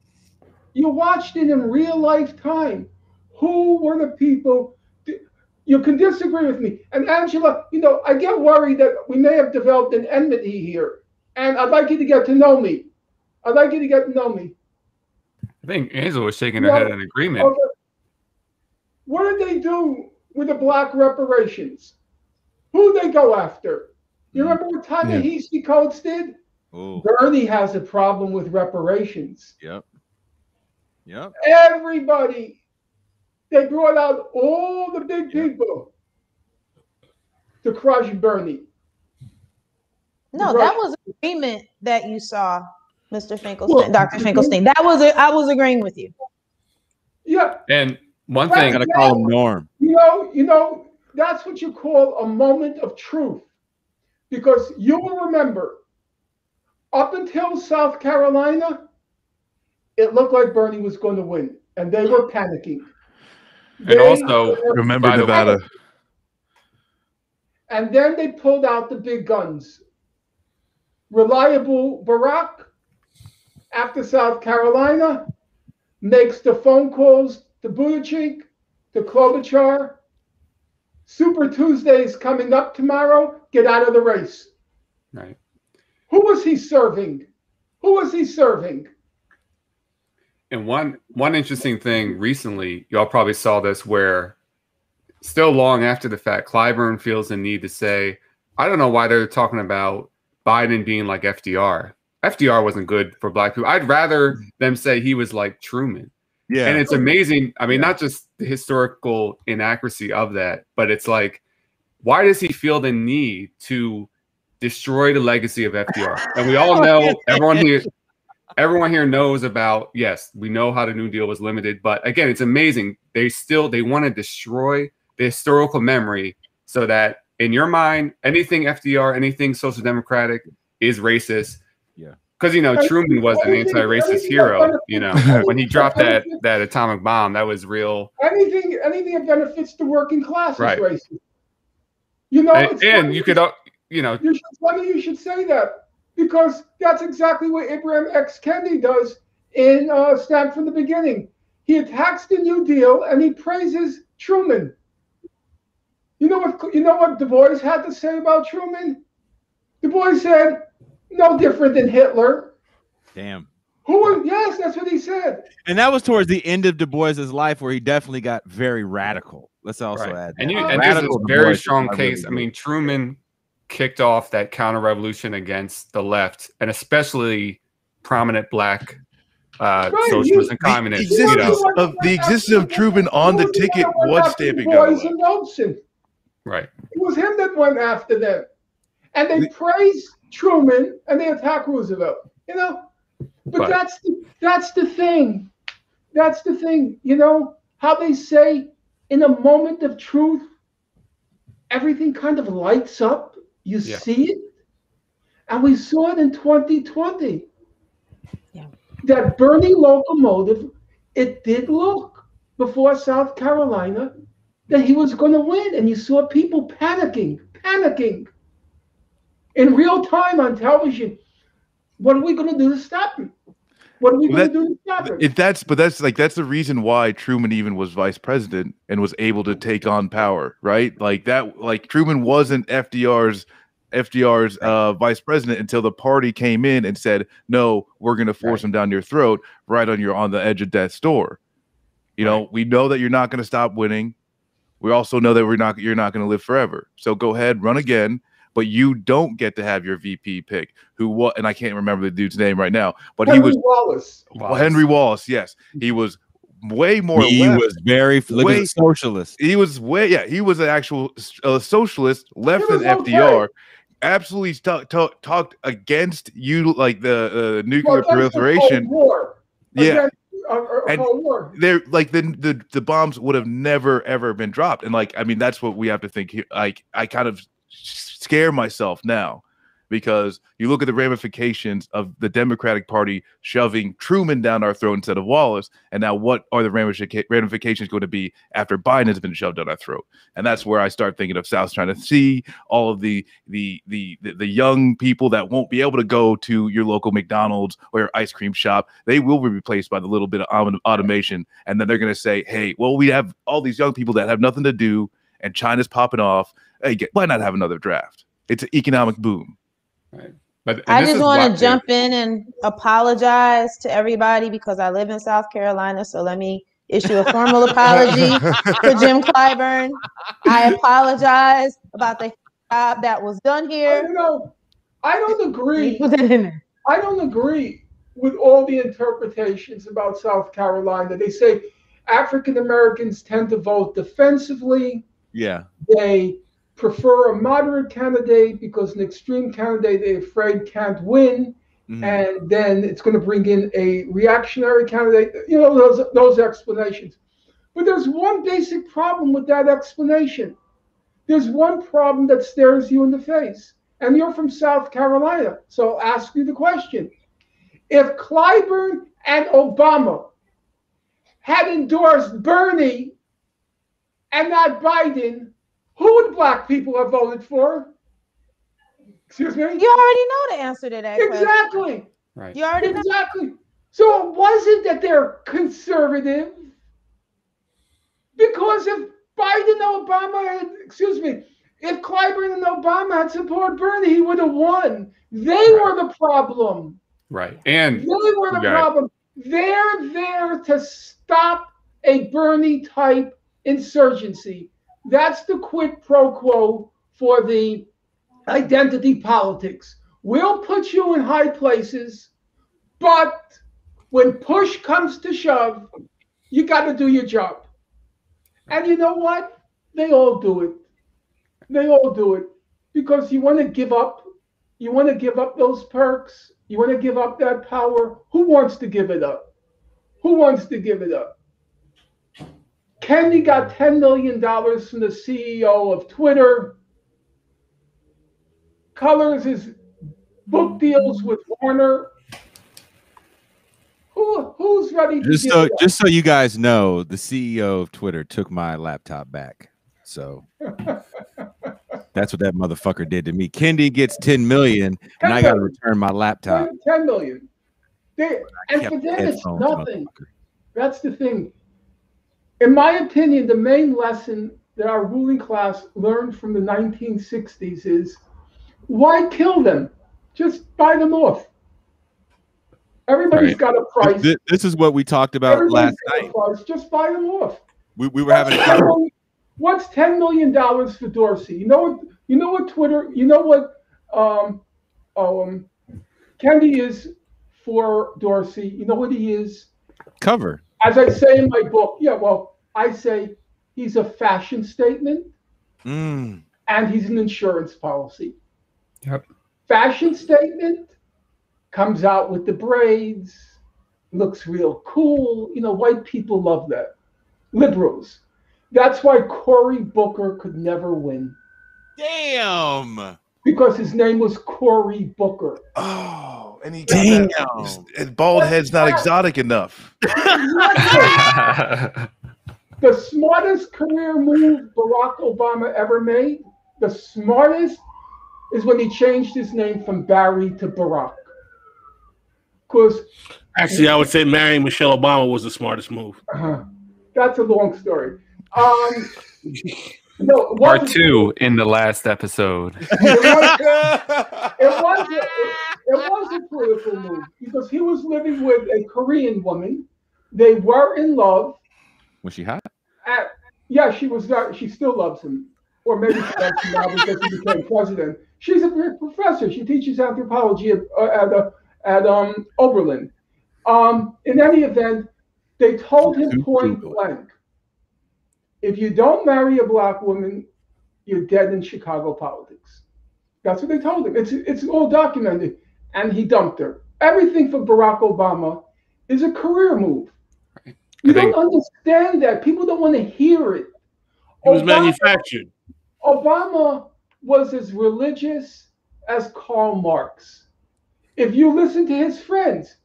You watched it in real life time. Who were the people? You can disagree with me. And Angela, I get worried that we may have developed an enmity here. And I'd like you to get to know me. I'd like you to get to know me. I think Angela was shaking her head in agreement. Okay. What did they do with the black reparations? Who they go after? You remember what Ta-Nehisi Coates did? Ooh. Bernie has a problem with reparations. Yep. Everybody. They brought out all the big people to crush Bernie. No, that was agreement that you saw, Mr. Finkelstein, Dr. Finkelstein. I was agreeing with you. Yeah. And one thing, Gotta call him Norm. That's what you call a moment of truth. Because you will remember, up until South Carolina, it looked like Bernie was going to win. And they were panicking. and also Remember by the way, Nevada. And then they pulled out the big guns. Reliable Barack, after South Carolina, makes the phone calls to Buttigieg, to Klobuchar. Super Tuesday is coming up tomorrow. Get out of the race. right. Who was he serving? And one interesting thing recently, y'all probably saw this, where still long after the fact, Clyburn feels the need to say, I don't know why they're talking about Biden being like FDR. FDR wasn't good for black people. I'd rather them say he was like Truman. Yeah. And it's amazing. I mean, not just the historical inaccuracy of that, but it's like, why does he feel the need to destroy the legacy of FDR? And we all know, everyone here knows about, yes, we know how the New Deal was limited, but again, it's amazing. They want to destroy the historical memory so that in your mind, anything FDR, anything social democratic is racist. Yeah. Because, Truman was an anti-racist hero, when he dropped that atomic bomb, that was real. Anything that benefits the working class is racist. And you could, funny you should say that, because that's exactly what Abraham X. Kendi does in Stand from the Beginning. He attacks the New Deal and he praises Truman. You know what Du Bois had to say about Truman? Du Bois said, no different than Hitler. Damn. Yes, that's what he said. And that was towards the end of Du Bois's life, where he definitely got very radical. Let's also add that. And there's a very strong case. I mean, Truman kicked off that counter-revolution against the left, and especially prominent black socialists and communists. The existence of Truman on the ticket was stamping down. Right. It was him that went after them. And they praise Truman and they attack Roosevelt. But that's the thing. That's the thing. How they say in a moment of truth, everything kind of lights up. You see it. And we saw it in 2020. Yeah. That Bernie locomotive, it did look before South Carolina that he was going to win. And you saw people panicking in real time on television. What are we going to do to stop him? What are we going to do to stop him? That's the reason why Truman even was vice president and was able to take on power, right? Like that, like Truman wasn't FDR's vice president until the party came in and said, no, we're going to force him down your throat, right on the edge of death's door. You know, we know that you're not going to stop winning. We also know that you're not going to live forever. So go ahead, run again. But you don't get to have your VP pick, and I can't remember the dude's name right now, but Henry Wallace. Henry Wallace, yes. He was way more He left. was very socialist. He was he was an actual socialist, left than FDR. Absolutely talked against like the nuclear proliferation. Yeah. And they're like the bombs would have never ever been dropped. And like, I mean, that's what we have to think here. Like, I kind of scare myself now because you look at the ramifications of the Democratic Party shoving Truman down our throat instead of Wallace, and now what are the ramifications going to be after Biden has been shoved down our throat? And that's where I start thinking of South China Sea, all of the young people that won't be able to go to your local McDonald's or your ice cream shop. They will be replaced by the little bit of automation, and then they're going to say, hey, well, we have all these young people that have nothing to do, and China's popping off. Hey, why not have another draft? It's an economic boom. Right. But I just want to jump in and apologize to everybody because I live in South Carolina. So let me issue a formal apology for Jim Clyburn. I apologize about the job that was done here. I don't agree. I don't agree with all the interpretations about South Carolina. They say African Americans tend to vote defensively. Yeah. They prefer a moderate candidate because an extreme candidate they're afraid can't win. Mm-hmm. And then it's going to bring in a reactionary candidate. You know, those explanations. But there's one basic problem with that explanation. There's one problem that stares you in the face. And you're from South Carolina. So I'll ask you the question. If Clyburn and Obama had endorsed Bernie and not Biden, who would black people have voted for? Excuse me? You already know the answer to that Exactly. question. Right. You already Exactly. Know. So it wasn't that they're conservative. Because if Biden and Obama if Clyburn and Obama had supported Bernie, he would have won. They were the problem. Right. And they were the problem. They're there to stop a Bernie-type insurgency. That's the quid pro quo for the identity politics. We'll put you in high places, but when push comes to shove, you got to do your job. And you know what? They all do it. They all do it because you want to give up. You want to give up those perks. You want to give up that power. Who wants to give it up? Who wants to give it up? Kennedy got $10 million from the CEO of Twitter. Colors his book deals with Warner. Who's ready to just so you guys know, the CEO of Twitter took my laptop back. So that's what that motherfucker did to me. Kennedy gets 10 million and I got to return my laptop. 10 million. And for them, it's nothing. That's the thing. In my opinion, the main lesson that our ruling class learned from the 1960s is why kill them? Just buy them off. Everybody's got a price. This is what we talked about last night. Just buy them off. We were having a What's $10 million for Dorsey? You know what Twitter, you know what Kennedy is for Dorsey. You know what he is? Cover. As I say in my book, I say he's a fashion statement and he's an insurance policy. Yep. Fashion statement comes out with the braids, looks real cool. You know, white people love that. Liberals. That's why Cory Booker could never win. Damn. Because his name was Cory Booker. Oh, and he got his bald head's not exotic enough. The smartest career move Barack Obama ever made, the smartest, is when he changed his name from Barry to Barack. Because Actually, I would say marrying Michelle Obama was the smartest move. That's a long story. No, Part 2 in the last episode. It was a political move because he was living with a Korean woman. They were in love. Was she hot? Yeah, she was. She still loves him, or maybe she loves him now because he became president. She's a professor. She teaches anthropology at Oberlin. In any event, they told him point blank, if you don't marry a black woman, you're dead in Chicago politics. That's what they told him. It's all documented. And he dumped her. Everything for Barack Obama is a career move. Right. You don't understand that. People don't want to hear it. It was manufactured. Obama was as religious as Karl Marx. If you listen to his friends,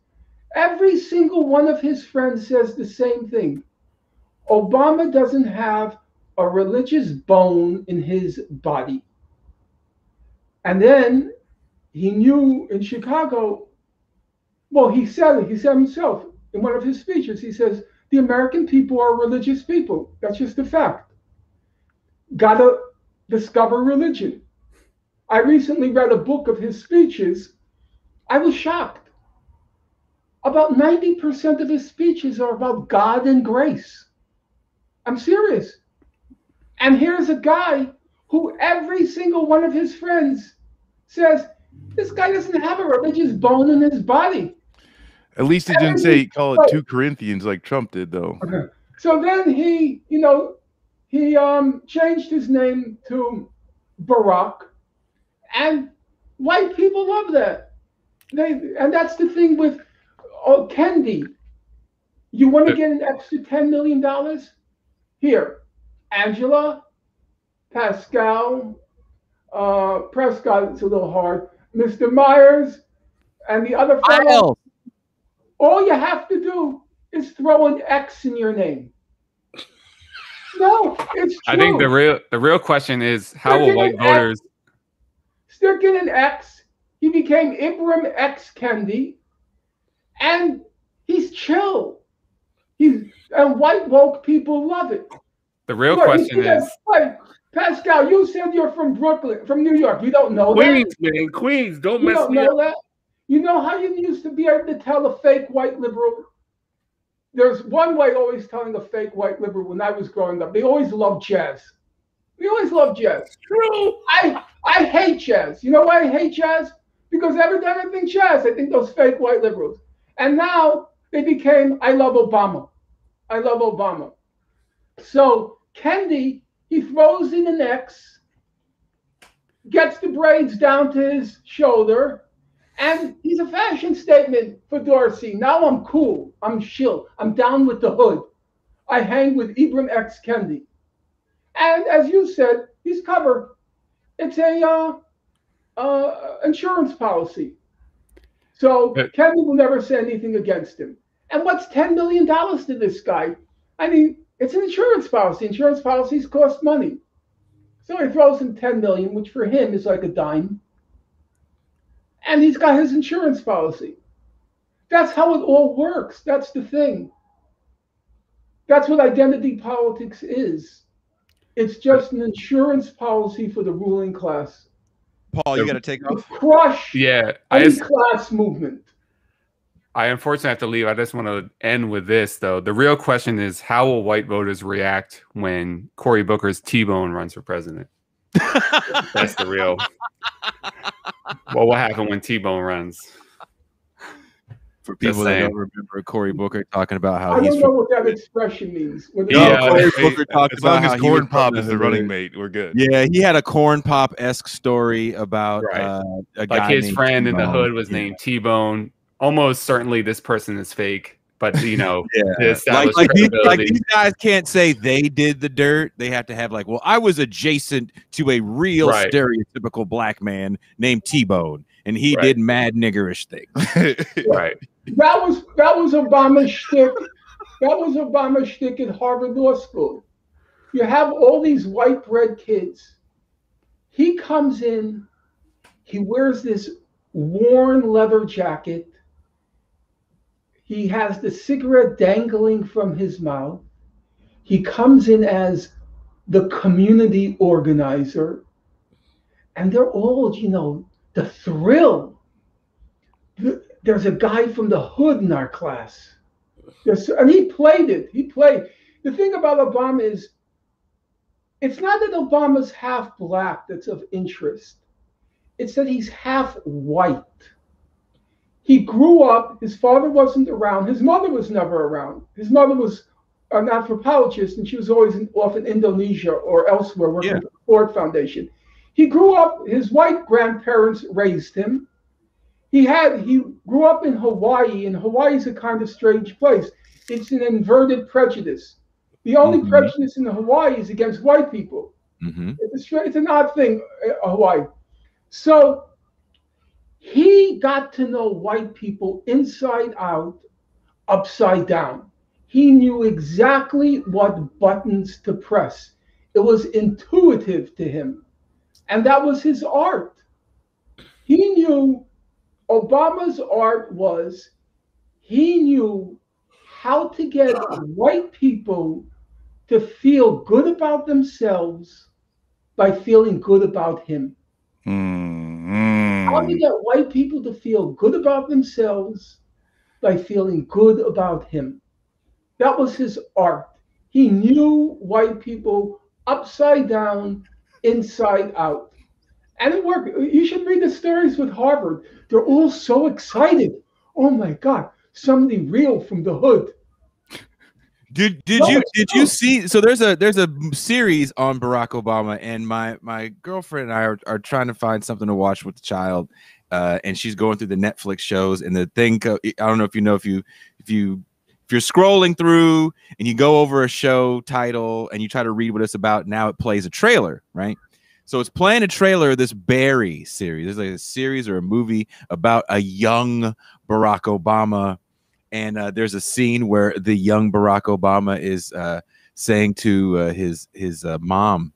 every single one of his friends says the same thing. Obama doesn't have a religious bone in his body. And then he knew in Chicago, well, he said himself in one of his speeches, he says, the American people are religious people. That's just a fact. Gotta discover religion. I recently read a book of his speeches. I was shocked. About 90% of his speeches are about God and grace. I'm serious. And here's a guy who every single one of his friends says, this guy doesn't have a religious bone in his body. At least he didn't call it 2 Corinthians like Trump did, though. Okay. So then he changed his name to Barack, and white people love that. And that's the thing with Kendi. You want to get an extra $10 million? Here, Angela, Pascal, Prescott, it's a little hard, Mr. Myers, and the other fellow. All you have to do is throw an X in your name. No, it's true. I think the real question is how will white voters stick in an X? He became Ibram X Kendi, and he's chill. And white woke people love it. The real question is. Wait, Pascal, you said you're from Brooklyn, from New York. You don't know Queens, that? man, Queens. Don't You mess don't me know up. that? You know how you used to be able to tell a fake white liberal? There's one way always telling a fake white liberal when I was growing up. They always loved jazz. We always loved jazz. True. I hate jazz. You know why I hate jazz? Because every time I think jazz, I think those fake white liberals. And now they became, I love Obama. I love Obama. So Kendi, he throws in an X, gets the braids down to his shoulder, and he's a fashion statement for Dorsey. Now I'm cool. I'm chill. I'm down with the hood. I hang with Ibram X Kendi. And as you said, he's covered. It's a insurance policy. So Kendi will never say anything against him. And what's $10 million to this guy? I mean, it's an insurance policy. Insurance policies cost money. So he throws in $10 million, which for him is like a dime. And he's got his insurance policy. That's how it all works. That's the thing. That's what identity politics is. It's just an insurance policy for the ruling class. Paul, you got to take off. Crush any I class movement. I unfortunately have to leave. I just want to end with this, though. The real question is, how will white voters react when Cory Booker's T-Bone runs for president? That's the real. Well, what happened when T-Bone runs? For people that don't remember, Cory Booker talking about how I don't know what that expression means. Cory Booker talked as long about as how Corn Pop is the running mate, we're good. Yeah, he had a Corn Pop-esque story about a like guy his named friend in the T-Bone. hood was named T-Bone. Almost certainly this person is fake, but you know, like these guys can't say they did the dirt. They have to have like, well, I was adjacent to a real stereotypical black man named T-Bone, and he did mad niggerish things. Right. That was Obama's shtick That was Obama's shtick at Harvard Law School. You have all these white bread kids. He comes in, he wears this worn leather jacket. He has the cigarette dangling from his mouth. He comes in as the community organizer. And they're all, the thrill. There's a guy from the hood in our class. And he played it. The thing about Obama is, it's not that Obama's half black that's of interest. It's that he's half white. He grew up, his father wasn't around, his mother was never around. His mother was an anthropologist, and she was always off in Indonesia or elsewhere working for the Ford Foundation. He grew up, his white grandparents raised him. He grew up in Hawaii, and Hawaii's a kind of strange place. It's an inverted prejudice. The only prejudice in Hawaii is against white people. It's an odd thing, Hawaii. So he got to know white people inside out, upside down. He knew exactly what buttons to press. It was intuitive to him. And that was his art. He knew Obama's art was, he knew how to get white people to feel good about themselves by feeling good about him. How to get white people to feel good about themselves by feeling good about him. That was his art. He knew white people upside down, inside out. And it worked. You should read the stories with Harvard. They're all so excited. Oh my God, somebody real from the hood. Did you see? So there's a series on Barack Obama, and my girlfriend and I are trying to find something to watch with the child, and she's going through the Netflix shows. And the thing, I don't know if you know, if you're scrolling through and you go over a show title and you try to read what it's about, now it plays a trailer, right? So it's playing a trailer of this Barry series. There's like a series or a movie about a young Barack Obama. And there's a scene where the young Barack Obama is saying to his mom,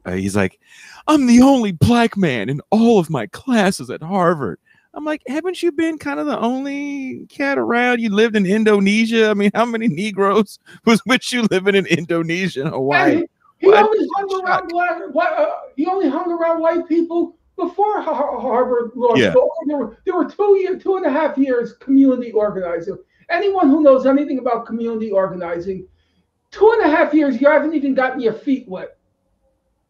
he's like, "I'm the only black man in all of my classes at Harvard." I'm like, haven't you been kind of the only cat around? You lived in Indonesia. I mean, how many Negroes was with you living in Indonesia and Hawaii? He only hung around white people before Harvard Law School. There were 2.5 years community organizing. Anyone who knows anything about community organizing, 2.5 years, you haven't even gotten your feet wet.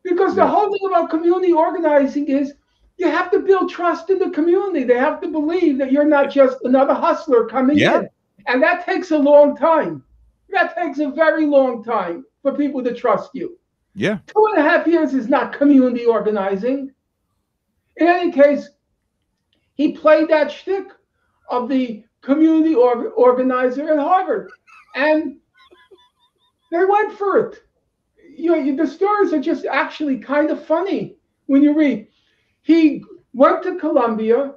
Because the whole thing about community organizing is you have to build trust in the community. They have to believe that you're not just another hustler coming in. And that takes a long time. That takes a very long time for people to trust you. 2.5 years is not community organizing. In any case, he played that shtick of the community organizer at Harvard. And they went for it. The stories are just actually kind of funny when you read. He went to Columbia.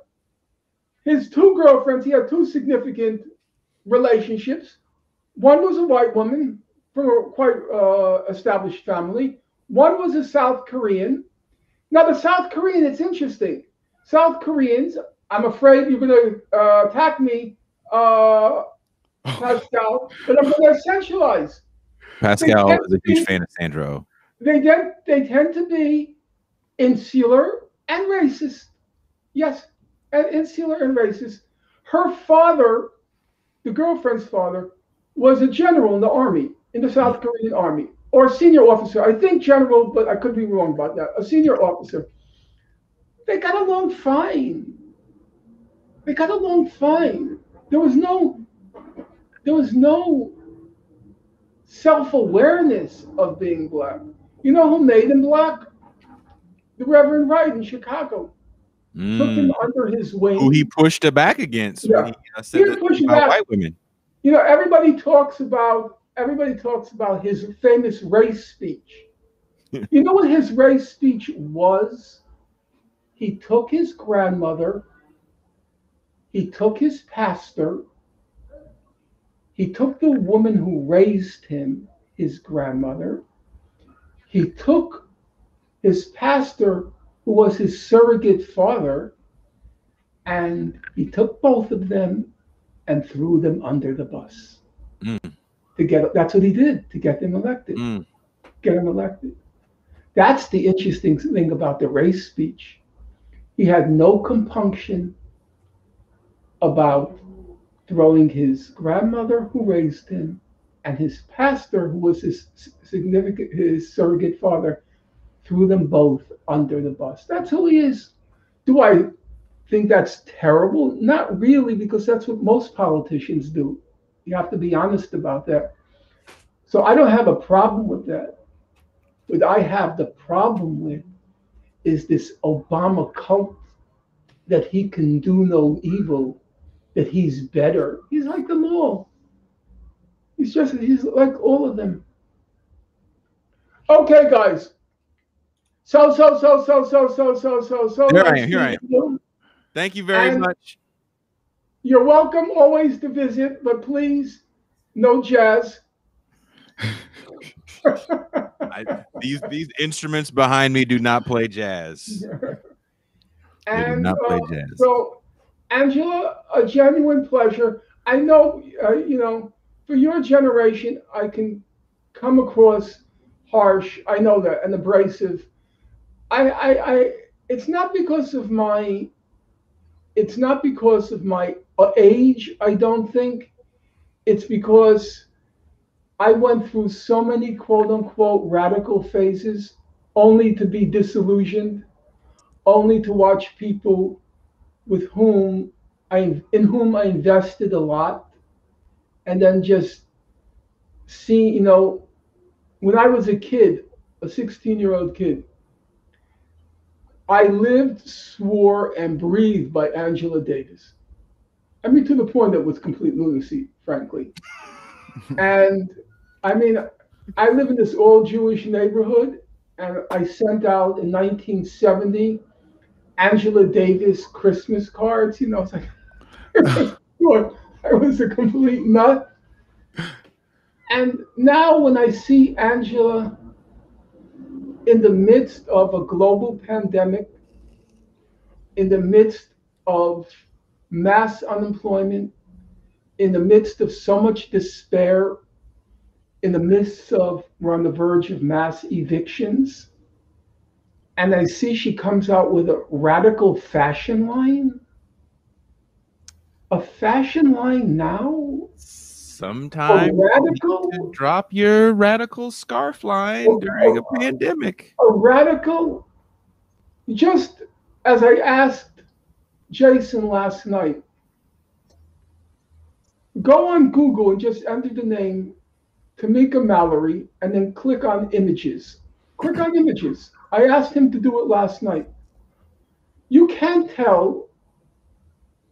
His two girlfriends, he had two significant relationships. One was a white woman from a quite established family. One was a South Korean. Now, the South Korean, it's interesting. South Koreans, I'm afraid you're going to attack me, Pascal, but I'm going to essentialize. Pascal is a huge fan of Sandro. They tend to be insular and racist. Yes, and insular and racist. Her father, the girlfriend's father, was a general in the army, in the South Korean army, or a senior officer. I think general, but I could be wrong about that. A senior officer. They got along fine. There was no self-awareness of being black. You know who made him black? The Reverend Wright in Chicago. Took him under his wing. Who he pushed it back against when he said that about white women. Everybody talks about his famous race speech. You know what his race speech was? He took his grandmother, he took his pastor, He took the woman who raised him, his grandmother. He took his pastor, who was his surrogate father, and he took both of them and threw them under the bus. That's what he did to get them elected. Get him elected. That's the interesting thing about the race speech. He had no compunction about throwing his grandmother who raised him and his pastor, who was his surrogate father, threw them both under the bus. That's who he is. Do I think that's terrible? Not really, because that's what most politicians do. You have to be honest about that. So I don't have a problem with that. What I have the problem with is this Obama cult that he can do no evil, that he's better. He's like them all. He's like all of them. Okay, guys. So. Here I am. Thank you very much. You're welcome always to visit, but please, no jazz. These instruments behind me do not play jazz. They do not play jazz. So, Angela, a genuine pleasure. I know, for your generation, I can come across harsh. I know that, and abrasive. It's not because of my age. I don't think it's because I went through so many quote unquote radical phases, only to be disillusioned, only to watch people in whom I invested a lot, and then just see, when I was a kid, a 16-year-old kid, I lived, swore, and breathed by Angela Davis. I mean, to the point that it was complete lunacy, frankly. And I mean, I live in this all-Jewish neighborhood, and I sent out in 1970 Angela Davis Christmas cards. It's like, I was a complete nut. And now when I see Angela in the midst of a global pandemic, in the midst of mass unemployment, in the midst of so much despair, in the midst of, we're on the verge of mass evictions, and I see she comes out with a radical fashion line. A fashion line now? Sometimes you drop your radical scarf line during a pandemic. A radical, just as I asked Jason last night, go on Google and just enter the name Tamika Mallory and then click on images. Click on images. I asked him to do it last night. You can't tell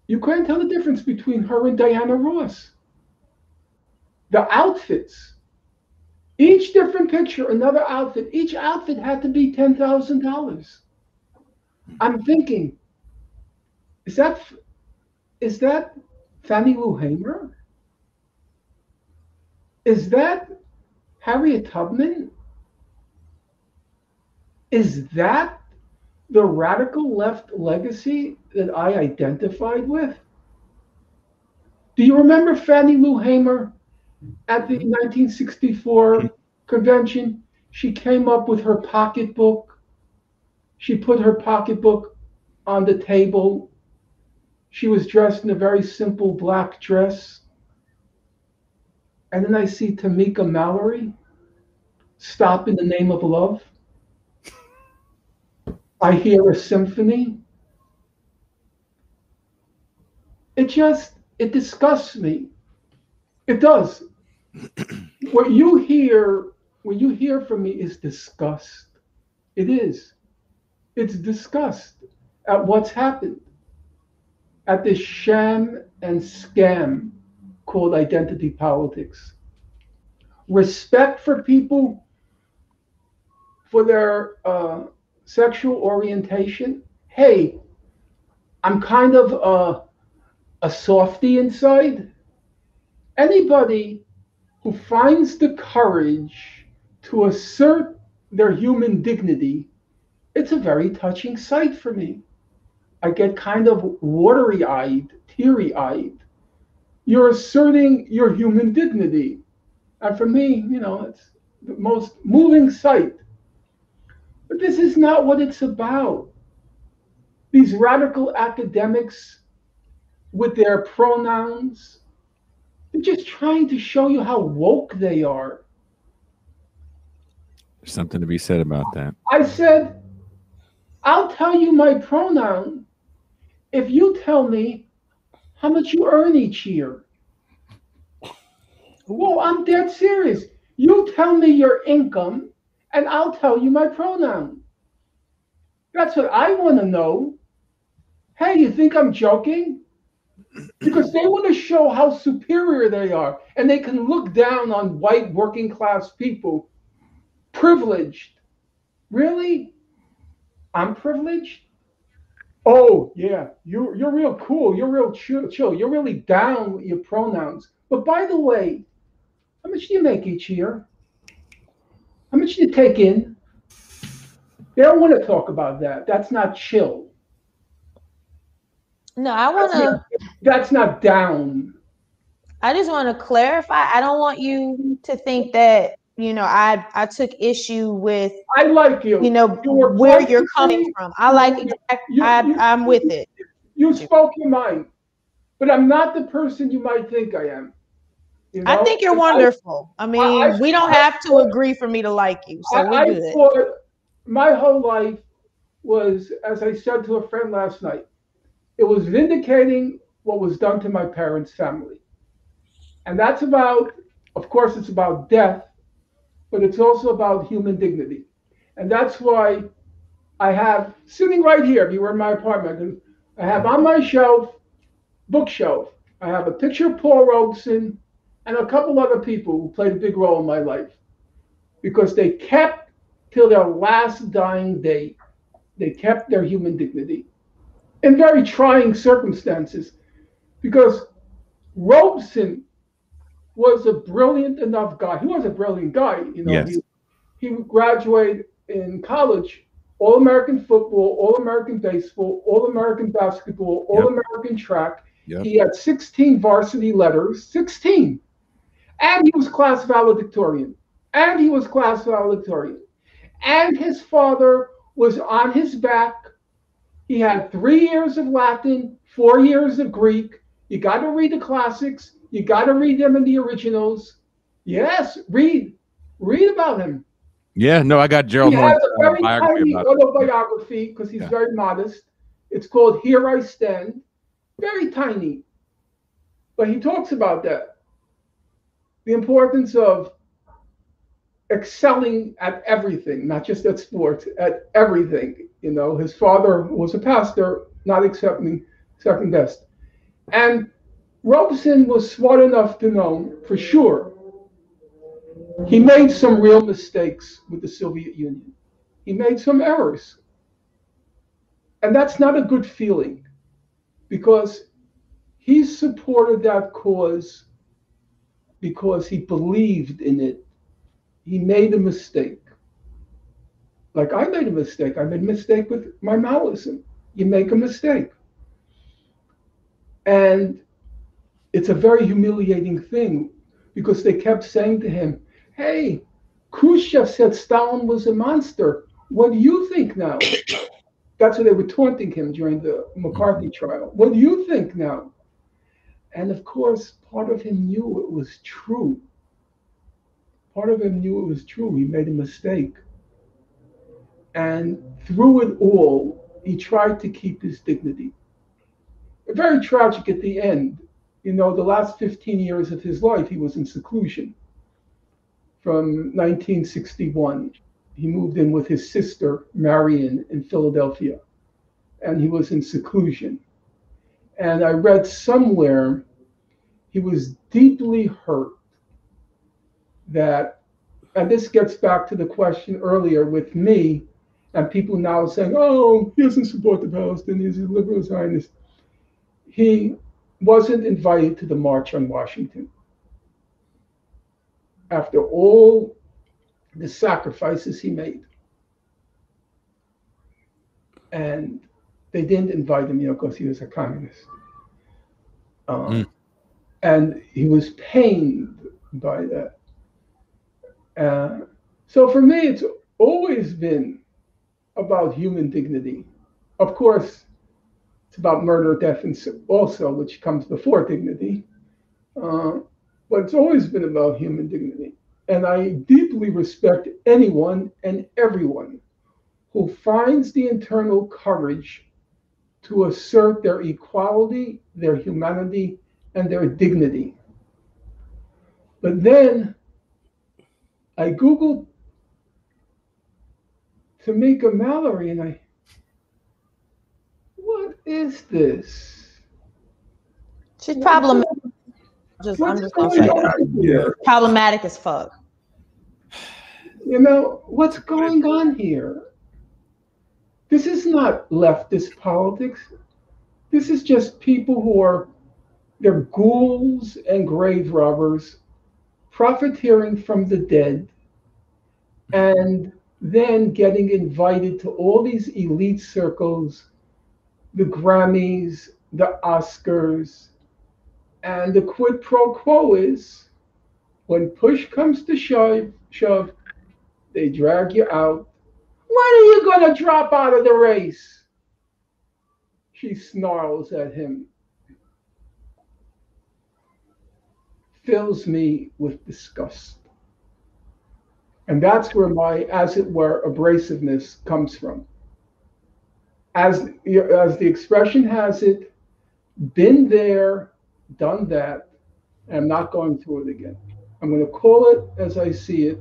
the difference between her and Diana Ross. The outfits, each different picture, another outfit. Each outfit had to be $10,000. I'm thinking, is that Fannie Lou Hamer? Is that Harriet Tubman? Is that the radical left legacy that I identified with? Do you remember Fannie Lou Hamer at the 1964 convention? She came up with her pocketbook. She put her pocketbook on the table. She was dressed in a very simple black dress. And then I see Tamika Mallory stop in the name of love. I hear a symphony. It disgusts me. It does. What you hear from me is disgust. It is. It's disgust at what's happened, at this sham and scam called identity politics. Respect for people for their sexual orientation. Hey, I'm kind of a softie inside, anybody who finds the courage to assert their human dignity, it's a very touching sight for me. I get kind of watery-eyed, teary-eyed. You're asserting your human dignity. And for me, it's the most moving sight. But this is not what it's about. These radical academics with their pronouns, they're just trying to show you how woke they are. There's something to be said about that. I said, I'll tell you my pronoun if you tell me how much you earn each year. Well, I'm dead serious. You tell me your income, and I'll tell you my pronoun. That's what I want to know. Hey, you think I'm joking? Because they want to show how superior they are, and they can look down on white working class people, privileged. Really? I'm privileged? Oh, yeah, you're real cool. You're real chill. You're really down with your pronouns. But by the way, how much do you make each year? How much do you take in? They don't want to talk about that. That's not chill. No, I want to. That's not down. I just want to clarify. I don't want you to think that, I took issue with, I like you. where you're coming from. I like I'm with it. You spoke your mind, but I'm not the person you might think I am. I think you're wonderful. We don't have to agree for me to like you, so we're good. I thought my whole life was, as I said to a friend last night, it was vindicating what was done to my parents' family. And that's about, of course, it's about death, but it's also about human dignity. And that's why I have, sitting right here, if you were in my apartment, I have on my bookshelf, I have a picture of Paul Robeson and a couple other people who played a big role in my life. Because they kept, till their last dying day, they kept their human dignity in very trying circumstances. Because Robeson was a brilliant enough guy. He was a brilliant guy. Yes. He graduated in college, All-American football, All-American baseball, All-American basketball, All-American track. Yep. He had 16 varsity letters, 16. And he was class valedictorian. And his father was on his back. He had 3 years of Latin, 4 years of Greek. You got to read the classics. You got to read them in the originals. Yes, read about him. Yeah, no, I got Gerald He Horne's has a very biography tiny autobiography because he's very modest. It's called Here I Stand. Very tiny. But he talks about that. The importance of excelling at everything, not just at sports, at everything. His father was a pastor, not accepting second best. And Robeson was smart enough to know, for sure, he made some real mistakes with the Soviet Union. He made some errors. And that's not a good feeling, because he supported that cause because he believed in it. He made a mistake. Like I made a mistake. I made a mistake with my Maoism. You make a mistake. And it's a very humiliating thing, because they kept saying to him, hey, Khrushchev said Stalin was a monster. What do you think now? That's what they were taunting him during the McCarthy trial. What do you think now? And of course, part of him knew it was true. He made a mistake. And through it all, he tried to keep his dignity. Very tragic at the end. The last 15 years of his life, he was in seclusion. From 1961, he moved in with his sister, Marion, in Philadelphia. And he was in seclusion. And I read somewhere he was deeply hurt that, and this gets back to the question earlier with me, and people now saying, oh, he doesn't support the Palestinians, he's a liberal Zionist. He wasn't invited to the March on Washington. after all the sacrifices he made. And they didn't invite him, because he was a communist. And he was pained by that. So for me, it's always been about human dignity. Of course, it's about murder, death, and also, which comes before dignity. But it's always been about human dignity. And I deeply respect anyone and everyone who finds the internal courage to assert their equality, their humanity, and their dignity. But then I Googled Tamika Mallory, and what is this? She's problematic. I'm just gonna say that. Problematic as fuck. What's going on here? This is not leftist politics. This is just people they're ghouls and grave robbers, profiteering from the dead, and then getting invited to all these elite circles, the Grammys, the Oscars, and the quid pro quo is, when push comes to shove, they drag you out. When are you going to drop out of the race? She snarls at him. Fills me with disgust. And that's where my, as it were, abrasiveness comes from. As the expression has it, been there, done that, and I'm not going through it again. I'm going to call it as I see it.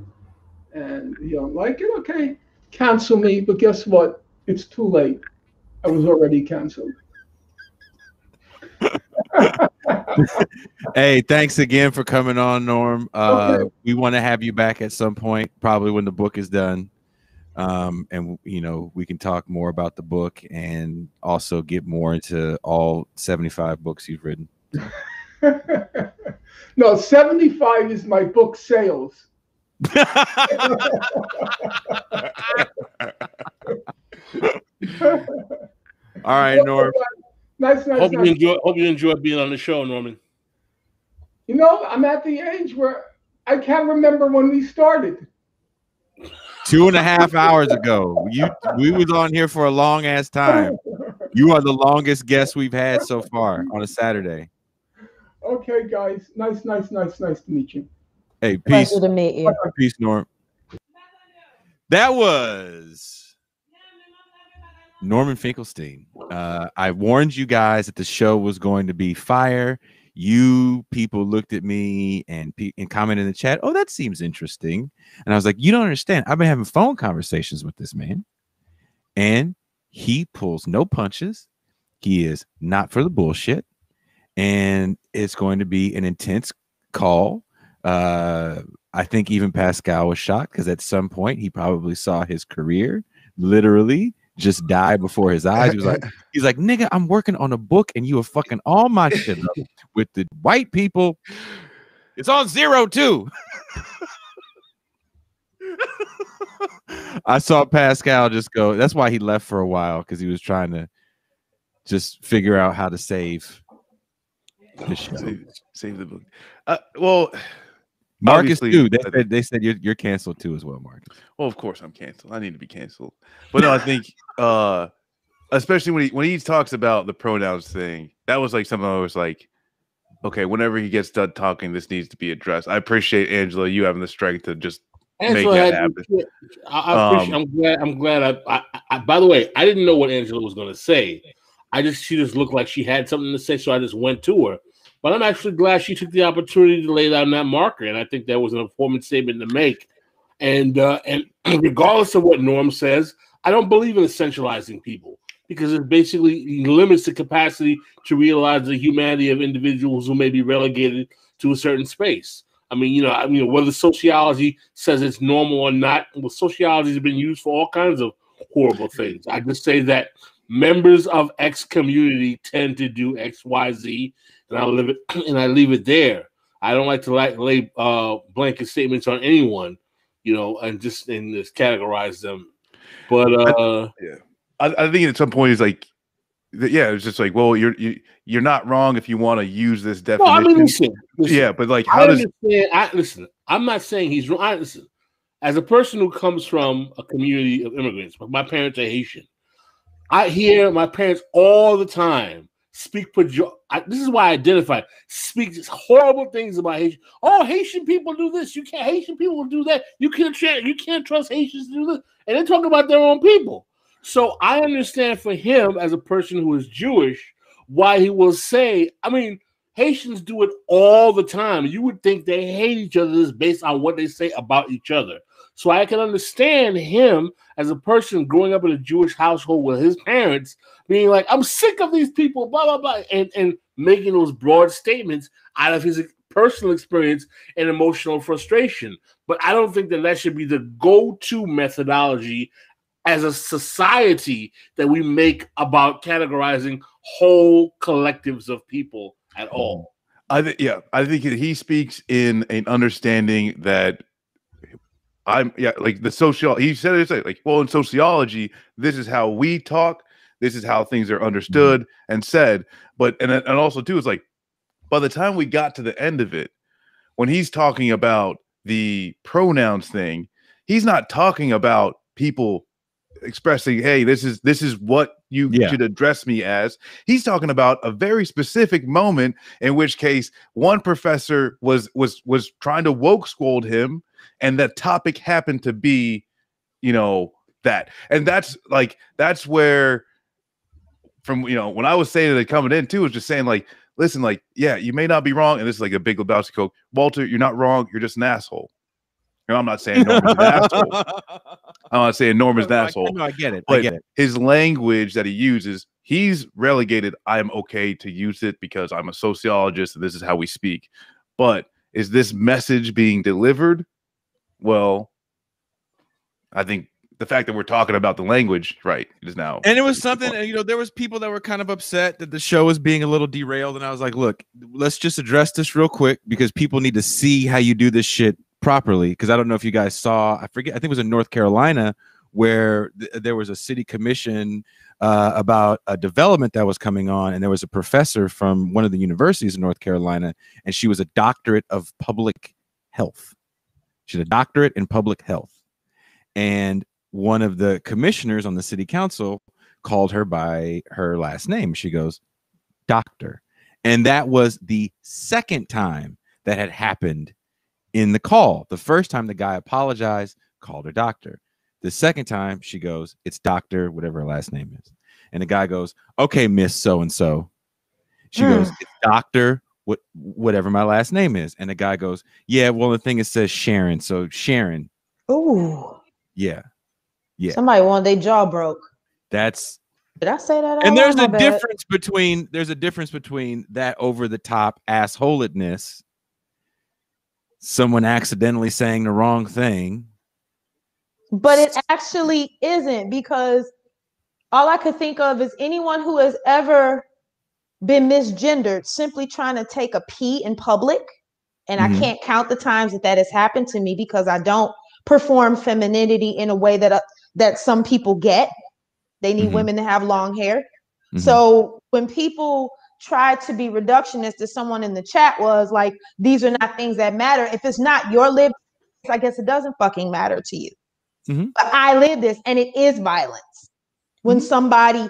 And you don't like it? Okay, cancel me. But guess what? It's too late. I was already canceled. Hey, thanks again for coming on, Norm. Okay. We want to have you back at some point, probably when the book is done. And we can talk more about the book and also get more into all 75 books you've written. No, 75 is my book sales. All right, Norm. Nice. Hope you enjoy being on the show, Norman. I'm at the age where I can't remember when we started. 2.5 hours ago. We was on here for a long ass time. You are the longest guest we've had so far on a Saturday. Okay, guys. Nice to meet you. Hey, peace. Pleasure to meet you. Peace, Norm. That was Norman Finkelstein. I warned you guys that the show was going to be fire. You people looked at me and commented in the chat, oh, that seems interesting. And I was like, you don't understand. I've been having phone conversations with this man. And he pulls no punches. He is not for the bullshit. And it's going to be an intense call. I think even Pascal was shocked because at some point he probably saw his career literally just die before his eyes. He's like, nigga, I'm working on a book and you are fucking all my shit up with the white people. It's on 0 too. I saw Pascal just go. That's why he left for a while, because he was trying to just figure out how to save the show. Save the book. Well, Marcus too. They said you're canceled too as well, Marcus. Well, of course I'm canceled. I need to be canceled. But no, I think especially when he talks about the pronouns thing, that was like something I was like, okay, whenever he gets done talking, this needs to be addressed. I appreciate Angela, you having the strength to just make that happen. I'm glad. By the way, I didn't know what Angela was going to say. She just looked like she had something to say, so I just went to her. But I'm actually glad she took the opportunity to lay down that marker, and I think that was an important statement to make. And regardless of what Norm says, I don't believe in essentializing people, because it basically limits the capacity to realize the humanity of individuals who may be relegated to a certain space. I mean, whether sociology says it's normal or not, well, sociology has been used for all kinds of horrible things. I just say that members of X community tend to do X, Y, Z, and I leave it there. I don't like to lay blanket statements on anyone, and just categorize them. But I think at some point it's like, it's just like, well, you're not wrong if you want to use this definition. No, I mean, listen, yeah, but like, how does listen? I'm not saying he's wrong. Listen, as a person who comes from a community of immigrants, my parents are Haitian. I hear my parents all the time speak this is why I identify. Speak horrible things about Haitian. Oh, Haitian people do this. You can't. Haitian people do that. You can't trust Haitians to do this. And they talk about their own people. So I understand for him as a person who is Jewish why he will say. I mean, Haitians do it all the time. You would think they hate each other just based on what they say about each other. So I can understand him as a person growing up in a Jewish household with his parents being like, I'm sick of these people, blah, blah, blah, and making those broad statements out of his personal experience and emotional frustration. But I don't think that should be the go-to methodology as a society that we make about categorizing whole collectives of people at all. I think he speaks in an understanding that like the he said it like, well, in sociology, this is how we talk, this is how things are understood and said. But and also too, it's like by the time we got to the end of it, when he's talking about the pronouns thing, he's not talking about people expressing, hey, this is what you should address me as. He's talking about a very specific moment in which case one professor was trying to woke scold him, and that topic happened to be, that. And that's where from, when I was saying that coming in too, was just saying like, listen, like, yeah, you may not be wrong. And this is like a Big Lebowski quote. Walter, you're not wrong. You're just an asshole. I'm not saying Norman's an asshole. I'm not saying Norman's an asshole. No, I get it. But his language that he uses, he's relegated. I'm okay to use it because I'm a sociologist and this is how we speak. But is this message being delivered? Well, I think the fact that we're talking about the language, right, is now. And it was something, there was people that were kind of upset that the show was being a little derailed. And I was like, look, let's just address this real quick because people need to see how you do this shit properly. Because I don't know if you guys saw, I think it was in North Carolina where there was a city commission about a development that was coming on. And there was a professor from one of the universities in North Carolina, and she was a doctorate of public health. She's a doctorate in public health. And one of the commissioners on the city council called her by her last name. She goes, doctor. And that was the second time that had happened in the call. The first time the guy apologized, called her doctor. The second time she goes, it's doctor, whatever her last name is. And the guy goes, okay, Miss So-and-so. She goes, it's doctor, whatever my last name is. And the guy goes, yeah, well, the thing is says Sharon. So Sharon. Ooh. Yeah. Yeah. Somebody wanted their jaw broke. Did I say that? And there's a difference between that over the top assholedness, someone accidentally saying the wrong thing. But it actually isn't, because all I could think of is anyone who has ever been misgendered simply trying to take a pee in public. And I can't count the times that has happened to me because I don't perform femininity in a way that some people get. They need women to have long hair. So when people try to be reductionist, to someone in the chat was like, these are not things that matter. If it's not your lived, I guess it doesn't fucking matter to you. But I live this, and it is violence. When somebody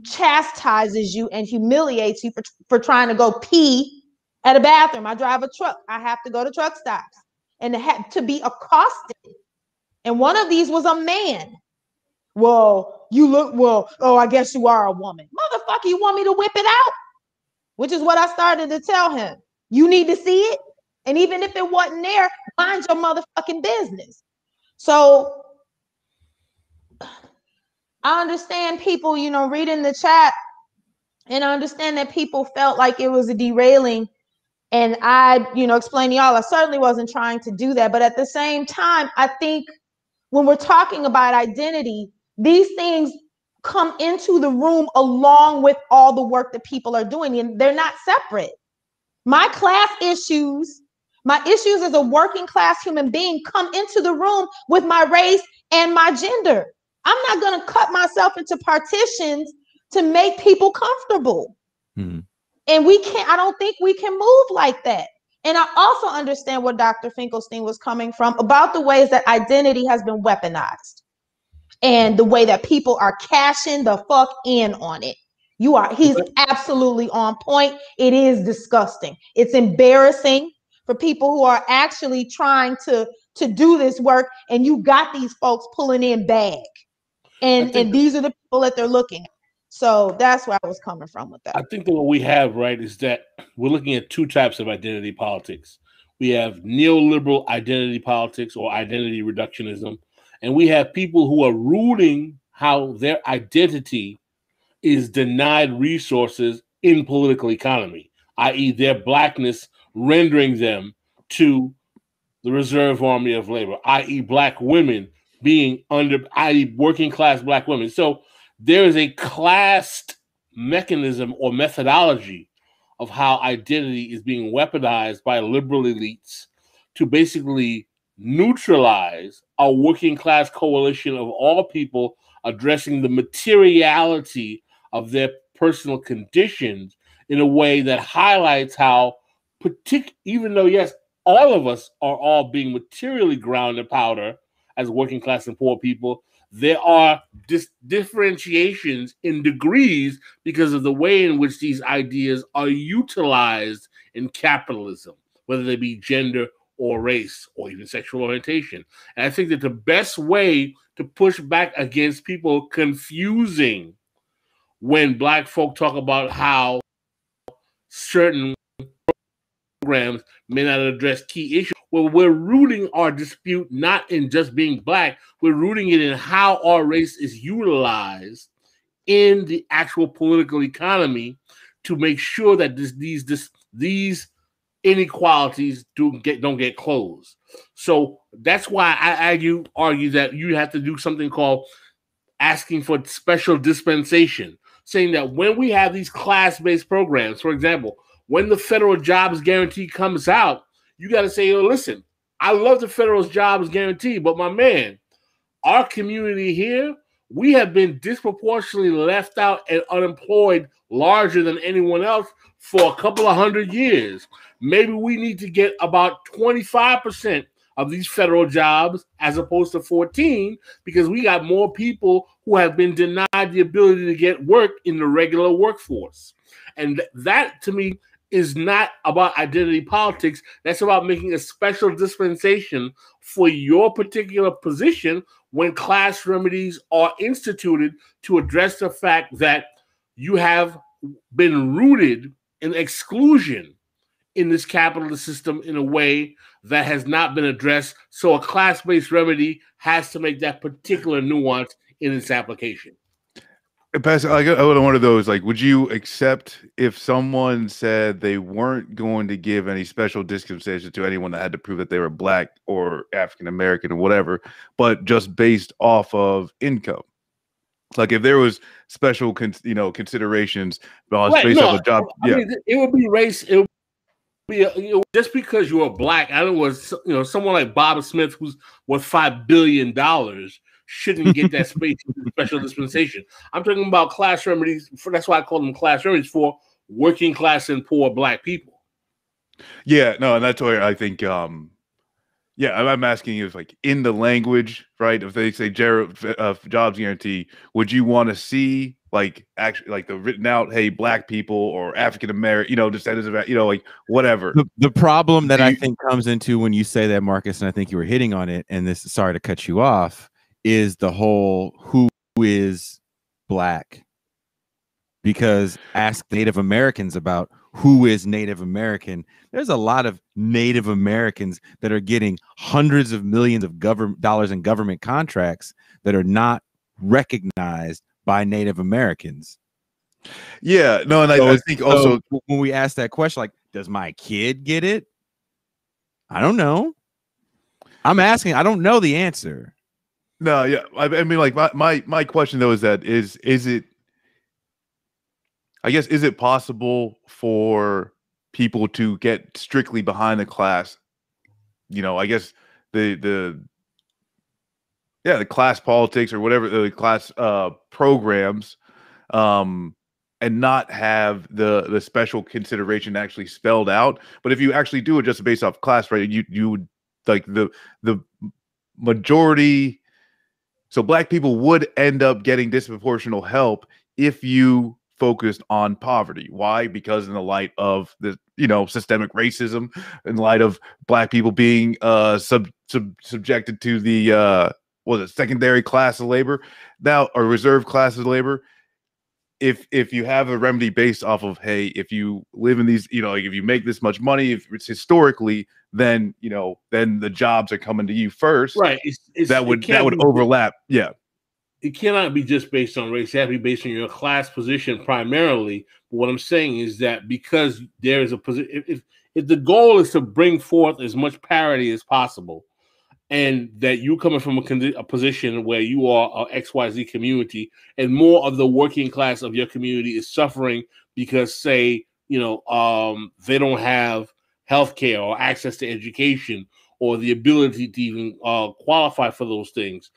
chastises you and humiliates you for trying to go pee at a bathroom. I drive a truck. I have to go to truck stops and to be accosted. And one of these was a man. Well, I guess you are a woman. Motherfucker, you want me to whip it out? Which is what I started to tell him. You need to see it. And even if it wasn't there, mind your motherfucking business. So I understand people, reading the chat, and I understand that people felt like it was a derailing. And I, explained to y'all, I certainly wasn't trying to do that. But at the same time, I think when we're talking about identity, these things come into the room along with all the work that people are doing, and they're not separate. My class issues, my issues as a working class human being come into the room with my race and my gender. I'm not going to cut myself into partitions to make people comfortable. Mm-hmm. And I don't think we can move like that. And I also understand where Dr. Finkelstein was coming from about the ways that identity has been weaponized and the way that people are cashing the fuck in on it. He's absolutely on point. It is disgusting. It's embarrassing for people who are actually trying to do this work, and you got these folks pulling in bag. And these are the people that they're looking at. So that's where I was coming from with that. I think that what we have, right, is that we're looking at two types of identity politics. We have neoliberal identity politics or identity reductionism, and we have people who are rooting how their identity is denied resources in political economy, i.e. their blackness rendering them to the reserve army of labor, i.e. black women being under, i.e. working class black women. So there is a classed mechanism or methodology of how identity is being weaponized by liberal elites to basically neutralize a working class coalition of all people addressing the materiality of their personal conditions in a way that highlights how, even though, yes, all of us are all being materially ground to powder as working class and poor people, there are differentiations in degrees because of the way in which these ideas are utilized in capitalism, whether they be gender or race or even sexual orientation. And I think that the best way to push back against people confusing when black folk talk about how certain programs may not address key issues. Well, we're rooting our dispute not in just being black, we're rooting it in how our race is utilized in the actual political economy to make sure that these inequalities don't get closed. So that's why I argue that you have to do something called asking for special dispensation, saying that when we have these class-based programs, for example, when the federal jobs guarantee comes out, you got to say, oh, listen, I love the federal jobs guarantee, but my man, our community here, we have been disproportionately left out and unemployed larger than anyone else for a couple of 100 years. Maybe we need to get about 25% of these federal jobs as opposed to 14 because we got more people who have been denied the ability to get work in the regular workforce. And that, to me, is not about identity politics. That's about making a special dispensation for your particular position when class remedies are instituted to address the fact that you have been rooted in exclusion in this capitalist system in a way that has not been addressed. So a class-based remedy has to make that particular nuance in its application. Pastor, I got one of those. Like, would you accept if someone said they weren't going to give any special dispensation to anyone that had to prove that they were black or African American or whatever, but just based off of income? Like, if there was special, considerations, based off a job. I mean, it would be race. It would be just because you were black. I don't know, someone like Bob Smith who's worth $5 billion. Shouldn't get that special dispensation. I'm talking about class remedies. That's why I call them class remedies for working class and poor black people. Yeah, no, and that's where I think, I'm asking you if, like, in the language, right? If they say jobs guarantee, would you want to see, like, actually, like, the written out, hey, black people or African American, descendants of, like, whatever. The problem that I think comes into when you say that, Marcus, and I think you were hitting on it, and this, sorry to cut you off, is the whole who is black, because ask Native Americans about who is Native American. There's a lot of Native Americans that are getting hundreds of millions of dollars in government contracts that are not recognized by Native Americans. Yeah, no, and I think also when we ask that question, like, does my kid get it? I don't know. I'm asking. I don't know the answer. No, yeah. I mean, like, my question though is it? I guess, is it possible for people to get strictly behind the class. You know, I guess the class politics or whatever, the class programs, and not have the special consideration actually spelled out. But if you actually do it just based off class, right, you would like the majority. So black people would end up getting disproportional help if you focused on poverty. Why? Because in the light of the systemic racism, in light of black people being subjected to the secondary class of labor now, or reserved class of labor. If you have a remedy based off of, hey, if you live in these, like if you make this much money, if it's historically, then then the jobs are coming to you first, right? That would overlap. Yeah, it cannot be just based on race. It has to be based on your class position primarily. But what I'm saying is that because there is a position, if the goal is to bring forth as much parity as possible, and that you coming from a position where you are a XYZ community, and more of the working class of your community is suffering because, say, they don't have healthcare or access to education or the ability to even qualify for those things,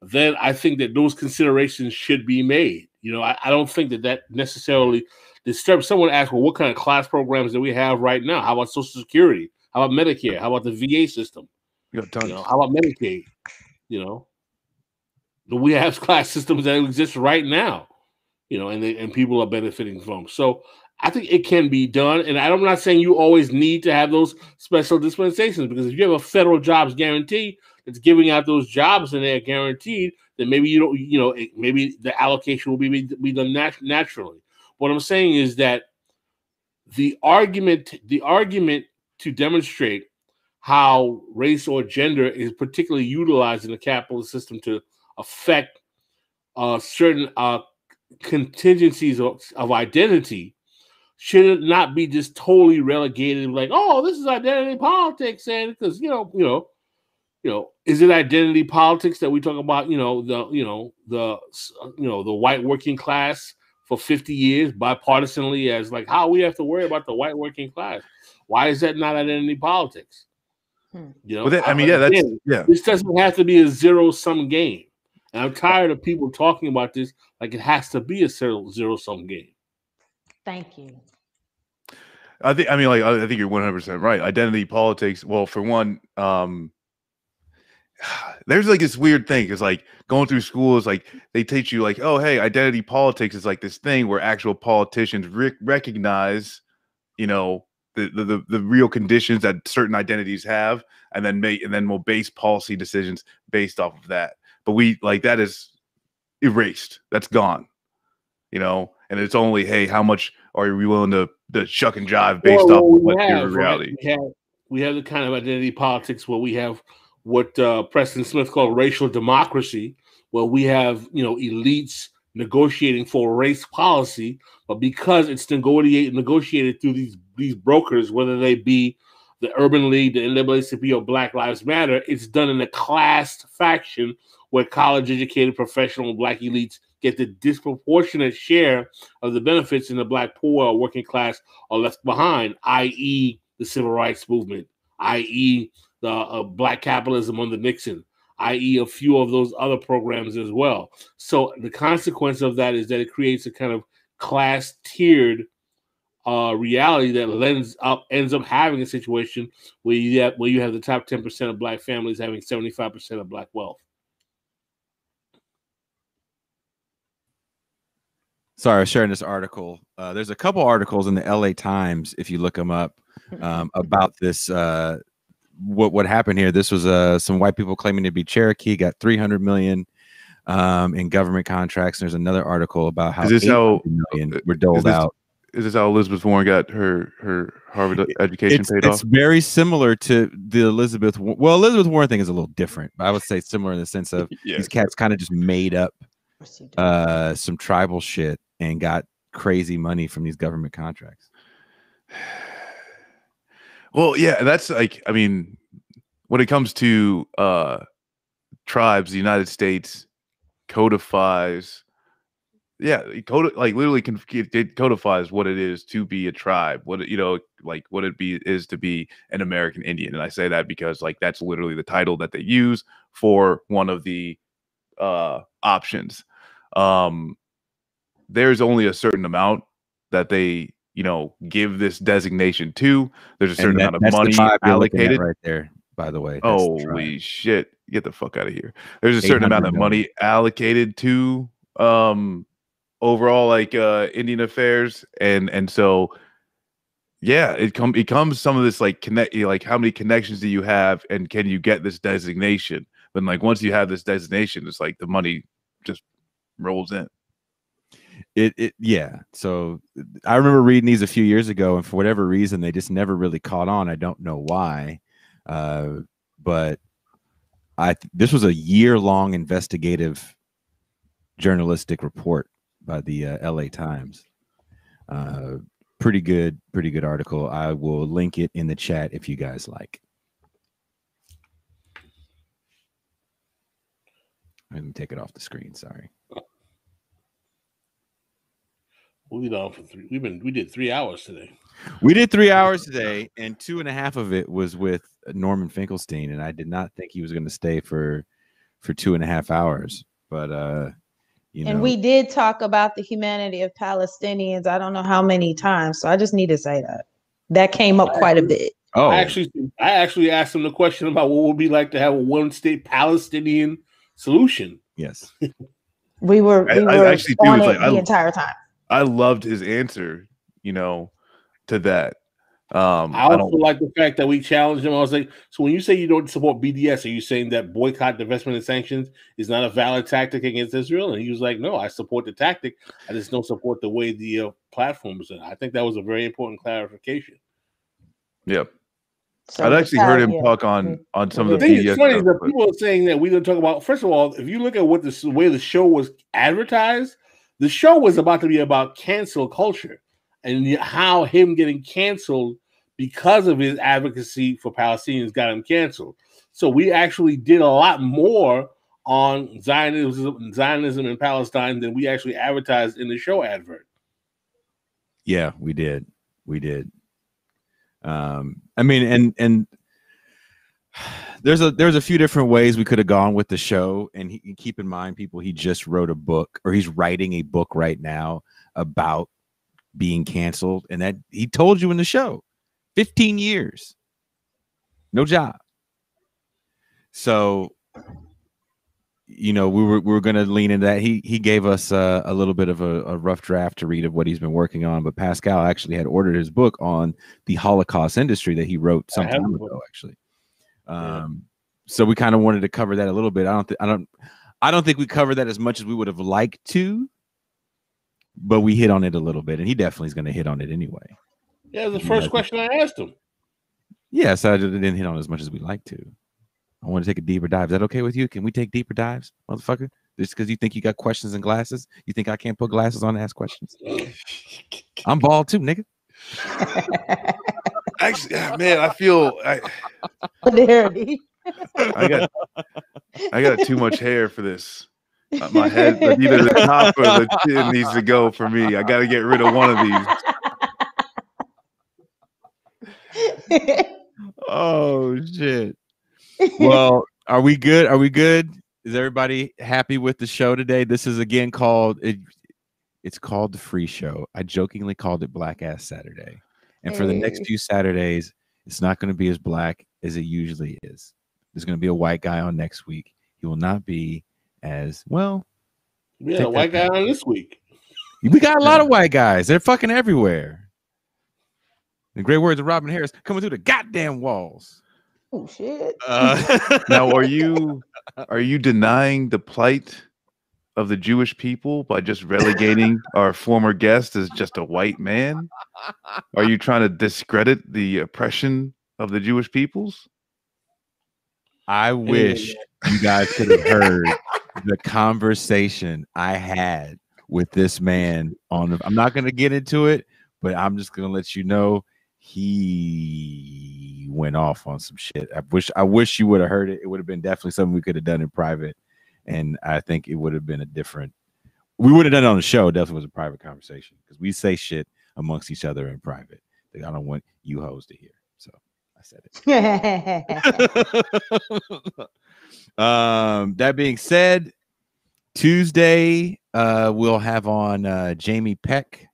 then I think that those considerations should be made. I don't think that necessarily disturbs. Someone asked, well, what kind of class programs do we have right now? How about Social Security? How about Medicare? How about the VA system? You got tons. How about Medicaid? We have class systems that exist right now, and people are benefiting from. So I think it can be done. And I'm not saying you always need to have those special dispensations, because if you have a federal jobs guarantee that's giving out those jobs and they're guaranteed, then maybe you don't, maybe the allocation will be done naturally. What I'm saying is that the argument to demonstrate how race or gender is particularly utilized in the capitalist system to affect certain contingencies of identity should not be just totally relegated, like, oh, this is identity politics, and because is it identity politics that we talk about? The white working class for 50 years bipartisanly as like how we have to worry about the white working class. Why is that not identity politics? This doesn't have to be a zero-sum game. And I'm tired of people talking about this like it has to be a zero-sum game. Thank you. I think you're 100% right. Identity politics. Well, for one, there's like this weird thing. It's like going through school is like they teach you like, oh, hey, identity politics is like this thing where actual politicians recognize, the real conditions that certain identities have, and then we'll base policy decisions based off of that. But that is erased. That's gone. And it's only, hey, how much are we willing to shuck and jive based off of what your reality? Right? We have the kind of identity politics where we have what Preston Smith called racial democracy, where we have elites negotiating for race policy, but because it's negotiated through these brokers, whether they be the Urban League, the NAACP, or Black Lives Matter, it's done in a class faction where college-educated professional Black elites get the disproportionate share of the benefits, and the Black poor or working class are left behind, i.e. the civil rights movement, i.e. the Black capitalism under Nixon, i.e. a few of those other programs as well. So the consequence of that is that it creates a kind of class-tiered reality that ends up having a situation where you have the top 10% of Black families having 75% of Black wealth. Sorry, I was sharing this article. There's a couple articles in the LA Times, if you look them up, about this. What happened here? This was some white people claiming to be Cherokee, got $300 million in government contracts. There's another article about how $800 million were doled out. Is this how Elizabeth Warren got her Harvard education paid off? It's very similar to the Elizabeth Warren thing is a little different, but I would say similar in the sense of these cats kind of just made up some tribal shit and got crazy money from these government contracts. Well, yeah, that's like, I mean, when it comes to tribes, the United States codifies yeah, like literally it codifies what it is to be a tribe, what like what is to be an American Indian. And I say that because like that's literally the title that they use for one of the options. There's only a certain amount that they give this designation to. There's a certain amount of money allocated right there, by the way. Holy shit, get the fuck out of here. There's a certain amount of money allocated to overall like Indian affairs, and so yeah, it becomes some of this like like how many connections do you have and can you get this designation? But like once you have this designation, it's like the money just rolls in. Yeah. So I remember reading these a few years ago, and for whatever reason, they just never really caught on. I don't know why, but this was a year-long investigative journalistic report by the LA Times. Pretty good article. I will link it in the chat if you guys like. Let me take it off the screen. Sorry. We'll be on for we did 3 hours today. We did 3 hours today, and 2.5 of it was with Norman Finkelstein, and I did not think he was going to stay for 2.5 hours. But and we did talk about the humanity of Palestinians. I don't know how many times, so I just need to say that came up quite a bit. Oh, I actually asked him the question about what would be like to have a one-state Palestinian solution. Yes, we were actually on it the entire time. I loved his answer, to that. I also like the fact that we challenged him. I was like, so when you say you don't support BDS, are you saying that boycott, divestment, and sanctions is not a valid tactic against Israel? And he was like, no, I support the tactic. I just don't support the way the platform is. I think that was a very important clarification. Yep. So I'd actually heard him talk on some of the BDS. It's funny that people are saying that we didn't talk about. First of all, if you look at what the way the show was advertised, the show was about to be about cancel culture and how him getting canceled because of his advocacy for Palestinians got him canceled. So we actually did a lot more on Zionism in Palestine than we actually advertised in the show advert. Yeah, we did. I mean, and there's a few different ways we could have gone with the show. And keep in mind, people, he just wrote a book, or he's writing a book right now about being canceled, and that he told you in the show, 15 years, no job. So, we were going to lean into that. He gave us a little bit of a rough draft to read of what he's been working on, but Pascal actually had ordered his book on the Holocaust industry that he wrote some time ago, actually. So we kind of wanted to cover that a little bit. I don't think we covered that as much as we would have liked to, but we hit on it a little bit, and he definitely is going to hit on it anyway. Yeah, the first question I asked him. Yes, I didn't hit on it as much as we'd like to. I want to take a deeper dive. Is that okay with you? Can we take deeper dives, motherfucker? Just because you think you got questions and glasses, you think I can't put glasses on and ask questions? I'm bald too, nigga. Actually, man, I feel I got too much hair for this. My head, either the top or the chin needs to go for me. I got to get rid of one of these. Oh shit. Well, are we good? Is everybody happy with the show today? This is again called it's called the Free Show. I jokingly called it Black Ass Saturday. And for the next few Saturdays, it's not going to be as black as it usually is. There's going to be a white guy on next week. He will not be as well. We had a white guy on this week. We got a lot of white guys. They're fucking everywhere. The great words of Robin Harris coming through the goddamn walls. Oh shit! Now, are you denying the plight of the Jewish people by just relegating our former guest as just a white man? Are you trying to discredit the oppression of the Jewish peoples? I wish you guys could have heard the conversation I had with this man I'm not going to get into it, but I'm just going to let you know he went off on some shit. I wish you would have heard it. It would have been definitely something we could have done in private, and I think it would have been a different We would have done it on the show. It definitely was a private conversation because we say shit amongst each other in private that I don't want you hoes to hear. So I said it. That being said, Tuesday we'll have on Jamie Peck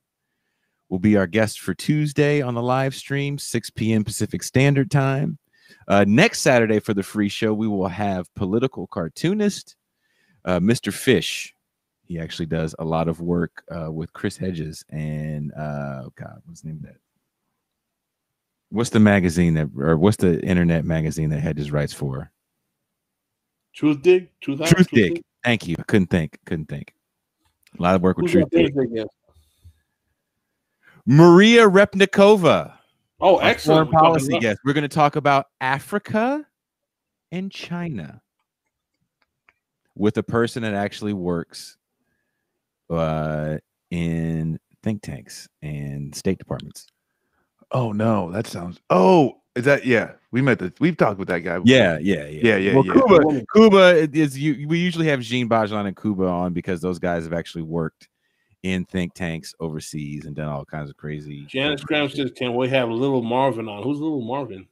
will be our guest for Tuesday on the live stream, 6 p.m. Pacific Standard Time. Next Saturday for the free show, we will have political cartoonist Mr. Fish. He actually does a lot of work with Chris Hedges and God, what's the name of that? What's the magazine that, or what's the internet magazine that Hedges writes for? Truth Dig? Truth Dig. Thank you. I couldn't think. A lot of work with Truth Dig. Maria Repnikova. Oh, excellent. Foreign policy guest. We're going to talk about Africa and China with a person that actually works in think tanks and state departments. Oh no, that sounds. Oh, is that? Yeah, we've talked with that guy before. Yeah. Well, Cuba is. We usually have Jean Bajan and Cuba on because those guys have actually worked in think tanks overseas and done all kinds of crazy. Janice Graham says, "Can we have Little Marvin on?" Who's Little Marvin?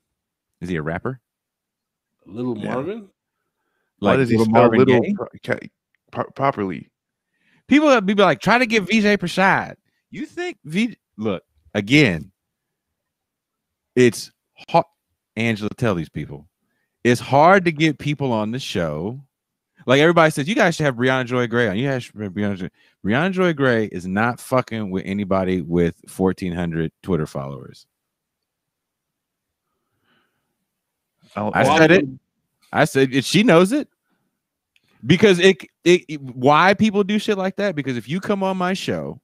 Is he a rapper? Little Marvin? Why does he spell little properly? People will be like, try to get Vijay Prashad. You think look again? It's hard. Angela, tell these people it's hard to get people on the show. Like everybody says, you guys should have Brianna Joy Gray on. You guys should have Brianna Joy Gray is not fucking with anybody with 1,400 Twitter followers. I said it. I said it. She knows it. Because why people do shit like that? Because if you come on my show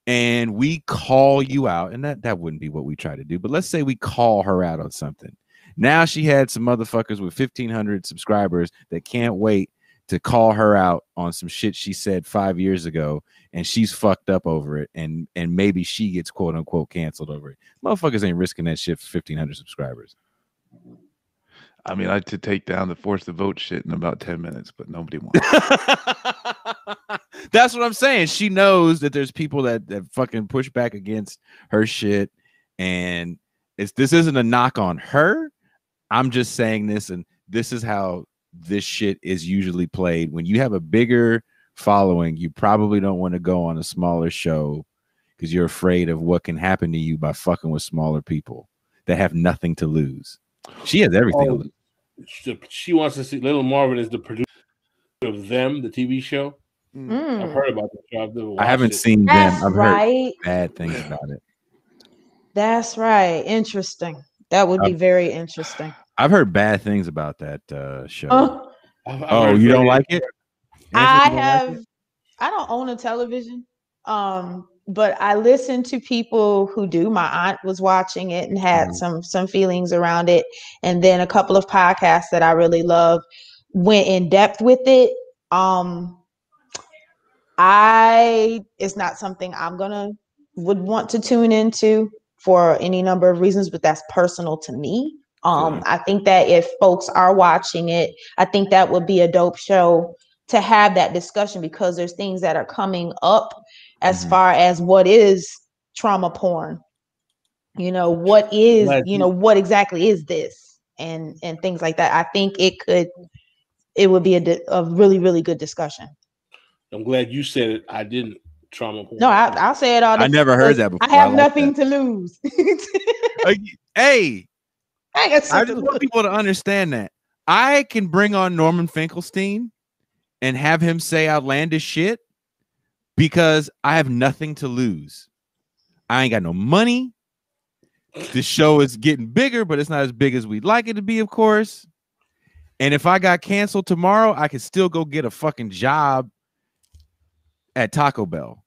and we call you out, and that wouldn't be what we try to do, but let's say we call her out on something. Now she had some motherfuckers with 1,500 subscribers that can't wait to call her out on some shit she said 5 years ago, and she's fucked up over it, and maybe she gets quote unquote canceled over it. Motherfuckers ain't risking that shit for 1,500 subscribers. I mean, I had to take down the force the vote shit in about 10 minutes, but nobody wants. That's what I'm saying. She knows that there's people that fucking push back against her shit, and this isn't a knock on her. I'm just saying this, and this is how this shit is usually played. When you have a bigger following, you probably don't want to go on a smaller show because you're afraid of what can happen to you by fucking with smaller people that have nothing to lose. She has everything to lose. She wants to see Little Marvin is the producer of Them, the TV show. I've heard about the show. I haven't seen That's them. I've heard bad things about it. That's right. Interesting. That would be very interesting. I've heard bad things about that show. Oh, you don't like it? I don't own a television. But I listened to people who do. My aunt was watching it and had some feelings around it. And then a couple of podcasts that I really love went in depth with it. It's not something would want to tune into for any number of reasons, but that's personal to me. I think that if folks are watching it, I think that would be a dope show to have that discussion, because there's things that are coming up as far as what is trauma porn, what is, what exactly is this, and things like that. I think it would be a really, really good discussion. I'm glad you said it. I didn't trauma porn. No, I'll say it all. I never heard that before. I have nothing to lose. Hey, I just want people to understand that I can bring on Norman Finkelstein and have him say outlandish shit because I have nothing to lose. I ain't got no money. The show is getting bigger, but it's not as big as we'd like it to be, of course. And if I got canceled tomorrow, I could still go get a fucking job at Taco Bell.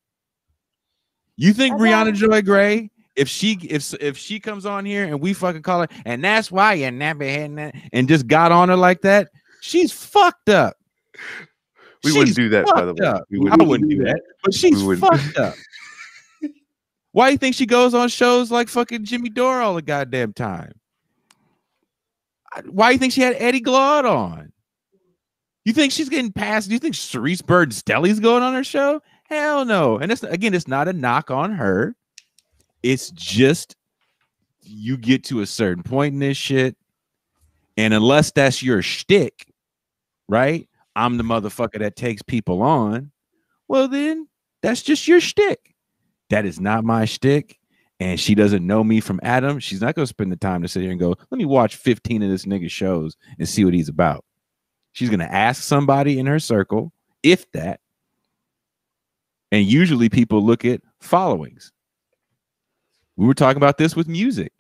You think Brianna Joy Gray, if she comes on here and we fucking call her, and that's why you're nappy head and just got on her like that, she's fucked up. We wouldn't do that, by the way. I wouldn't do that, but she's fucked up. Why do you think she goes on shows like fucking Jimmy Dore all the goddamn time? Why do you think she had Eddie Glaude on? You think she's getting passed? Do you think Sharice Bird Stelly's going on her show? Hell no. And it's not a knock on her. It's just you get to a certain point in this shit, and unless that's your shtick, right? I'm the motherfucker that takes people on. Well, then that's just your shtick. That is not my shtick. And she doesn't know me from Adam. She's not going to spend the time to sit here and go, let me watch 15 of this nigga shows and see what he's about. She's going to ask somebody in her circle, if that. And usually people look at followings. We were talking about this with music.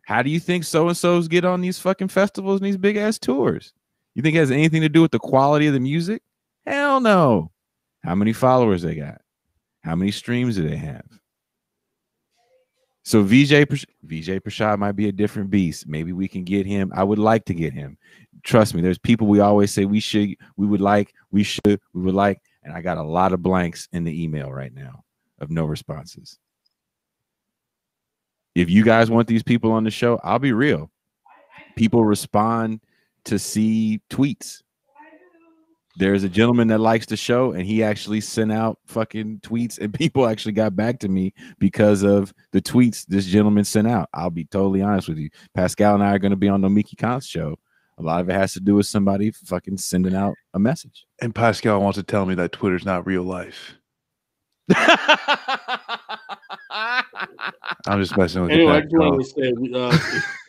How do you think so-and-sos get on these fucking festivals and these big ass tours? You think it has anything to do with the quality of the music? Hell no. How many followers they got? How many streams do they have? So VJ Prashad might be a different beast. Maybe we can get him. I would like to get him. Trust me, there's people we always say we should, we would like, we should, we would like, and I got a lot of blanks in the email right now of no responses. If you guys want these people on the show, I'll be real. People respond to see tweets. There's a gentleman that likes the show, and he actually sent out fucking tweets, and people actually got back to me because of the tweets this gentleman sent out. I'll be totally honest with you. Pascal and I are going to be on the Mickey Kant's show. A lot of it has to do with somebody fucking sending out a message. And Pascal wants to tell me that Twitter's not real life. I'm just messing with you. Anyway, I just wanted to say,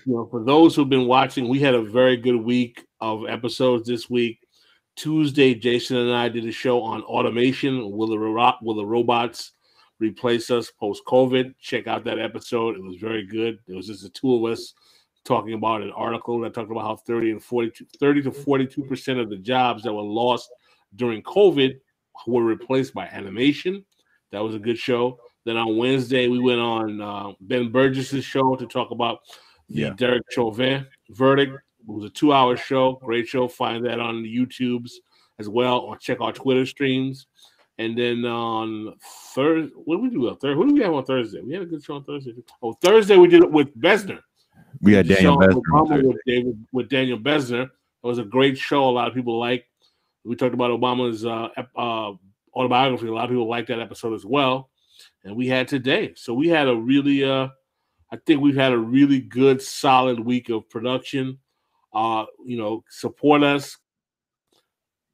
for those who've been watching, we had a very good week of episodes this week. Tuesday, Jason and I did a show on automation. Will the robots replace us post-COVID? Check out that episode. It was very good. It was just the two of us talking about an article that talked about how 30 to 42% of the jobs that were lost during COVID were replaced by animation. That was a good show. Then on Wednesday, we went on Ben Burgess's show to talk about the Derek Chauvin verdict. It was a 2-hour show. Great show. Find that on the YouTubes as well, or check our Twitter streams. And then on Thursday, what did we do on Thursday? Who did we have on Thursday? We had a good show on Thursday. Oh, Thursday we did it with Besner. We had Daniel Besner with Daniel Besner. It was a great show. A lot of people liked. We talked about Obama's autobiography. A lot of people liked that episode as well. And we had today. So we had a really, I think we've had a really good, solid week of production. Support us,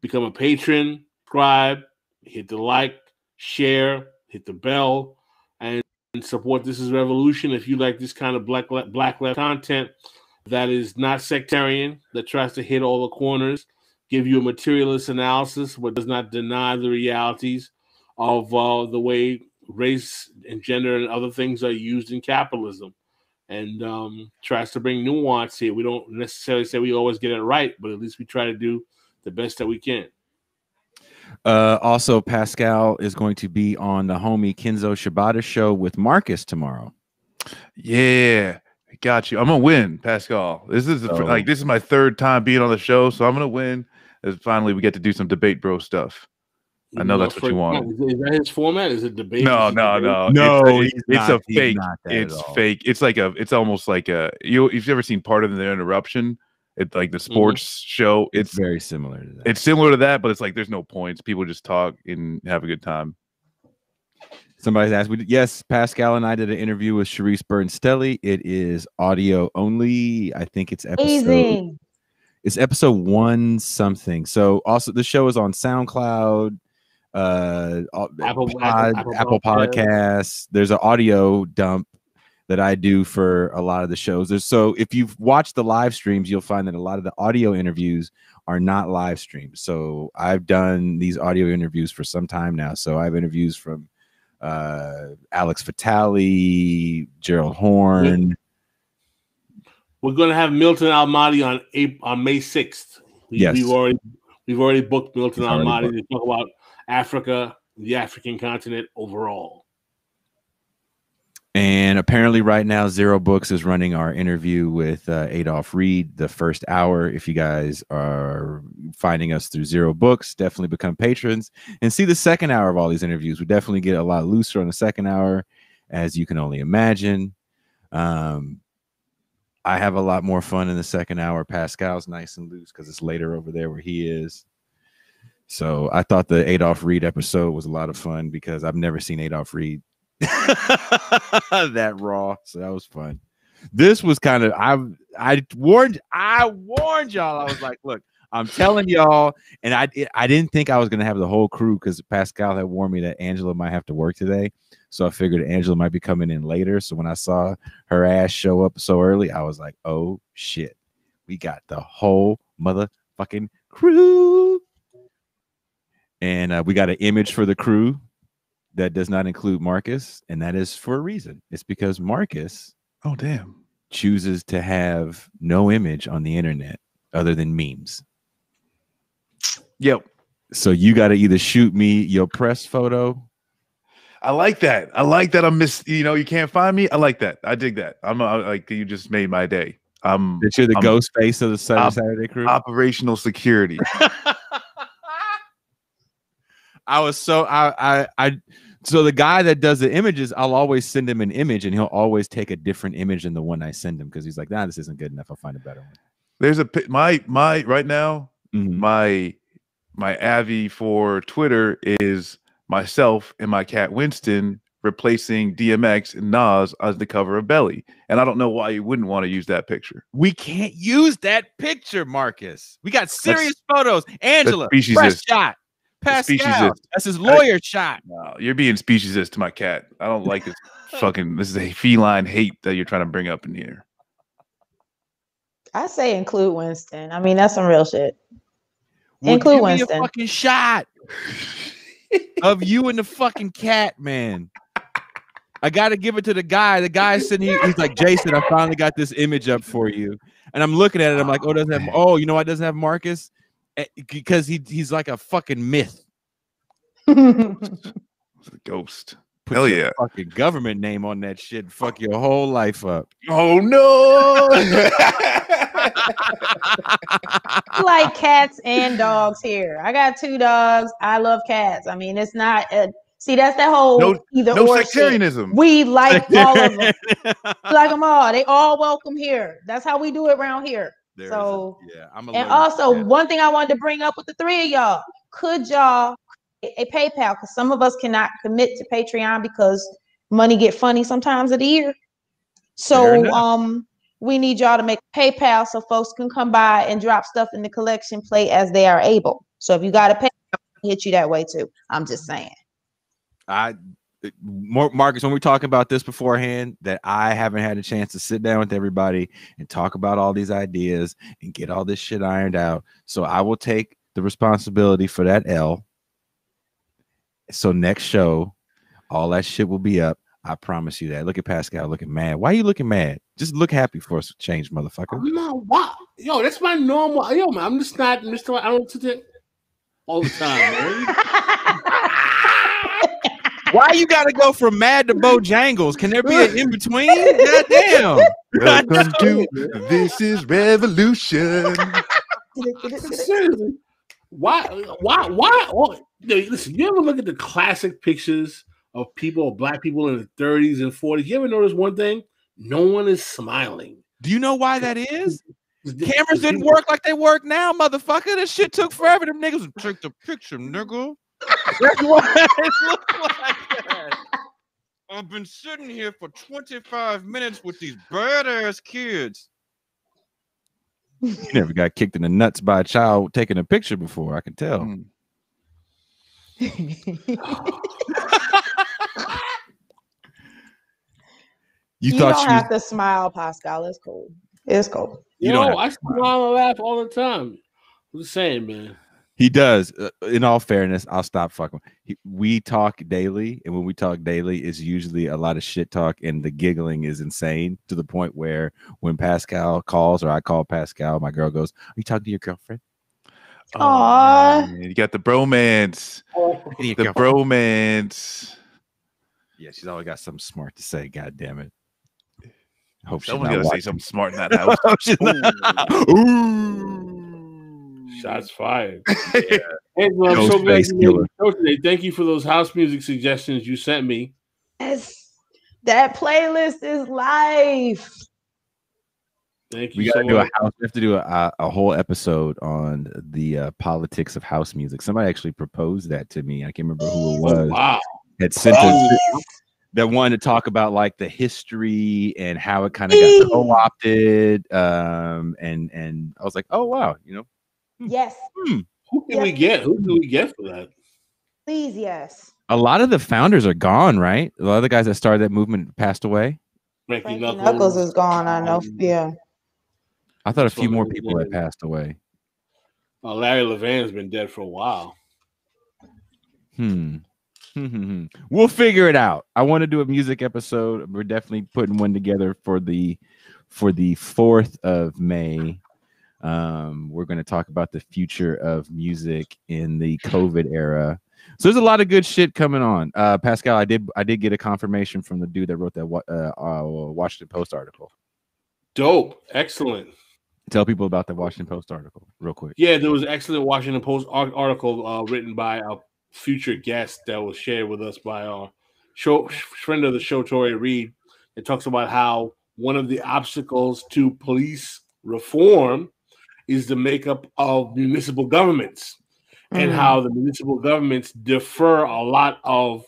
become a patron, subscribe, hit the like, share, hit the bell, and support This Is Revolution. If you like this kind of black left content that is not sectarian, that tries to hit all the corners, give you a materialist analysis, but does not deny the realities of the way race and gender and other things are used in capitalism. And tries to bring nuance here. We don't necessarily say we always get it right, but at least we try to do the best that we can. Also, Pascal is going to be on the homie Kenzo Shibata show with Marcus tomorrow. Yeah, I got you. I'm gonna win, Pascal. This is this is my third time being on the show, so I'm gonna win. As finally we get to do some debate bro stuff. I know that's what you want. Is that his format? Is it debate? No. It's a fake. It's fake. It's like it's almost like if you've ever seen Part of the Interruption, it's like the sports show. It's very similar to that. It's similar to that, but it's like there's no points. People just talk and have a good time. Somebody's asked, yes, Pascal and I did an interview with Sharice Bernstelli. It is audio only. I think it's episode 1 something. So also the show is on SoundCloud. Apple Podcasts. There's an audio dump that I do for a lot of the shows. So if you've watched the live streams, you'll find that a lot of the audio interviews are not live streams. So I've done these audio interviews for some time now. So I have interviews from Alex Vitale, Gerald Horn. We're going to have Milton Almaty on May 6th. We've already booked Milton Almaty to talk about Africa, the African continent overall. And apparently right now, Zero Books is running our interview with Adolph Reed, the first hour. If you guys are finding us through Zero Books, definitely become patrons and see the second hour of all these interviews. We definitely get a lot looser on the second hour, as you can only imagine. I have a lot more fun in the second hour. Pascal's nice and loose because it's later over there where he is. So I thought the Adolph Reed episode was a lot of fun because I've never seen Adolph Reed that raw. So that was fun. This was kind of I warned y'all. I was like, look, I'm telling y'all, and I didn't think I was gonna have the whole crew because Pascal had warned me that Angela might have to work today. So I figured Angela might be coming in later. So when I saw her ass show up so early, I was like, oh shit, we got the whole motherfucking crew. And we got an image for the crew that does not include Marcus, and that is for a reason. It's because Marcus, oh damn, chooses to have no image on the internet other than memes. Yep. So you got to either shoot me your press photo. I like that. I'm you can't find me. I like that. I dig that. Like you just made my day. That you're the ghost face of the Saturday crew. Operational security. I was so so the guy that does the images, I'll always send him an image and he'll always take a different image than the one I send him because he's like, nah, this isn't good enough. I'll find a better one. There's my right now, my Avi for Twitter is myself and my cat Winston replacing DMX and Nas as the cover of Belly. And I don't know why you wouldn't want to use that picture. We can't use that picture, Marcus. We got serious photos. Angela, fresh shot. Pascal, that's his lawyer shot. No, you're being speciesist to my cat. I don't like this this is a feline hate that you're trying to bring up in here. I say include Winston. I mean, that's some real shit. Well, include give Winston. Me a fucking shot of you and the fucking cat, man. I got to give it to the guy. The guy sitting here, he's like, Jason, I finally got this image up for you. And I'm looking at it. I'm like, oh, doesn't have, oh, you know why it doesn't have Marcus? Because he's like a fucking myth. It's a ghost. Put Hell your yeah. fucking government name on that shit and fuck your whole life up. Oh no. Like cats and dogs here. I got 2 dogs. I love cats. I mean, it's not see, that's that whole either or sectarianism. Shit. We like all of them. We like them all. They all welcome here. That's how we do it around here. And also one thing I wanted to bring up with the 3 of y'all, could y'all a PayPal, because some of us cannot commit to Patreon because money get funny sometimes of the year. So we need y'all to make PayPal so folks can come by and drop stuff in the collection plate as they are able. So if you got a PayPal, I'll hit you that way too. I'm just saying. Marcus, when we talk about this beforehand, that I haven't had a chance to sit down with everybody and talk about all these ideas and get all this shit ironed out. So I will take the responsibility for that L. So next show, all that shit will be up. I promise you that. Look at Pascal looking mad. Why are you looking mad? Just look happy for us to change, motherfucker. I'm not. Wow. Yo, that's my normal. Yo, man, I'm just not Mr. I don't do all the time, man. Why you gotta go from mad to Bojangles? Can there be an in between? Goddamn. Welcome to This Is Revolution. Seriously. Why? Oh, listen, you ever look at the classic pictures of people, black people in the 30s and 40s? You ever notice one thing? No one is smiling. Do you know why that is? Cameras didn't work like they work now, motherfucker. This shit took forever. Them niggas took the picture, nigga. That's why it looked like that. I've been sitting here for 25 minutes with these badass kids. You never got kicked in the nuts by a child taking a picture before, I can tell. You don't have to smile, Pascal. It's cool. It's cool. I smile and laugh all the time. I'm just saying, man. He does. In all fairness, I'll stop fucking. We talk daily, and when we talk daily, it's usually a lot of shit talk, and the giggling is insane to the point where when Pascal calls or I call Pascal, my girl goes, "Are you talking to your girlfriend?" Aww. You got the bromance. The bromance. Yeah, she's always got something smart to say. God damn it. Hope someone's gonna say something smart in that house. Ooh. Shots fired. Yeah. Hey, well, I'm so glad you made the show today. Thank you for those house music suggestions you sent me. Yes, that playlist is life. Thank you We got so to do a much. house. We have to do a whole episode on the politics of house music. Somebody actually proposed that to me. I can't remember who it was. Oh, wow. Had sent Oh. that wanted to talk about like the history and how it kind of got co-opted. And I was like, oh wow, you know. Yes. Who did we get? Who did we get for that? Please, yes. A lot of the founders are gone, right? A lot of the guys that started that movement passed away. Frankie Knuckles is gone. I know. Yeah. I thought a few more people had passed away. Larry Levan's been dead for a while. We'll figure it out. I want to do a music episode. We're definitely putting one together for the 4th of May. We're going to talk about the future of music in the COVID era. So there's a lot of good shit coming on. Pascal, I did get a confirmation from the dude that wrote that Washington Post article. Dope. Excellent. Tell people about the Washington Post article real quick. Yeah, there was an excellent Washington Post article written by a future guest that was shared with us by our friend of the show, Tori Reed. It talks about how one of the obstacles to police reform is the makeup of municipal governments and how the municipal governments defer a lot of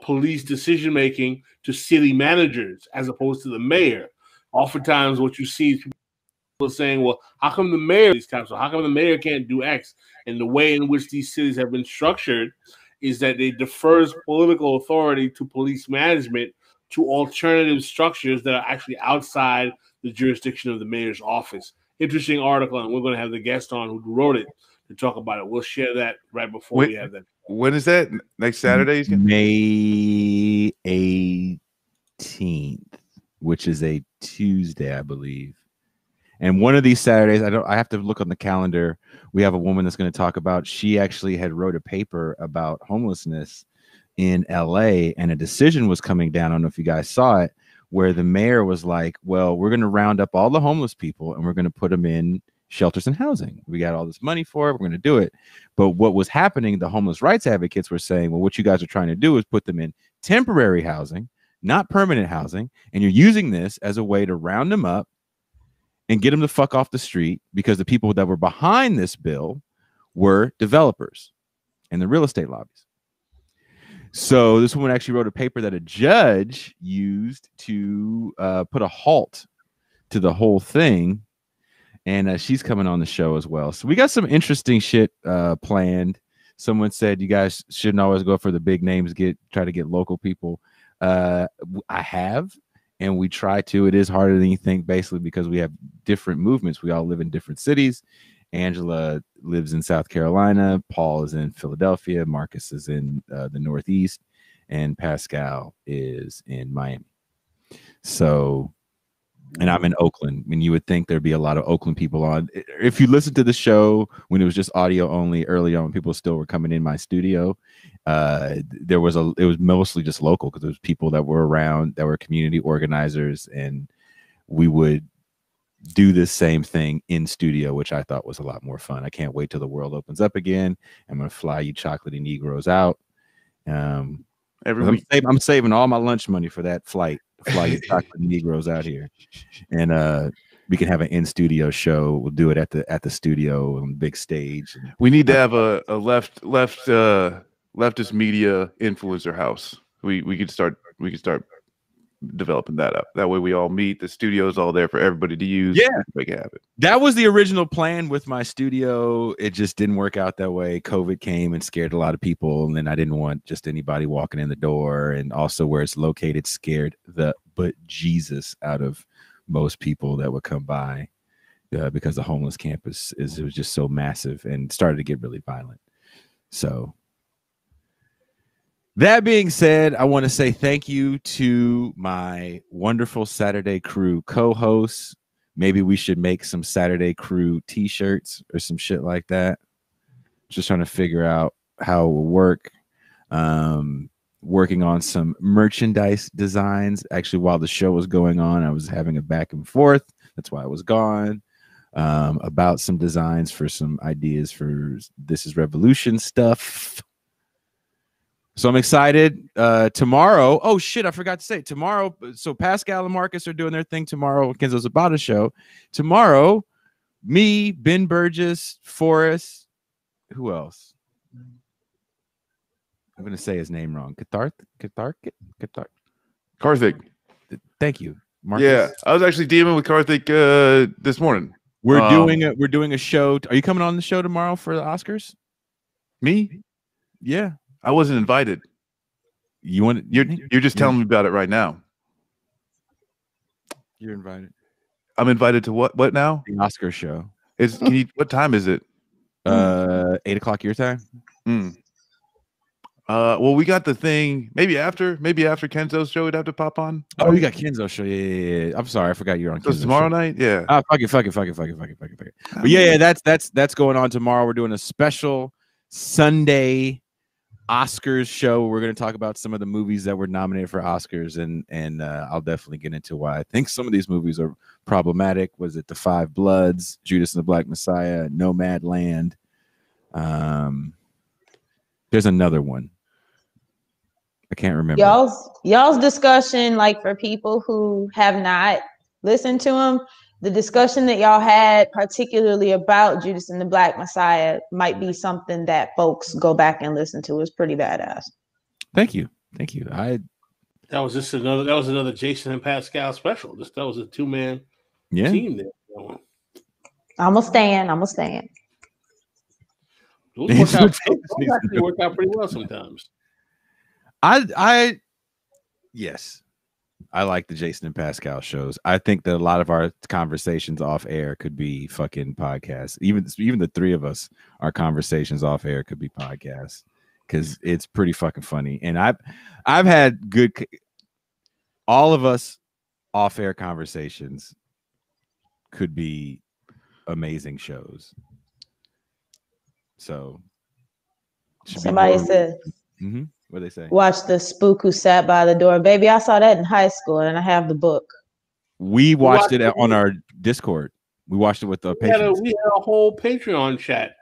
police decision-making to city managers as opposed to the mayor. Oftentimes what you see is people saying, well, how come the mayor these times? So how come the mayor can't do X? And the way in which these cities have been structured is that they defers political authority to police management to alternative structures that are actually outside the jurisdiction of the mayor's office. Interesting article, and we're going to have the guest on who wrote it to talk about it. We'll share that right before we have that. When is that? Next Saturday? May 18th, which is a Tuesday, I believe. And one of these Saturdays, I have to look on the calendar. We have a woman that's going to talk about, she actually had wrote a paper about homelessness in LA, and a decision was coming down. I don't know if you guys saw it, where the mayor was like, well, we're going to round up all the homeless people and we're going to put them in shelters and housing. We got all this money for it. We're going to do it. But what was happening, the homeless rights advocates were saying, well, what you guys are trying to do is put them in temporary housing, not permanent housing. And you're using this as a way to round them up and get them the fuck off the street, because the people that were behind this bill were developers and the real estate lobbies. So this woman actually wrote a paper that a judge used to put a halt to the whole thing. And she's coming on the show as well. So we got some interesting shit planned. Someone said you guys shouldn't always go for the big names, try to get local people. I have, and we try to. It is harder than you think, basically, because we have different movements. We all live in different cities. Angela lives in South Carolina. Paul is in Philadelphia. Marcus is in the Northeast. And Pascal is in Miami. So, and I'm in Oakland. I mean, you would think there'd be a lot of Oakland people on. If you listen to the show when it was just audio only early on, when people still were coming in my studio, it was mostly just local, because there was people that were around that were community organizers, and we would do this same thing in studio, which I thought was a lot more fun. I can't wait till the world opens up again. I'm going to fly you chocolatey Negroes out. Every week. I'm saving all my lunch money for that flight to fly you chocolatey Negroes out here. And we can have an in-studio show. We'll do it at the studio on the big stage. We need to have a leftist media influencer house. We could start developing that up. That way we all meet. The studio's all there for everybody to use. Yeah, make it happen. That was the original plan with my studio. It just didn't work out that way. COVID came and scared a lot of people, and then I didn't want just anybody walking in the door, and also where it's located scared the Jesus out of most people that would come by, because the homeless campus it was just so massive and started to get really violent. So that being said, I want to say thank you to my wonderful Saturday Crew co-hosts. Maybe we should make some Saturday Crew t-shirts or some shit like that. Just trying to figure out how it will work. Working on some merchandise designs. Actually, while the show was going on, I was having a back and forth. That's why I was gone. About some designs for some ideas for This Is Revolution stuff. So I'm excited. Tomorrow, oh shit, I forgot to say tomorrow. So Pascal and Marcus are doing their thing tomorrow. Kenzo Zabata show. Tomorrow, me, Ben Burgess, Forrest, who else? I'm gonna say his name wrong. Karthik. Thank you, Marcus. Yeah, I was actually DMing with Karthik this morning. We're doing a show. Are you coming on the show tomorrow for the Oscars? Me? Yeah. I wasn't invited. You're just telling me about it right now. You're invited. I'm invited to what now? The Oscar show. What time is it? 8:00 your time. Well, we got the thing. Maybe after Kenzo's show, we'd have to pop on. Oh, you got Kenzo's show. Yeah. I'm sorry, I forgot you're on. So Kenzo's tomorrow show. night. Yeah. Fuck it. But yeah, that's going on tomorrow. We're doing a special Sunday Oscars show. We're going to talk about some of the movies that were nominated for Oscars, and I'll definitely get into why I think some of these movies are problematic. Was it The Five Bloods, Judas and the Black Messiah, Nomadland? There's another one. I can't remember. Y'all's discussion, like for people who have not listened to him, the discussion that y'all had, particularly about Judas and the Black Messiah, might be something that folks go back and listen to. It's pretty badass. Thank you. That was another Jason and Pascal special. That was a 2-man team there. I'ma stand. Those work out pretty well sometimes. Yes, I like the Jason and Pascal shows. I think that a lot of our conversations off air could be fucking podcasts. Even the three of us, our conversations off air could be podcasts because it's pretty fucking funny. And I've had all of us off air conversations could be amazing shows. So somebody said. Mm-hmm. What they say? Watch The Spook Who Sat by the Door. Baby, I saw that in high school, and I have the book. We watched it on our Discord. We watched it with the patrons. We had a whole Patreon chat.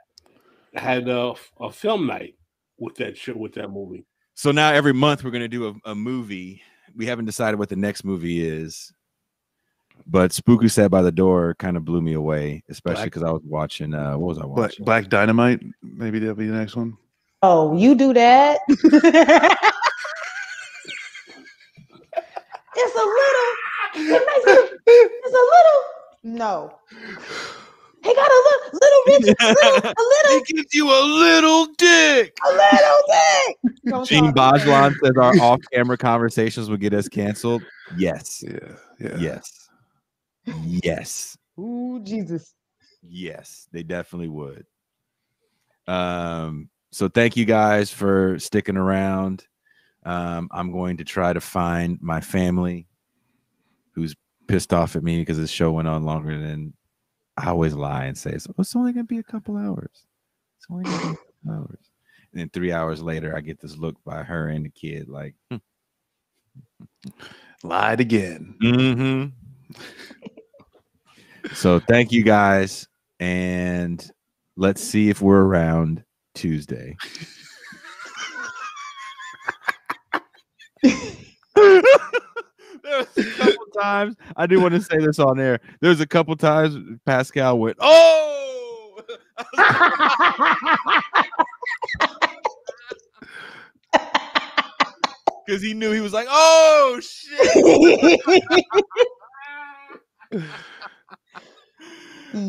Had a film night with that movie. So now every month we're going to do a movie. We haven't decided what the next movie is, but Spook Who Sat by the Door kind of blew me away, especially because I was watching. What was I watching? Black Dynamite. Maybe that'll be the next one. Oh, you do that? It's a little. No. He got a little He gives you a little dick. Gene Bajlan says our off-camera conversations will get us canceled. Yes. Yeah. Yes. Ooh, Jesus. Yes, they definitely would. So thank you guys for sticking around. I'm going to try to find my family who's pissed off at me because this show went on longer than I always lie and say, it's only going to be a couple hours. It's only going to be a couple hours. And then 3 hours later, I get this look by her and the kid like, lied again. Mm-hmm. So thank you guys. And let's see if we're around Tuesday. There was a couple times I do want to say this on air. There was a couple times Pascal went, "Oh," because he knew he was like, "Oh shit." Yeah.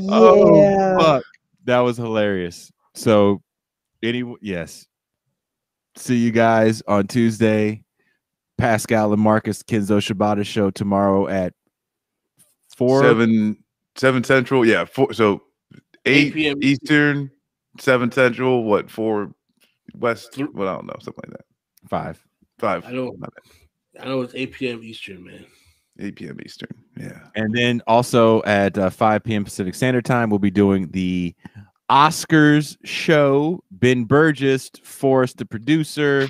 Oh, fuck. That was hilarious. So, yes. See you guys on Tuesday. Pascal and Marcus Kenzo Shibata show tomorrow at 7 Central. Yeah, 4. So 8 p.m. Eastern, 7 Central. What 4 West? Well, I don't know, something like that. 5. I know it's 8 p.m. Eastern, man. 8 p.m. Eastern. Yeah. And then also at 5 p.m. Pacific Standard Time, we'll be doing the Oscars show. Ben Burgess, Forrest, the producer.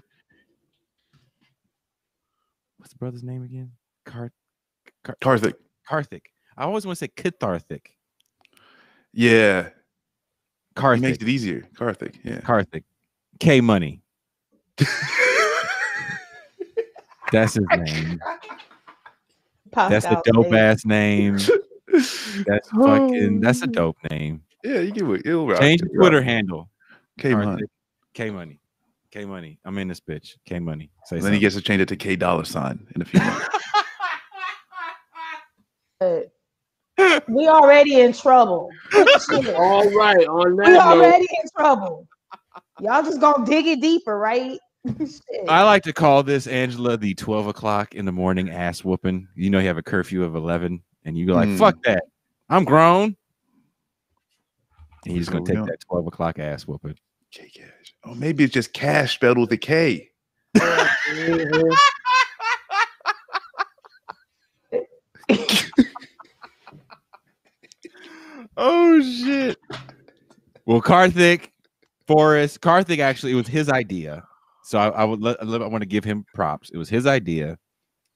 What's the brother's name again? Karthik. Karthik. I always want to say Cathartic. Yeah. Karthik. He makes it easier. Karthik. Yeah. Karthik. K Money. That's his name. Passed That's a out dope today. ass name. That's a dope name. Yeah, you give it. It'll rock. Change your It'll rock. Twitter handle. K Money. K Money. K Money. I'm in this bitch. K Money. Say Then he gets to change it to K $sign in a few months. We already in trouble. All right. On that We note, already in trouble. Y'all just gonna dig it deeper, right? Shit. I like to call this, Angela, the 12 o'clock in the morning ass whooping. You know, you have a curfew of 11 and you go like, fuck that. I'm grown. And he's going to take that 12 o'clock ass whooping. K Cash. Oh, maybe it's just cash spelled with a K. Oh, shit. Well, Karthik, Forrest, Karthik actually, it was his idea. So I want to give him props. It was his idea.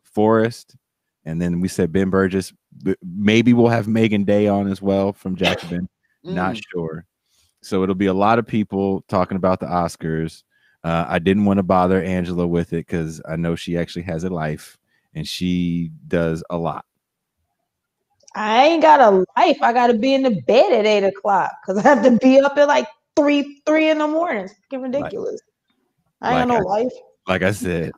Forrest, and then we said Ben Burgess. Maybe we'll have Megan Day on as well from Jacobin. Not sure. So it'll be a lot of people talking about the Oscars. I didn't want to bother Angela with it because I know she actually has a life and she does a lot. I ain't got a life. I got to be in the bed at 8 o'clock because I have to be up at like 3 in the morning. It's fucking ridiculous. I ain't got no life. Like I said.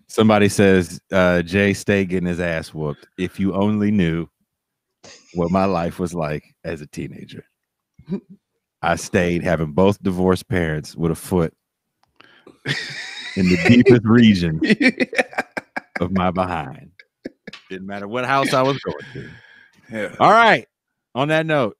Somebody says Jay stay getting his ass whooped. If you only knew what my life was like as a teenager. I stayed having both divorced parents with a foot in the deepest region of my behind. Didn't matter what house I was going to. Yeah. All right. On that note,